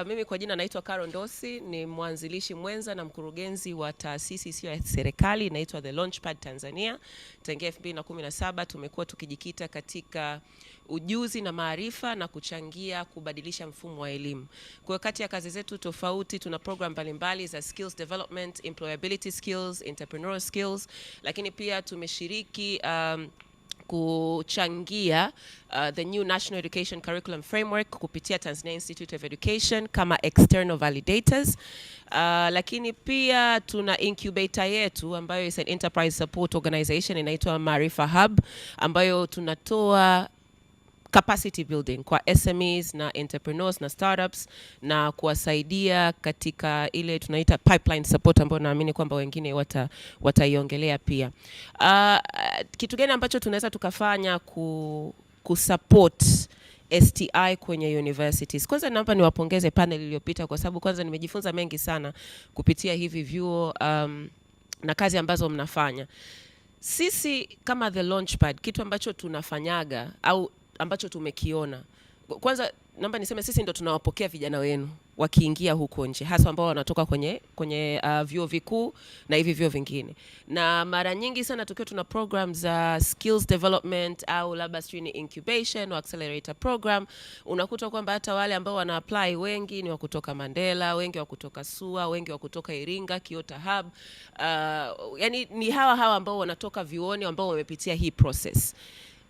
Mimi kwa jina naitwa Carol Ndosi, ni mwanzilishi mwenza na mkurugenzi wa taasisi isiyo ya serikali inaitwa The Launchpad Tanzania. Tangia 2017 tumekuwa tukijikita katika ujuzi na maarifa na kuchangia kubadilisha mfumo wa elimu. Kwa kati ya kazi zetu tofauti tuna program mbalimbali za skills development, employability skills, entrepreneurial skills, lakini pia tumeshiriki kuchangia the new National Education Curriculum Framework kupitia Tanzania Institute of Education kama external validators. Lakini pia tuna incubator yetu ambayo is an enterprise support organization inaitwa Maarifa Hub, ambayo tunatoa capacity building kwa SMEs na entrepreneurs na startups na kuwasaidia katika ile tunaita pipeline support ambayo naamini kwamba wengine wataiongelea pia. Kitu gani ambacho tunaweza tukafanya kusupport STI kwenye universities? Kwanza naomba niwapongeze panel iliyopita kwa sababu kwanza nimejifunza mengi sana kupitia hivi vyuo na kazi ambazo mnafanya. Sisi kama The Launchpad, kitu ambacho tunafanyaga au ambacho tumekiona, kwanza namba niseme sisi ndo tunawapokea vijana wenu wakiingia huko nje, hasa ambao wanatoka kwenye vyuo vikuu na hivi vyuo vingine. Na mara nyingi sana tukiwa tuna programs za skills development au labda ni incubation au accelerator program, unakuta kwamba hata wale ambao wana apply wengi ni wa kutoka Mandela, wengi wa kutoka SUA, wengi wa kutoka Iringa, Kiota Hub. Yani ni hawa ambao wanatoka vyuoni ambao wamepitia hii process.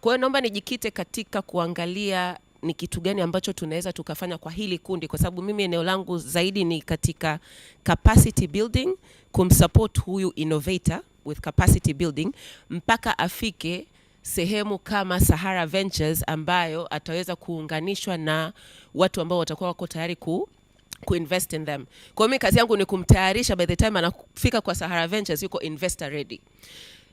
Kwa hiyo naomba nijikite katika kuangalia ni kitu gani ambacho tunaweza tukafanya kwa hili kundi, kwa sababu mimi eneo langu zaidi ni katika capacity building, kumsupport huyu innovator with capacity building mpaka afike sehemu kama Sahara Ventures ambayo ataweza kuunganishwa na watu ambao watakuwa wako tayari kuinvest in them. Kwa mimi kazi yangu ni kumtayarisha by the time anafika kwa Sahara Ventures yuko investor ready.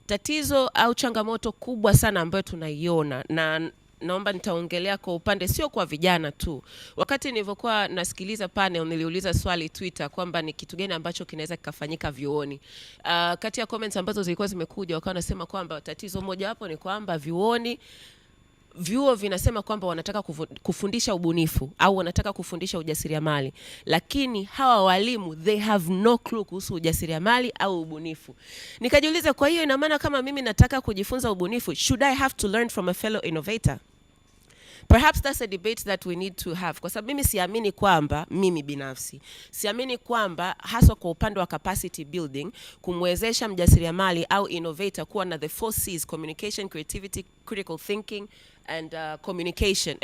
Tatizo au changamoto kubwa sana ambayo tunaiona, na naomba nitaongelea kwa upande sio kwa vijana tu. Wakati nilivyokuwa nasikiliza panel niliuliza swali Twitter kwamba ni kitu gani ambacho kinaweza kufanyika vyuoni. Kati ya comments ambazo zilikuwa zimekuja wakawa nasema kwamba tatizo moja hapo ni kwamba vyuo vinasema kwamba wanataka kufundisha ubunifu au wanataka kufundisha ujasiriamali, lakini hawa walimu they have no clue kuhusu ujasiriamali au ubunifu. Nikajiuliza, kwa hiyo ina maana kama mimi nataka kujifunza ubunifu, should I have to learn from a fellow innovator? Perhaps that's a debate that we need to have. Kwa sababu mimi binafsi siamini kwamba haswa kwa upande wa capacity building kumwezesha mjasiriamali au innovator kuwa na the 4 C's: communication, creativity, critical thinking and communication.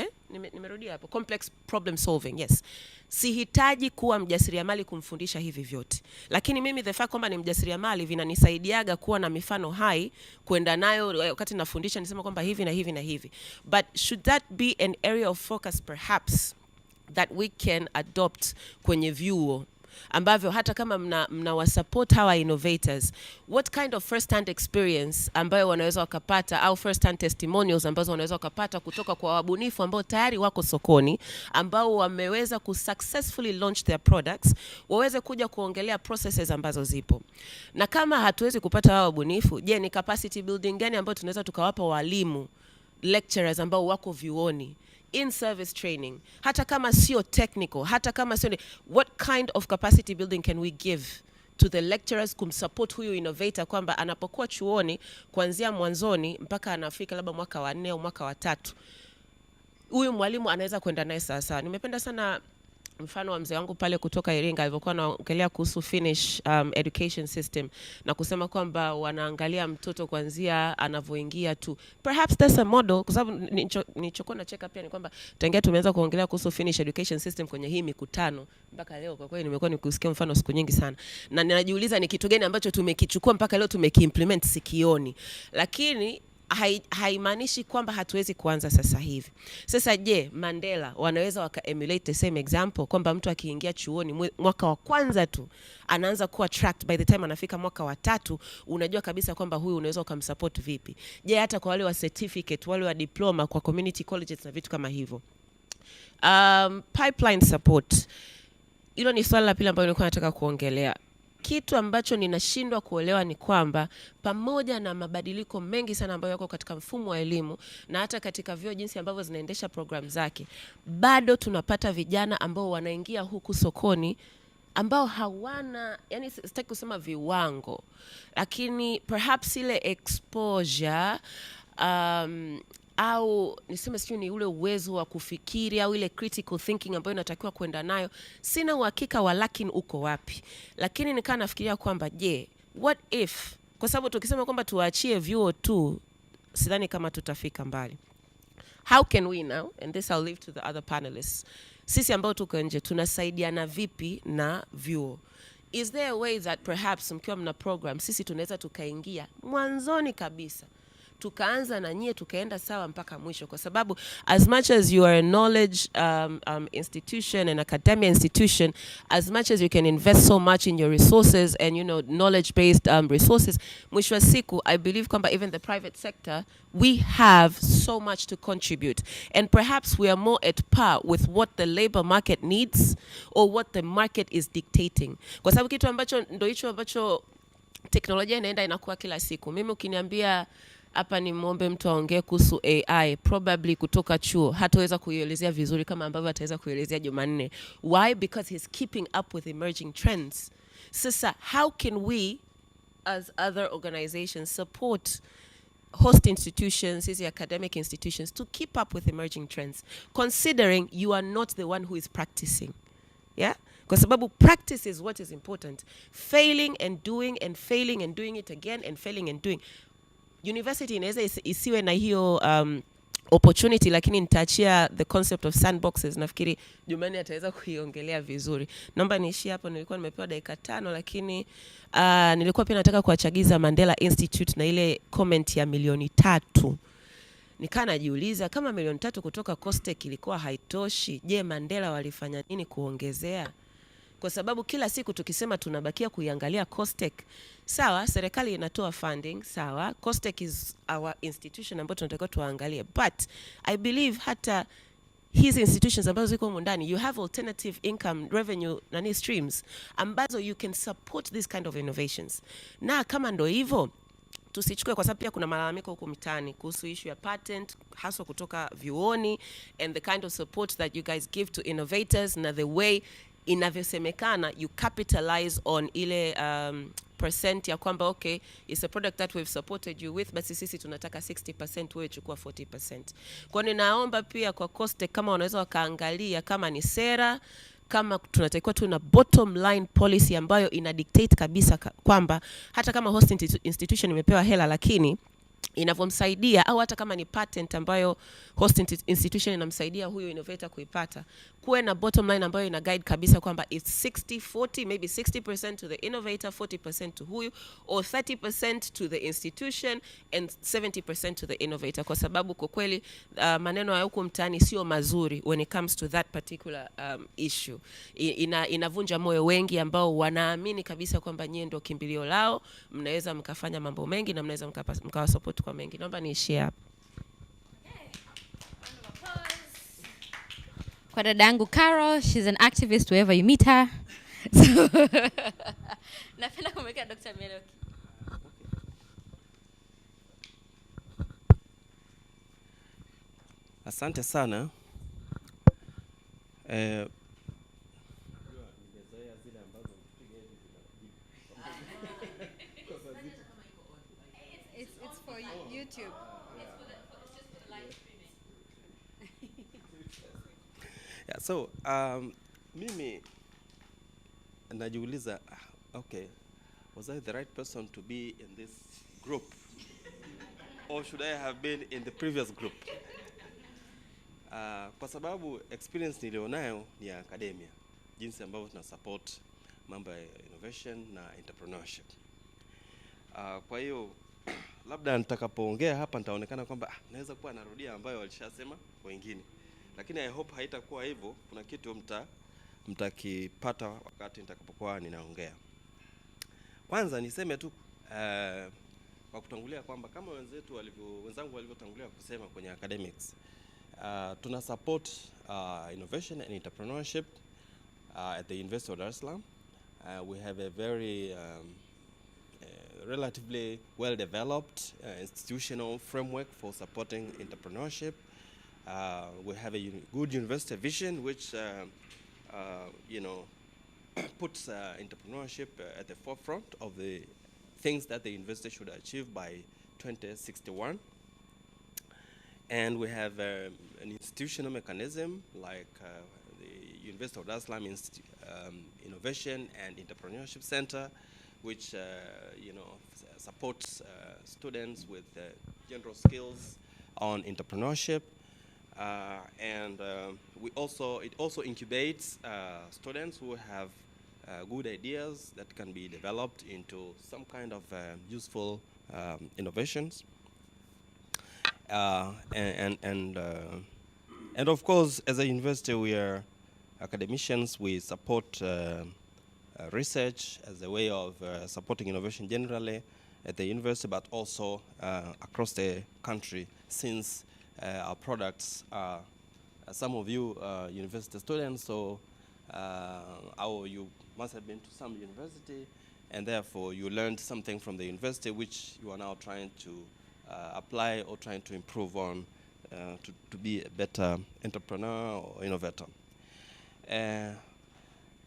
Nimerudia hapo, complex problem solving. Yes. Sihitaji kuwa mjasiriamali kumfundisha hivi vyote. Lakini mimi the fact kwamba ni mjasiriamali vinanisaidiaga kuwa na mifano hai kwenda nayo wakati nafundisha, nisema kwamba hivi na hivi na hivi. But should that be an area of focus perhaps that we can adopt kwenye vyuo ambavyo hata kama mna support hawa innovators, what kind of first hand experience ambayo wanaweza wakapata au first hand testimonials ambazo wanaweza wakapata kutoka kwa wabunifu ambao tayari wako sokoni, ambao wameweza kusuccessfully launch their products, waweze kuja kuongelea processes ambazo zipo. Na kama hatuwezi kupata hawa wabunifu, je, ni capacity building gani ambayo tunaweza tukawapa walimu, lecturers ambao wako vyuoni, in service training, hata kama sio technical, hata kama sio, what kind of capacity building can we give to the lecturers kumsupport huyu innovator kwamba anapokuwa chuoni kuanzia mwanzoni mpaka anafika labda mwaka wa 4 au mwaka wa 3, huyu mwalimu anaweza kwenda naye sawa. Nimependa sana mfano wa mzee wangu pale kutoka Iringa alivyokuwa anaongelea kuhusu Finnish education system na kusema kwamba wanaangalia mtoto kuanzia anavyoingia tu. Perhaps that's a model, kwa sababu nilichokuwa nacheka pia ni kwamba tangia tumeanza kuongelea kuhusu Finnish education system kwenye hii mikutano mpaka leo, kwa kweli nimekuwa nikusikia mfano siku nyingi sana, na ninajiuliza ni kitu gani ambacho tumekichukua mpaka leo tumekiimplement sikioni. Lakini haimaanishi kwamba hatuwezi kuanza sasa hivi. Sasa je, Mandela wanaweza waka-emulate the same example kwamba mtu akiingia chuoni mwaka wa kwanza tu anaanza kuwa tracked, by the time anafika mwaka wa 3 unajua kabisa kwamba huyu unaweza ukamsupport vipi? Je, hata kwa wale wa certificate, wale wa diploma kwa community colleges na vitu kama hivyo. Pipeline support, hilo ni swala la pili ambalo nilikuwa nataka kuongelea. Kitu ambacho ninashindwa kuelewa ni kwamba pamoja na mabadiliko mengi sana ambayo yako katika mfumo wa elimu na hata katika vyuo jinsi ambavyo zinaendesha program zake, bado tunapata vijana ambao wanaingia huku sokoni ambao hawana, yani sitaki kusema viwango, lakini perhaps ile exposure au niseme sio ni ule uwezo wa kufikiri au ile critical thinking ambayo inatakiwa kwenda nayo. Sina uhakika wa lakini uko wapi, lakini nikaa nafikiria kwamba je, what if, kwa sababu tukisema kwamba tuachie vyuo tu sidhani kama tutafika mbali. How can we now, and this I'll leave to the other panelists, sisi ambao tuko nje tunasaidiana vipi na vyuo? Is there a way that perhaps mkiwa mna program sisi tunaweza tukaingia mwanzoni kabisa, tukaanza na nyie tukaenda sawa mpaka mwisho? Kwa sababu as much as you are a knowledge institution, an academia institution, as much as you can invest so much in your resources and knowledge based resources, mwisho wa siku I believe kwamba even the private sector, we have so much to contribute, and perhaps we are more at par with what the labor market needs or what the market is dictating. Kwa sababu kitu ambacho ndo hicho ambacho teknolojia inaenda inakuwa kila siku. Mimi ukiniambia hapa ni muombe mtu aongee kuhusu AI probably kutoka chuo hataweza kuielezea vizuri kama ambavyo ataweza kuielezea Jumanne. Why? Because he's keeping up with emerging trends. Sasa how can we as other organizations support host institutions, these academic institutions, to keep up with emerging trends, considering you are not the one who is practicing? Yeah? Kwa sababu practice is what is important. Failing and doing and failing and doing it again and failing and doing. University inaweza isiwe na hiyo opportunity, lakini nitaachia the concept of sandboxes. Nafikiri Jumanne ataweza kuiongelea vizuri. Naomba niishie hapo, nilikuwa nimepewa dakika 5, lakini nilikuwa pia nataka kuachagiza Mandela Institute na ile comment ya milioni 3. Nikaa najiuliza kama milioni 3 kutoka COSTECH ilikuwa haitoshi, je, Mandela walifanya nini kuongezea? Kwa sababu kila siku tukisema tunabakia kuiangalia COSTECH, sawa, serikali inatoa funding, sawa, COSTECH is our institution ambayo tunatakiwa tuangalie, but I believe hata hizi institutions ambazo ziko humu ndani, you have alternative income revenue streams ambazo you can support this kind of innovations. Na kama ndo hivyo, tusichukue, kwa sababu pia kuna malalamiko huko mitaani kuhusu issue ya patent hasa kutoka vyuoni and the kind of support that you guys give to innovators na the way inavyosemekana you capitalize on ile percent ya kwamba okay, it's a product that we've supported you with, but sisi tunataka 60%, wewe chukua 40%. Kwa ninaomba pia kwa COSTECH kama wanaweza wakaangalia kama ni sera, kama tunatakiwa tu na bottom line policy ambayo ina dictate kabisa kwamba hata kama host institution imepewa hela, lakini inavyomsaidia, au hata kama ni patent ambayo host institution inamsaidia huyo innovator kuipata, kuwe na bottom line ambayo ina guide kabisa kwamba it's 60-40, maybe 60% to the innovator, 40% to huyu, or 30% to the institution and 70% to the innovator. Kwa sababu kwa kweli maneno ya huku mtaani sio mazuri when it comes to that particular issue. Inavunja moyo wengi ambao wanaamini kabisa kwamba nyie ndio kimbilio lao, mnaweza mkafanya mambo mengi na mnaweza mkawa support kwa mengi. Naomba niishie hapo. Kwa dada yangu Carol, she's an activist wherever you meet her. So napenda kumweka Dr. Meloki. Asante sana. It's for YouTube. Yeah, so mimi najiuliza, okay, was I the right person to be in this group? Or should I have been in the previous group? Kwa sababu experience nilionayo ni ya academia, jinsi ambavyo tuna support mambo ya innovation na entrepreneurship. Kwa hiyo labda nitakapoongea hapa nitaonekana kwamba naweza kuwa narudia ambayo walishasema wengine, lakini I hope haitakuwa hivyo. Kuna kitu mtakipata wakati nitakapokuwa ninaongea. Kwanza niseme tu kwa kutangulia kwamba kama wenzangu walivyotangulia kusema kwenye academics, tuna support innovation and entrepreneurship at the University of Dar es Salaam. We have a very relatively well-developed institutional framework for supporting entrepreneurship. We have a good university vision which puts entrepreneurship at the forefront of the things that the university should achieve by 2061. And we have an institutional mechanism like the University of Dar es Salaam Innovation and Entrepreneurship Center, which supports students with general skills on entrepreneurship. And it also incubates students who have good ideas that can be developed into some kind of useful innovations. And of course, as a university, we are academicians. We support research as a way of supporting innovation generally at the university, but also across the country, since our products are, some of you are university students, so you must have been to some university, and therefore you learned something from the university which you are now trying to apply or trying to improve on to be a better entrepreneur or innovator.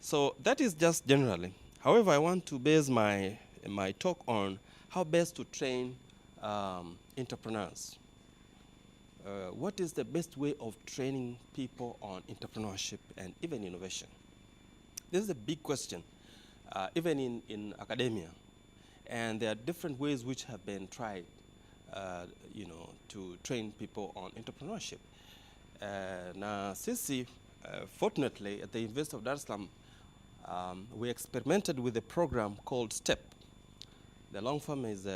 So that is just generally. However, I want to base my talk on how best to train entrepreneurs. What is the best way of training people on entrepreneurship and even innovation? This is a big question, even in academia. And there are different ways which have been tried, to train people on entrepreneurship. Now, fortunately, at the University of Dar es Salaam, we experimented with a program called STEP. The long form is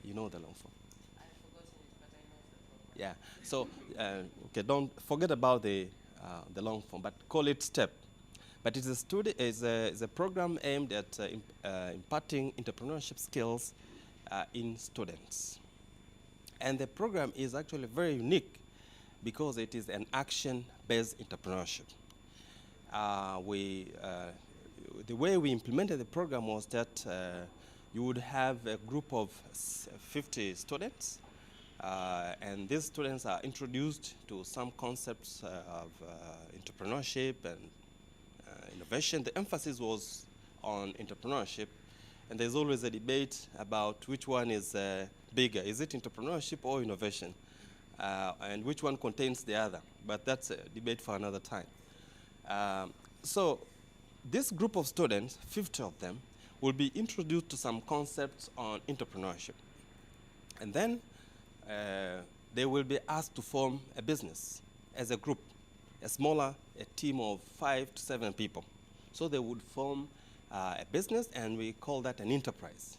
you know the long form. Yeah. So, okay, don't forget about the long form, but call it STEP. But it's a program aimed at imparting entrepreneurship skills in students. And the program is actually very unique because it is an action-based entrepreneurship. The way we implemented the program was that you would have a group of 50 students, and these students are introduced to some concepts of entrepreneurship and innovation. The emphasis was on entrepreneurship, and there's always a debate about which one is bigger. Is it entrepreneurship or innovation? And which one contains the other? But that's a debate for another time. So this group of students, 50 of them, will be introduced to some concepts on entrepreneurship. And then they will be asked to form a business as a group, a team of 5 to 7 people. So they would form a business, and we call that an enterprise.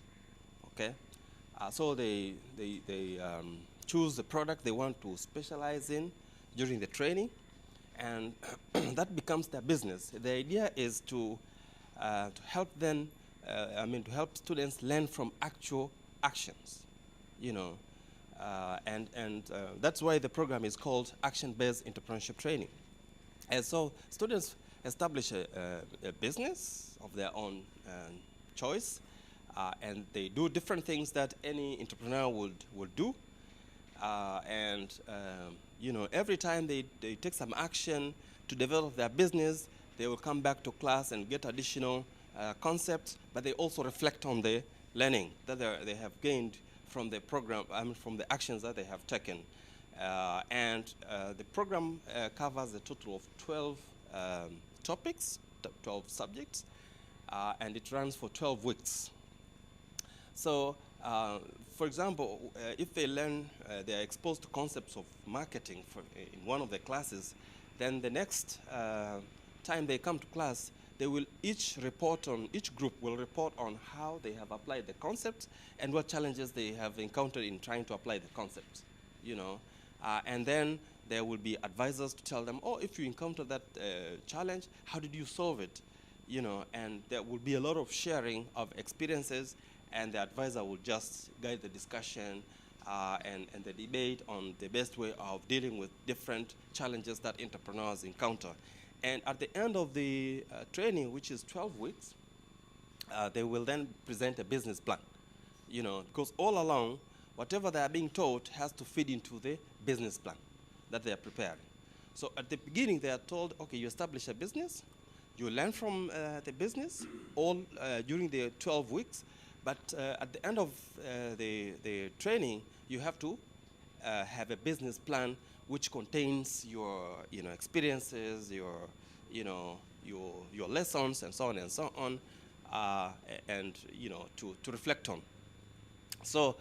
Okay? So they choose the product they want to specialize in during the training, and that becomes their business. The idea is to help them, to help students learn from actual actions, and that's why the program is called Action-Based Entrepreneurship Training. And so students establish a business of their own choice, and they do different things that any entrepreneur would do. Every time they take some action to develop their business, they will come back to class and get additional concepts, but they also reflect on the learning that they have gained from the program, from the actions that they have taken. The program covers a total of 12 topics, 12 subjects, and it runs for 12 weeks. So, for example, if they learn, they are exposed to concepts of marketing in one of the classes, then the next time they come to class, they will each group will report on how they have applied the concepts and what challenges they have encountered in trying to apply the concepts, and then there will be advisors to tell them, if you encounter that challenge, how did you solve it? And there will be a lot of sharing of experiences, and the advisor will just guide the discussion and the debate on the best way of dealing with different challenges that entrepreneurs encounter. And at the end of the training, which is 12 weeks, they will then present a business plan, because all along, whatever they are being taught has to feed into the business plan that they are preparing. So at the beginning, they are told, okay, you establish a business, you learn from the business all during the 12 weeks, but at the end of the training, you have to have a business plan which contains your experiences, your lessons, and so on and so on, and to reflect on. So,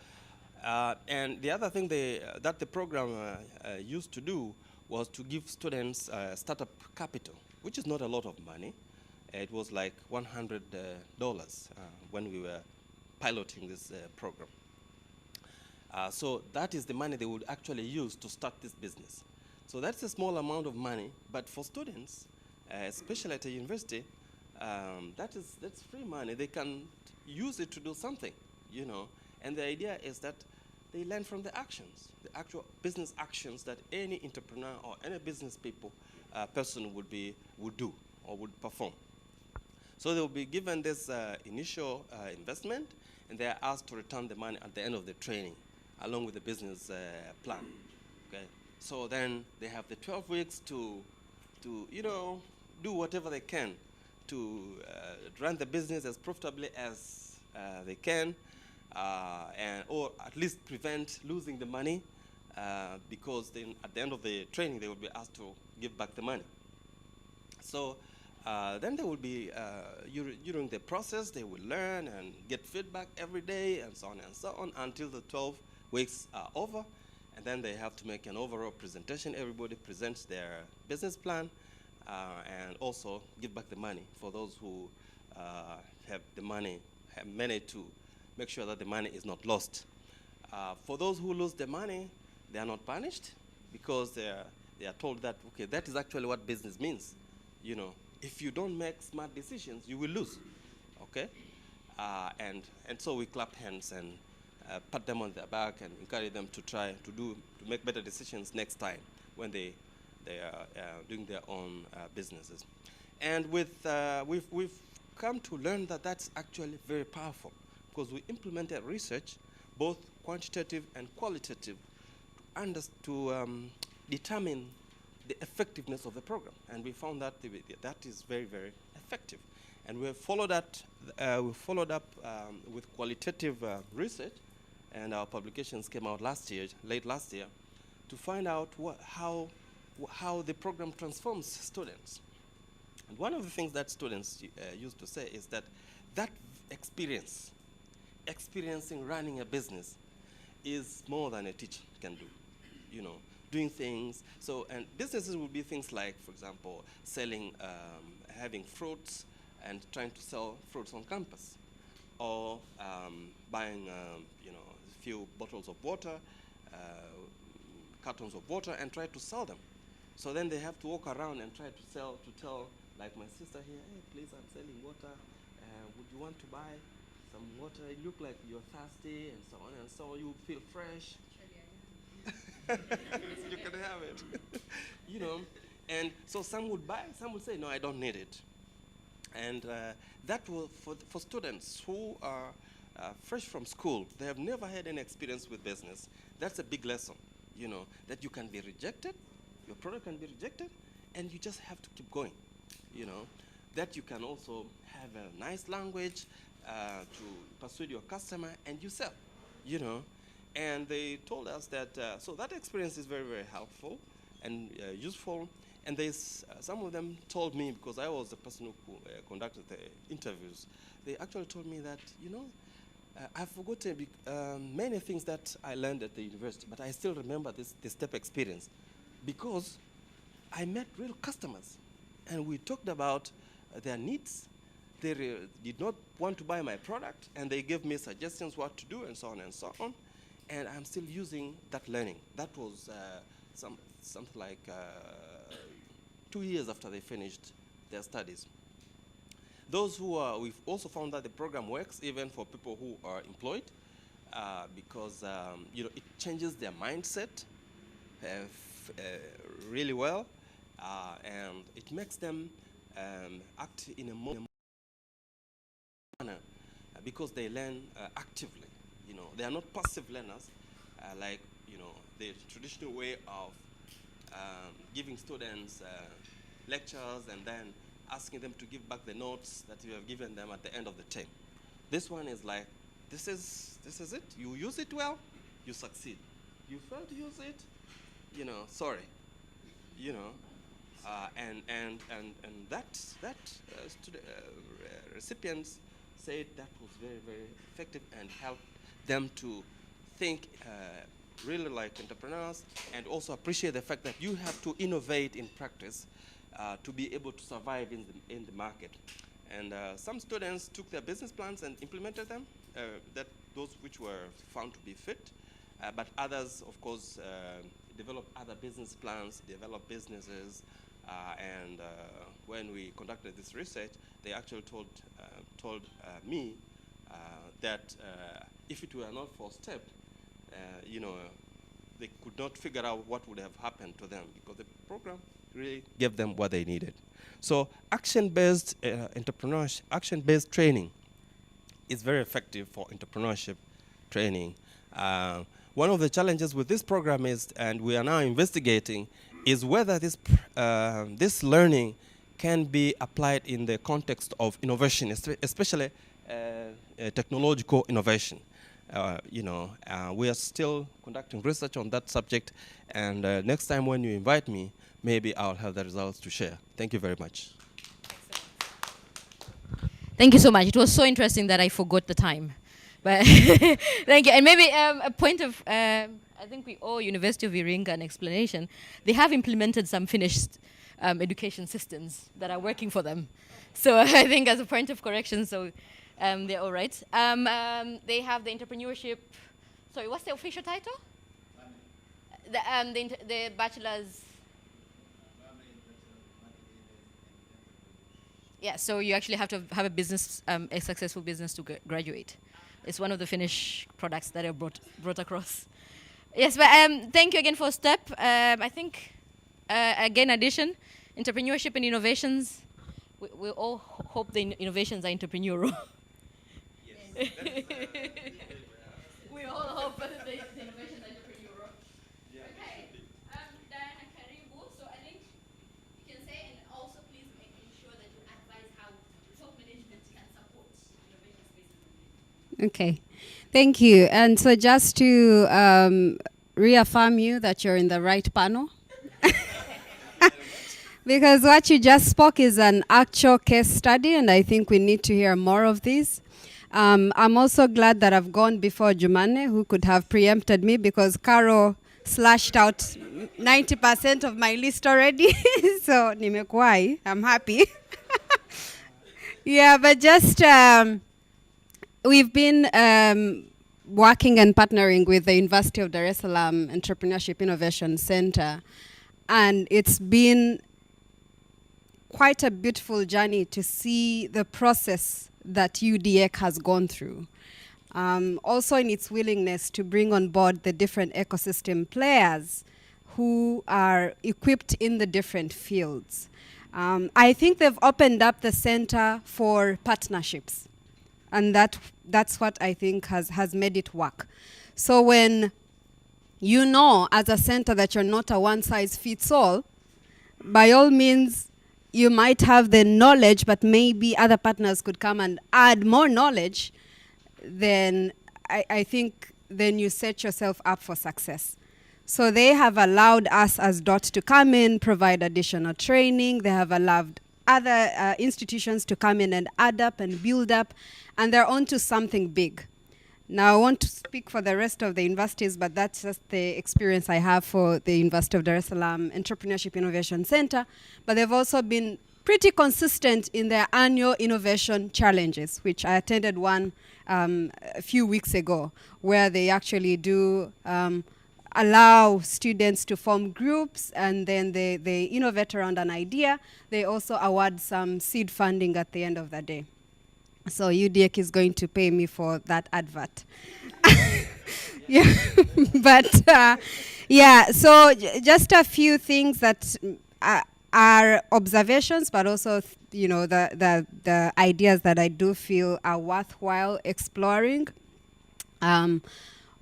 and the other thing that the program used to do was to give students startup capital, which is not a lot of money. It was like $100 when we were piloting this program. So that is the money they would actually use to start this business. So that's a small amount of money, but for students, especially at a university, that's free money. They can use it to do something, And the idea is that they learn from the actions, the actual business actions that any entrepreneur or any business person would do or would perform. So they will be given this initial investment, and they are asked to return the money at the end of the training, along with the business plan. Okay. So then they have the 12 weeks to do whatever they can to run the business as profitably as they can, or at least prevent losing the money, because then at the end of the training they will be asked to give back the money. So then they will be, during the process, they will learn and get feedback every day and so on until the 12 weeks are over. And then they have to make an overall presentation. Everybody presents their business plan and also give back the money for those who have the money, have managed to make sure that the money is not lost. For those who lose the money, they are not punished because they are told that, okay, that is actually what business means. You know, if you don't make smart decisions, you will lose, okay? And so we clap hands and pat them on their back and encourage them to try to make better decisions next time when they are doing their own businesses. And we've come to learn that that's actually very powerful because we implemented research, both quantitative and qualitative, to determine the effectiveness of the program. And we found that that is very, very effective. And we have followed up with qualitative research, and our publications came out late last year, to find out how the program transforms students. And one of the things that students used to say is that experiencing running a business is more than a teacher can do, you know, doing things. So, and businesses will be things like, for example, selling, having fruits and trying to sell fruits on campus, or buying, a few bottles of water, cartons of water, and try to sell them. So then they have to walk around and try to tell, like my sister here, hey, please, I'm selling water. Would you want to buy some water? You look like you're thirsty, and so on, and so you feel fresh. You can have it. You know, and so some would buy, some would say, no, I don't need it. And that will, for students who are fresh from school, they have never had any experience with business. That's a big lesson, you know, that you can be rejected, your product can be rejected, and you just have to keep going, you know. That you can also have a nice language to persuade your customer, and you sell, you know. And they told us that, so that experience is very, very helpful and useful. And some of them told me, because I was the person who conducted the interviews, they actually told me that, you know, I've forgotten many things that I learned at the university, but I still remember this step experience because I met real customers and we talked about their needs. They did not want to buy my product, and they gave me suggestions what to do and so on and so on. And I'm still using that learning. That was something like 2 years after they finished their studies. Those who we've also found that the program works even for people who are employed, because you know, it changes their mindset really well, and it makes them act in a more manner because they learn actively. You know, they are not passive learners like, you know, the traditional way of giving students lectures and then asking them to give back the notes that you have given them at the end of the term. This one is like, this is it. You use it well, you succeed. You fail to use it, you know, sorry. You know, and recipients said that was very, very effective and helped them to think really like entrepreneurs, and also appreciate the fact that you have to innovate in practice to be able to survive in the market. And some students took their business plans and implemented them, those which were found to be fit, but others, of course, developed other business plans, developed businesses, and when we conducted this research, they actually told me that if it were not for STEP, you know, they could not figure out what would have happened to them, because the program really gave them what they needed. So action-based entrepreneurship, action-based training is very effective for entrepreneurship training. One of the challenges with this program is, and we are now investigating, is whether this learning can be applied in the context of innovation, especially technological innovation. We are still conducting research on that subject, and next time when you invite me, maybe I'll have the results to share. Thank you very much. Thank you so much. It was so interesting that I forgot the time. But thank you. And maybe a point of, I think we owe University of Iringa an explanation. They have implemented some finished education systems that are working for them. So I think as a point of correction, so they're all right. They have the entrepreneurship, sorry, what's the official title? The bachelor's. Yeah, so you actually have to have a business, a successful business to graduate. It's one of the finished products that are brought across. Yes, but thank you again for STEP. I think, again, addition, entrepreneurship and innovations, we all hope the innovations are entrepreneurial. Yes. We all hope the innovations are entrepreneurial. Okay, Diana Karibu, so I think you can say, and also please make sure that you advise how top management can support innovation spaces. Okay, thank you. And so just to reaffirm you that you're in the right panel. Because what you just spoke is an actual case study, and I think we need to hear more of these. I'm also glad that I've gone before Jumane, who could have preempted me, because Caro slashed out 90% of my list already. So, nimekuwai, I'm happy. Yeah, but just, we've been working and partnering with the University of Dar es Salaam Entrepreneurship Innovation Center, and it's been quite a beautiful journey to see the process that UDEC has gone through. Also in its willingness to bring on board the different ecosystem players who are equipped in the different fields. I think they've opened up the center for partnerships, and that's what I think has made it work. So when you know as a center that you're not a one-size-fits-all, by all means, you might have the knowledge, but maybe other partners could come and add more knowledge, then I think then you set yourself up for success. So they have allowed us as DOT to come in, provide additional training. They have allowed other institutions to come in and add up and build up, and they're onto something big. Now, I want to speak for the rest of the universities, but that's just the experience I have for the University of Dar es Salaam Entrepreneurship Innovation Center. But they've also been pretty consistent in their annual innovation challenges, which I attended one a few weeks ago, where they actually do allow students to form groups, and then they innovate around an idea. They also award some seed funding at the end of the day. So UDEC is going to pay me for that advert. Yeah, but yeah, so just a few things that are observations, but also the ideas that I do feel are worthwhile exploring.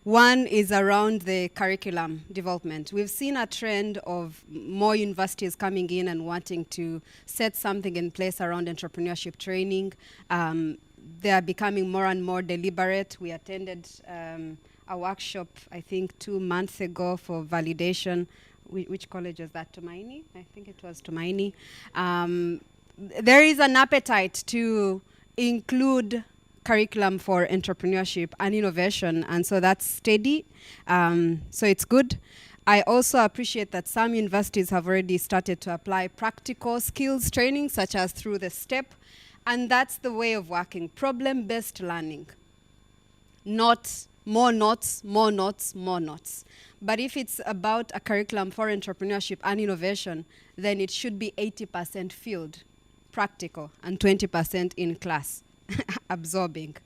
One is around the curriculum development. We've seen a trend of more universities coming in and wanting to set something in place around entrepreneurship training. They are becoming more and more deliberate. We attended a workshop, I think 2 months ago, for validation. Which college was that? Tumaini? I think it was Tumaini. There is an appetite to include curriculum for entrepreneurship and innovation, and so that's steady. So it's good. I also appreciate that some universities have already started to apply practical skills training, such as through the STEP, and that's the way of working, problem-based learning. Not more notes, more notes, more notes. But if it's about a curriculum for entrepreneurship and innovation, then it should be 80% field, practical, and 20% in class. Absorbing,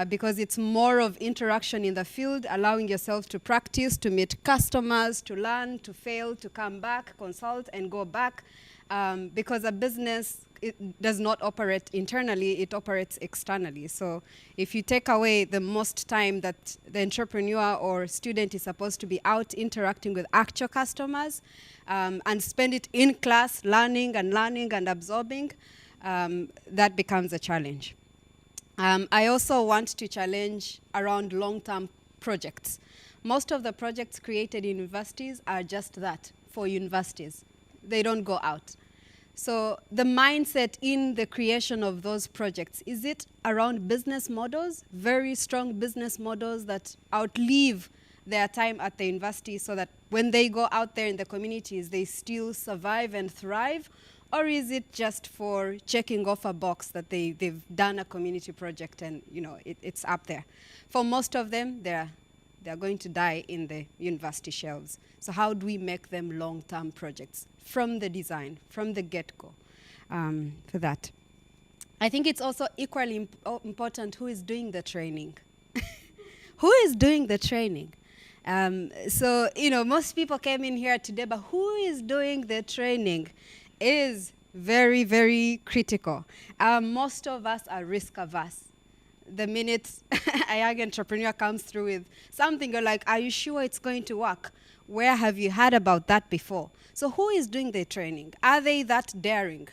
because it's more of interaction in the field, allowing yourself to practice, to meet customers, to learn, to fail, to come back, consult, and go back. because a business does not operate internally, it operates externally. So if you take away the most time that the entrepreneur or student is supposed to be out interacting with actual customers, and spend it in class learning and absorbing, that becomes a challenge. I also want to challenge around long-term projects. Most of the projects created in universities are just that, for universities. They don't go out. So the mindset in the creation of those projects, is it around business models, very strong business models that outlive their time at the university so that when they go out there in the communities, they still survive and thrive? Or is it just for checking off a box that they've done a community project and it's up there? For most of them, they're going to die in the university shelves. So how do we make them long-term projects from the design, from the get-go, for that? I think it's also equally important who is doing the training. Who is doing the training? So, most people came in here today, but who is doing the training is very, very critical. Most of us are risk averse. The minute a young entrepreneur comes through with something, you're like, are you sure it's going to work? Where have you heard about that before? So who is doing the training? Are they that daring?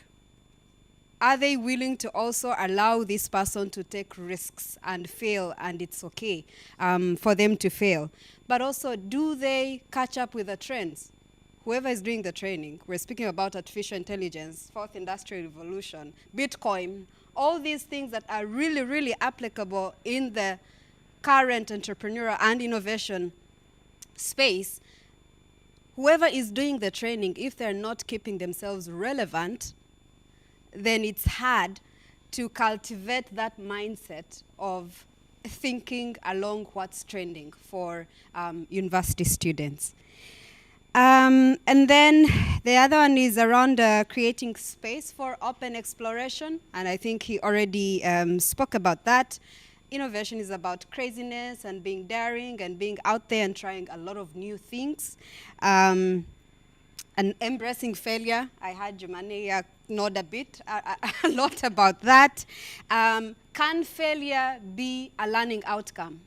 Are they willing to also allow this person to take risks and fail, and it's okay for them to fail? But also, do they catch up with the trends? Whoever is doing the training, we're speaking about artificial intelligence, fourth industrial revolution, Bitcoin, all these things that are really, really applicable in the current entrepreneurial and innovation space. Whoever is doing the training, if they're not keeping themselves relevant, then it's hard to cultivate that mindset of thinking along what's trending for university students. And then the other one is around creating space for open exploration, and I think he already spoke about that. Innovation is about craziness and being daring and being out there and trying a lot of new things. And embracing failure. I heard Jumane nod a bit, a lot about that. Can failure be a learning outcome?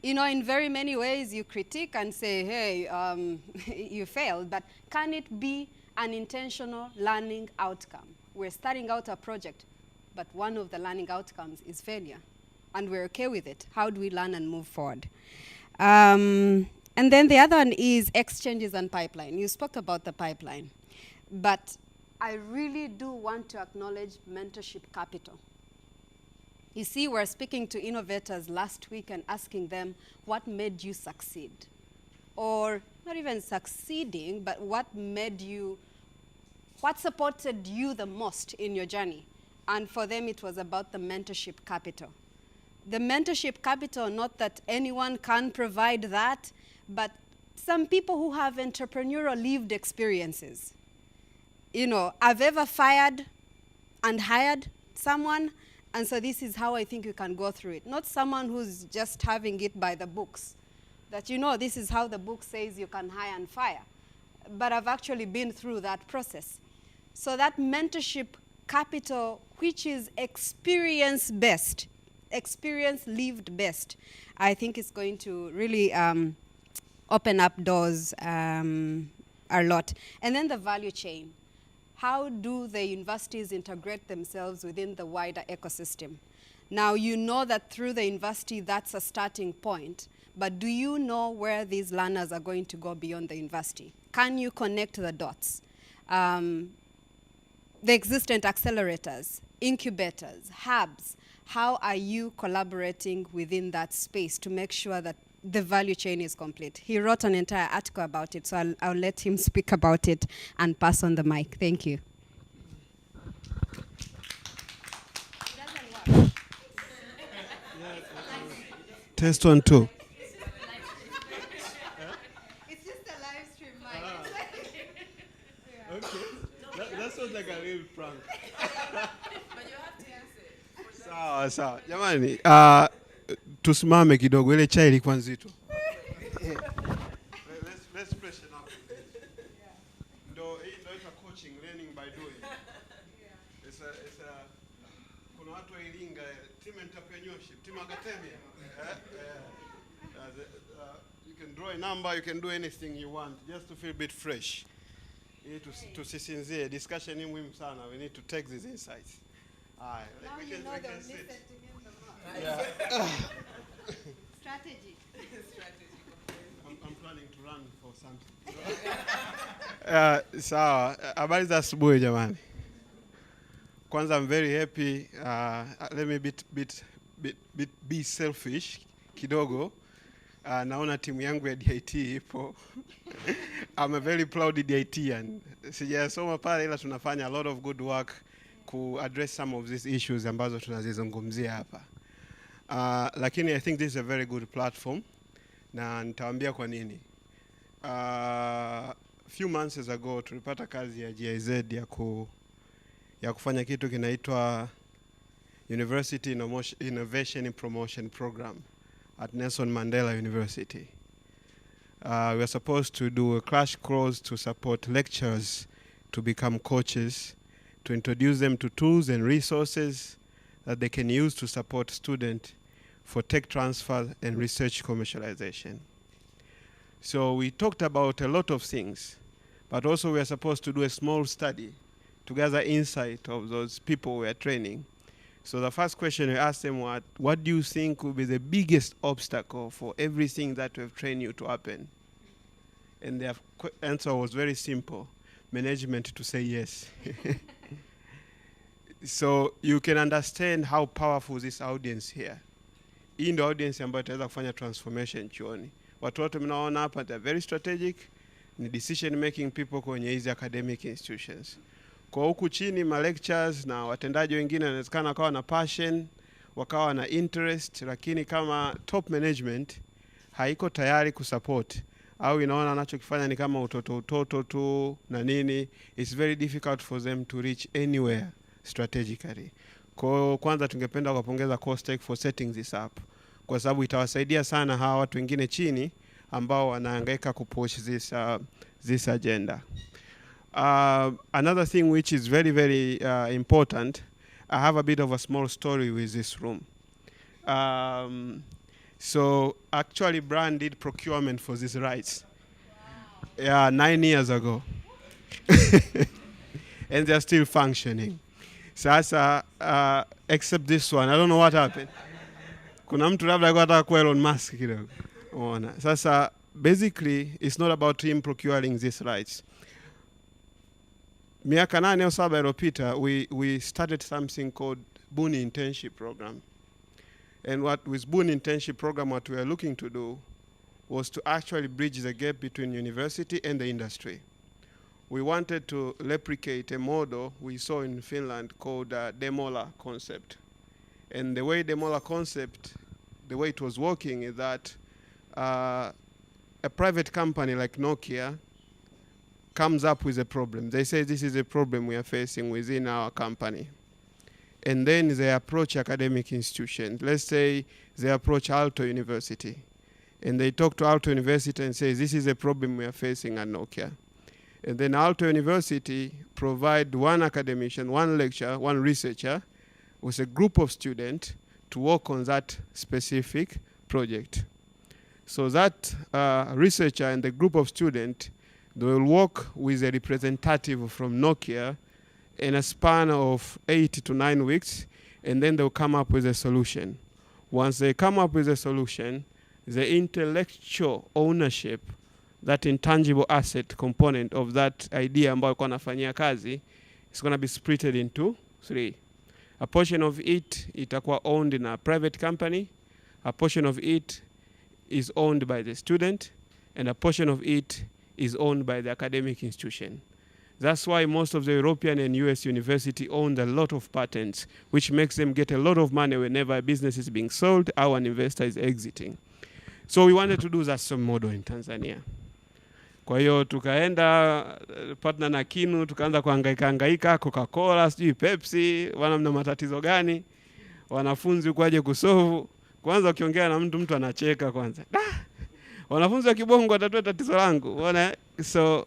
In very many ways you critique and say, hey, you failed, but can it be an intentional learning outcome? We're starting out a project, but one of the learning outcomes is failure, and we're okay with it. How do we learn and move forward? And then the other one is exchanges and pipeline. You spoke about the pipeline, but I really do want to acknowledge mentorship capital. You see, we're speaking to innovators last week and asking them, what made you succeed? Or not even succeeding, but what supported you the most in your journey? And for them, it was about the mentorship capital. The mentorship capital, not that anyone can provide that, but some people who have entrepreneurial lived experiences. I've ever fired and hired someone, and so this is how I think you can go through it. Not someone who's just having it by the books, that this is how the book says you can hire and fire. But I've actually been through that process. So that mentorship capital, which is experience-based, experience lived best, I think is going to really open up doors a lot. And then the value chain. How do the universities integrate themselves within the wider ecosystem? Now, you know that through the university, that's a starting point, but do you know where these learners are going to go beyond the university? Can you connect the dots? The existent accelerators, incubators, hubs, how are you collaborating within that space to make sure that the value chain is complete? He wrote an entire article about it, so I'll let him speak about it and pass on the mic. Thank you. Test 1, 2. It's just a live stream mic. Okay. That sounds like a real prank. Sawa sawa. Jamani, tusimame kidogo, ile chai ilikuwa nzito. Let's freshen up. Ndio hii ndio itakuwa kuna watu wa Iringa, team entrepreneurship, team academia. You can draw a number, you can do anything you want, just to feel a bit fresh. Tusisinzie, discussion ni muhimu sana. We need to take these insights. Now you know they'll listen to me the most. Yeah. Strategy. I'm planning to run for something. Sawa, habari za asubuhi jamani. Kwanza I'm very happy. Let me be selfish kidogo. Naona timu yangu ya DIT ipo. I'm a very proud DITian. Sijasoma pale ila tunafanya a lot of good work to address some of these issues ambazo tunazizungumzia hapa. Lakini I think this is a very good platform na nitawaambia kwa nini. Few months ago tulipata kazi ya GIZ ya kufanya kitu kinaitwa University Innovation Promotion Program at Nelson Mandela University. We are supposed to do a crash course to support lecturers to become coaches, to introduce them to tools and resources that they can use to support students for tech transfer and research commercialization. So we talked about a lot of things, but also we are supposed to do a small study to gather insight of those people we are training. So the first question we asked them was, what do you think will be the biggest obstacle for everything that we've trained you to happen? And their answer was very simple: management to say yes. So you can understand how powerful this audience here. Hii ndio audience ambayo itaweza kufanya transformation chuoni. Watu wote mnaona hapa, they're very strategic, ni decision making people kwenye hizi academic institutions. Kwa huku chini ma lectures na watendaji wengine wanawezekana wakawa na passion, wakawa na interest, lakini kama top management haiko tayari kusupport au inaona anachokifanya ni kama utoto tu na nini, it's very difficult for them to reach anywhere strategically. Kwa kwanza tungependa kuwapongeza COSTECH for setting this up, kwa sababu itawasaidia sana hawa watu wengine chini ambao wanahangaika kupush this agenda. Another thing which is very, very important, I have a bit of a small story with this room. So actually Brian did procurement for these rights. Wow. Yeah, 9 years ago. And they're still functioning. Sasa, except this one, I don't know what happened. Kuna mtu labda alikuwa anataka kuwa Elon Musk kidogo. Unaona. Sasa basically it's not about him procuring these rights. Miaka 8 au 7 iliyopita we started something called Buni Internship Program. And what with Buni Internship Program, what we are looking to do was to actually bridge the gap between university and the industry. We wanted to replicate a model we saw in Finland called Demola concept. And the way Demola concept, the way it was working is that a private company like Nokia comes up with a problem. They say this is a problem we are facing within our company. And then they approach academic institutions. Let's say they approach Aalto University. And they talk to Aalto University and say, this is a problem we are facing at Nokia. And then Aalto University provide one academician, one lecturer, one researcher with a group of students to work on that specific project. So that researcher and the group of students, they will work with a representative from Nokia in a span of 8 to 9 weeks, and then they'll come up with a solution. Once they come up with a solution, the intellectual ownership, that intangible asset component of that idea ambayo kwa nafanyia kazi, is going to be splitted into 3. A portion of it itakuwa owned in a private company, a portion of it is owned by the student, and a portion of it is owned by the academic institution. That's why most of the European and US university own a lot of patents, which makes them get a lot of money whenever a business is being sold or an investor is exiting. So we wanted to do that same model in Tanzania. Kwa hiyo tukaenda partner na Kinu, tukaanza kuhangaika Coca-Cola, sijui Pepsi, wana mna matatizo gani? Wanafunzi kwaje kusolve? Kwanza ukiongea na mtu anacheka kwanza. Wanafunzi wa kibongo watatue tatizo langu. So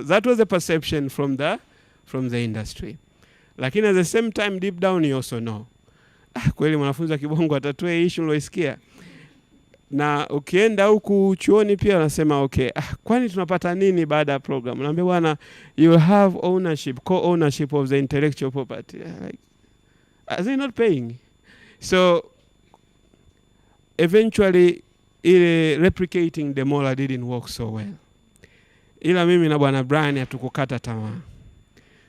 that was the perception from the industry. Lakini at the same time deep down you also know. Kweli mwanafunzi wa kibongo atatue issue uloisikia. Na ukienda huku chuoni pia wanasema okay, kwani tunapata nini baada ya program? Naambia bwana, you will have ownership, co-ownership of the intellectual property. Like, are they not paying? So eventually replicating the model didn't work so well. Ila mimi na bwana Brian hatukukata tamaa.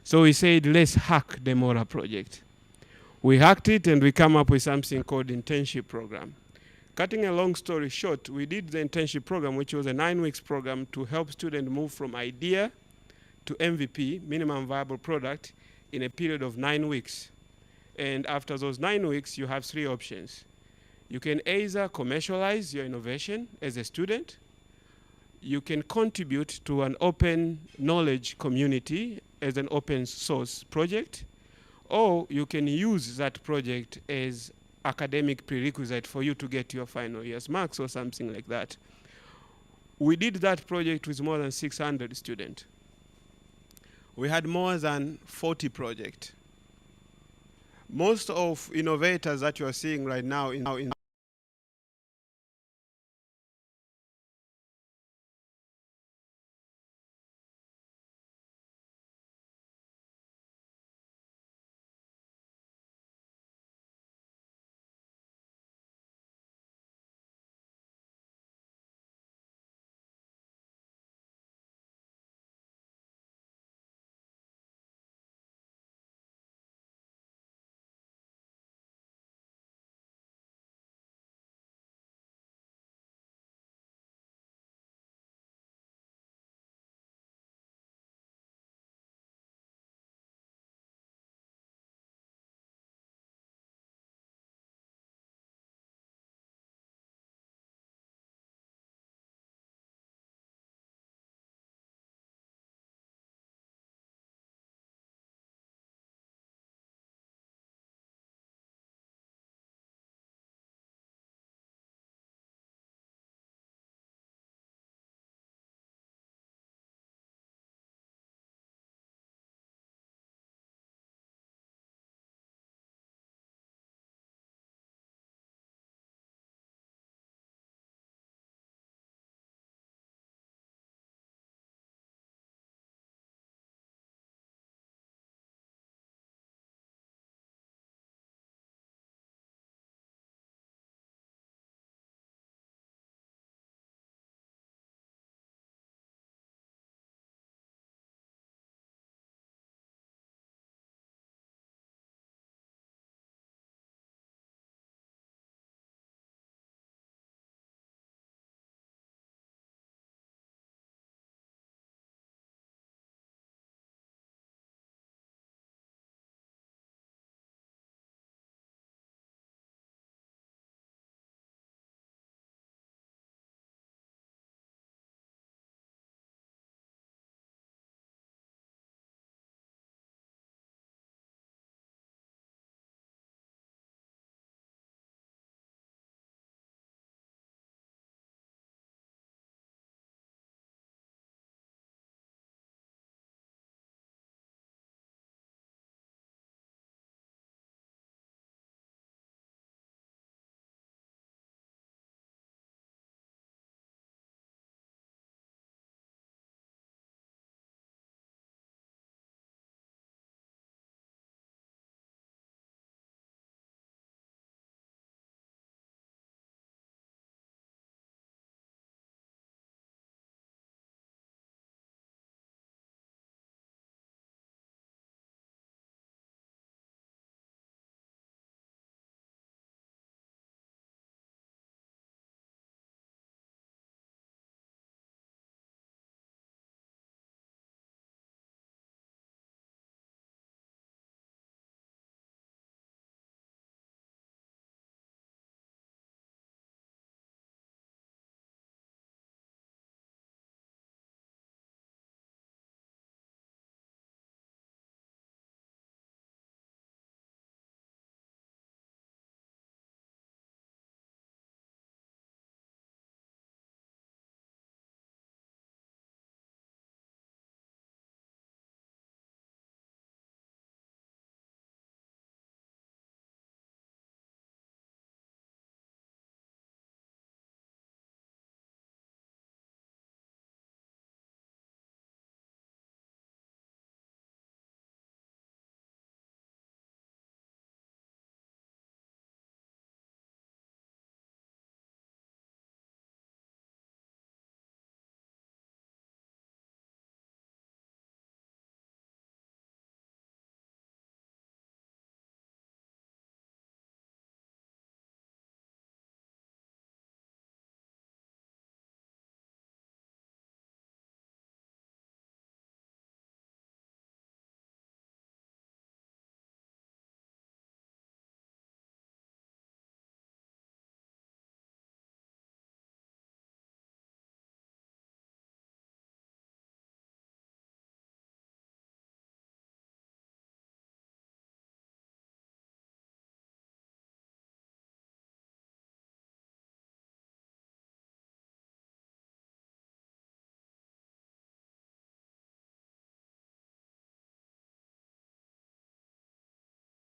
So we said, let's hack the model project. We hacked it and we come up with something called internship program. Cutting a long story short, we did the internship program, which was a 9-week program to help students move from idea to MVP, minimum viable product, in a period of 9 weeks. And after those 9 weeks, you have 3 options. You can either commercialize your innovation as a student, you can contribute to an open knowledge community as an open source project, or you can use that project as academic prerequisite for you to get your final year's marks or something like that. We did that project with more than 600 students. We had more than 40 projects. Most of innovators that you are seeing right now in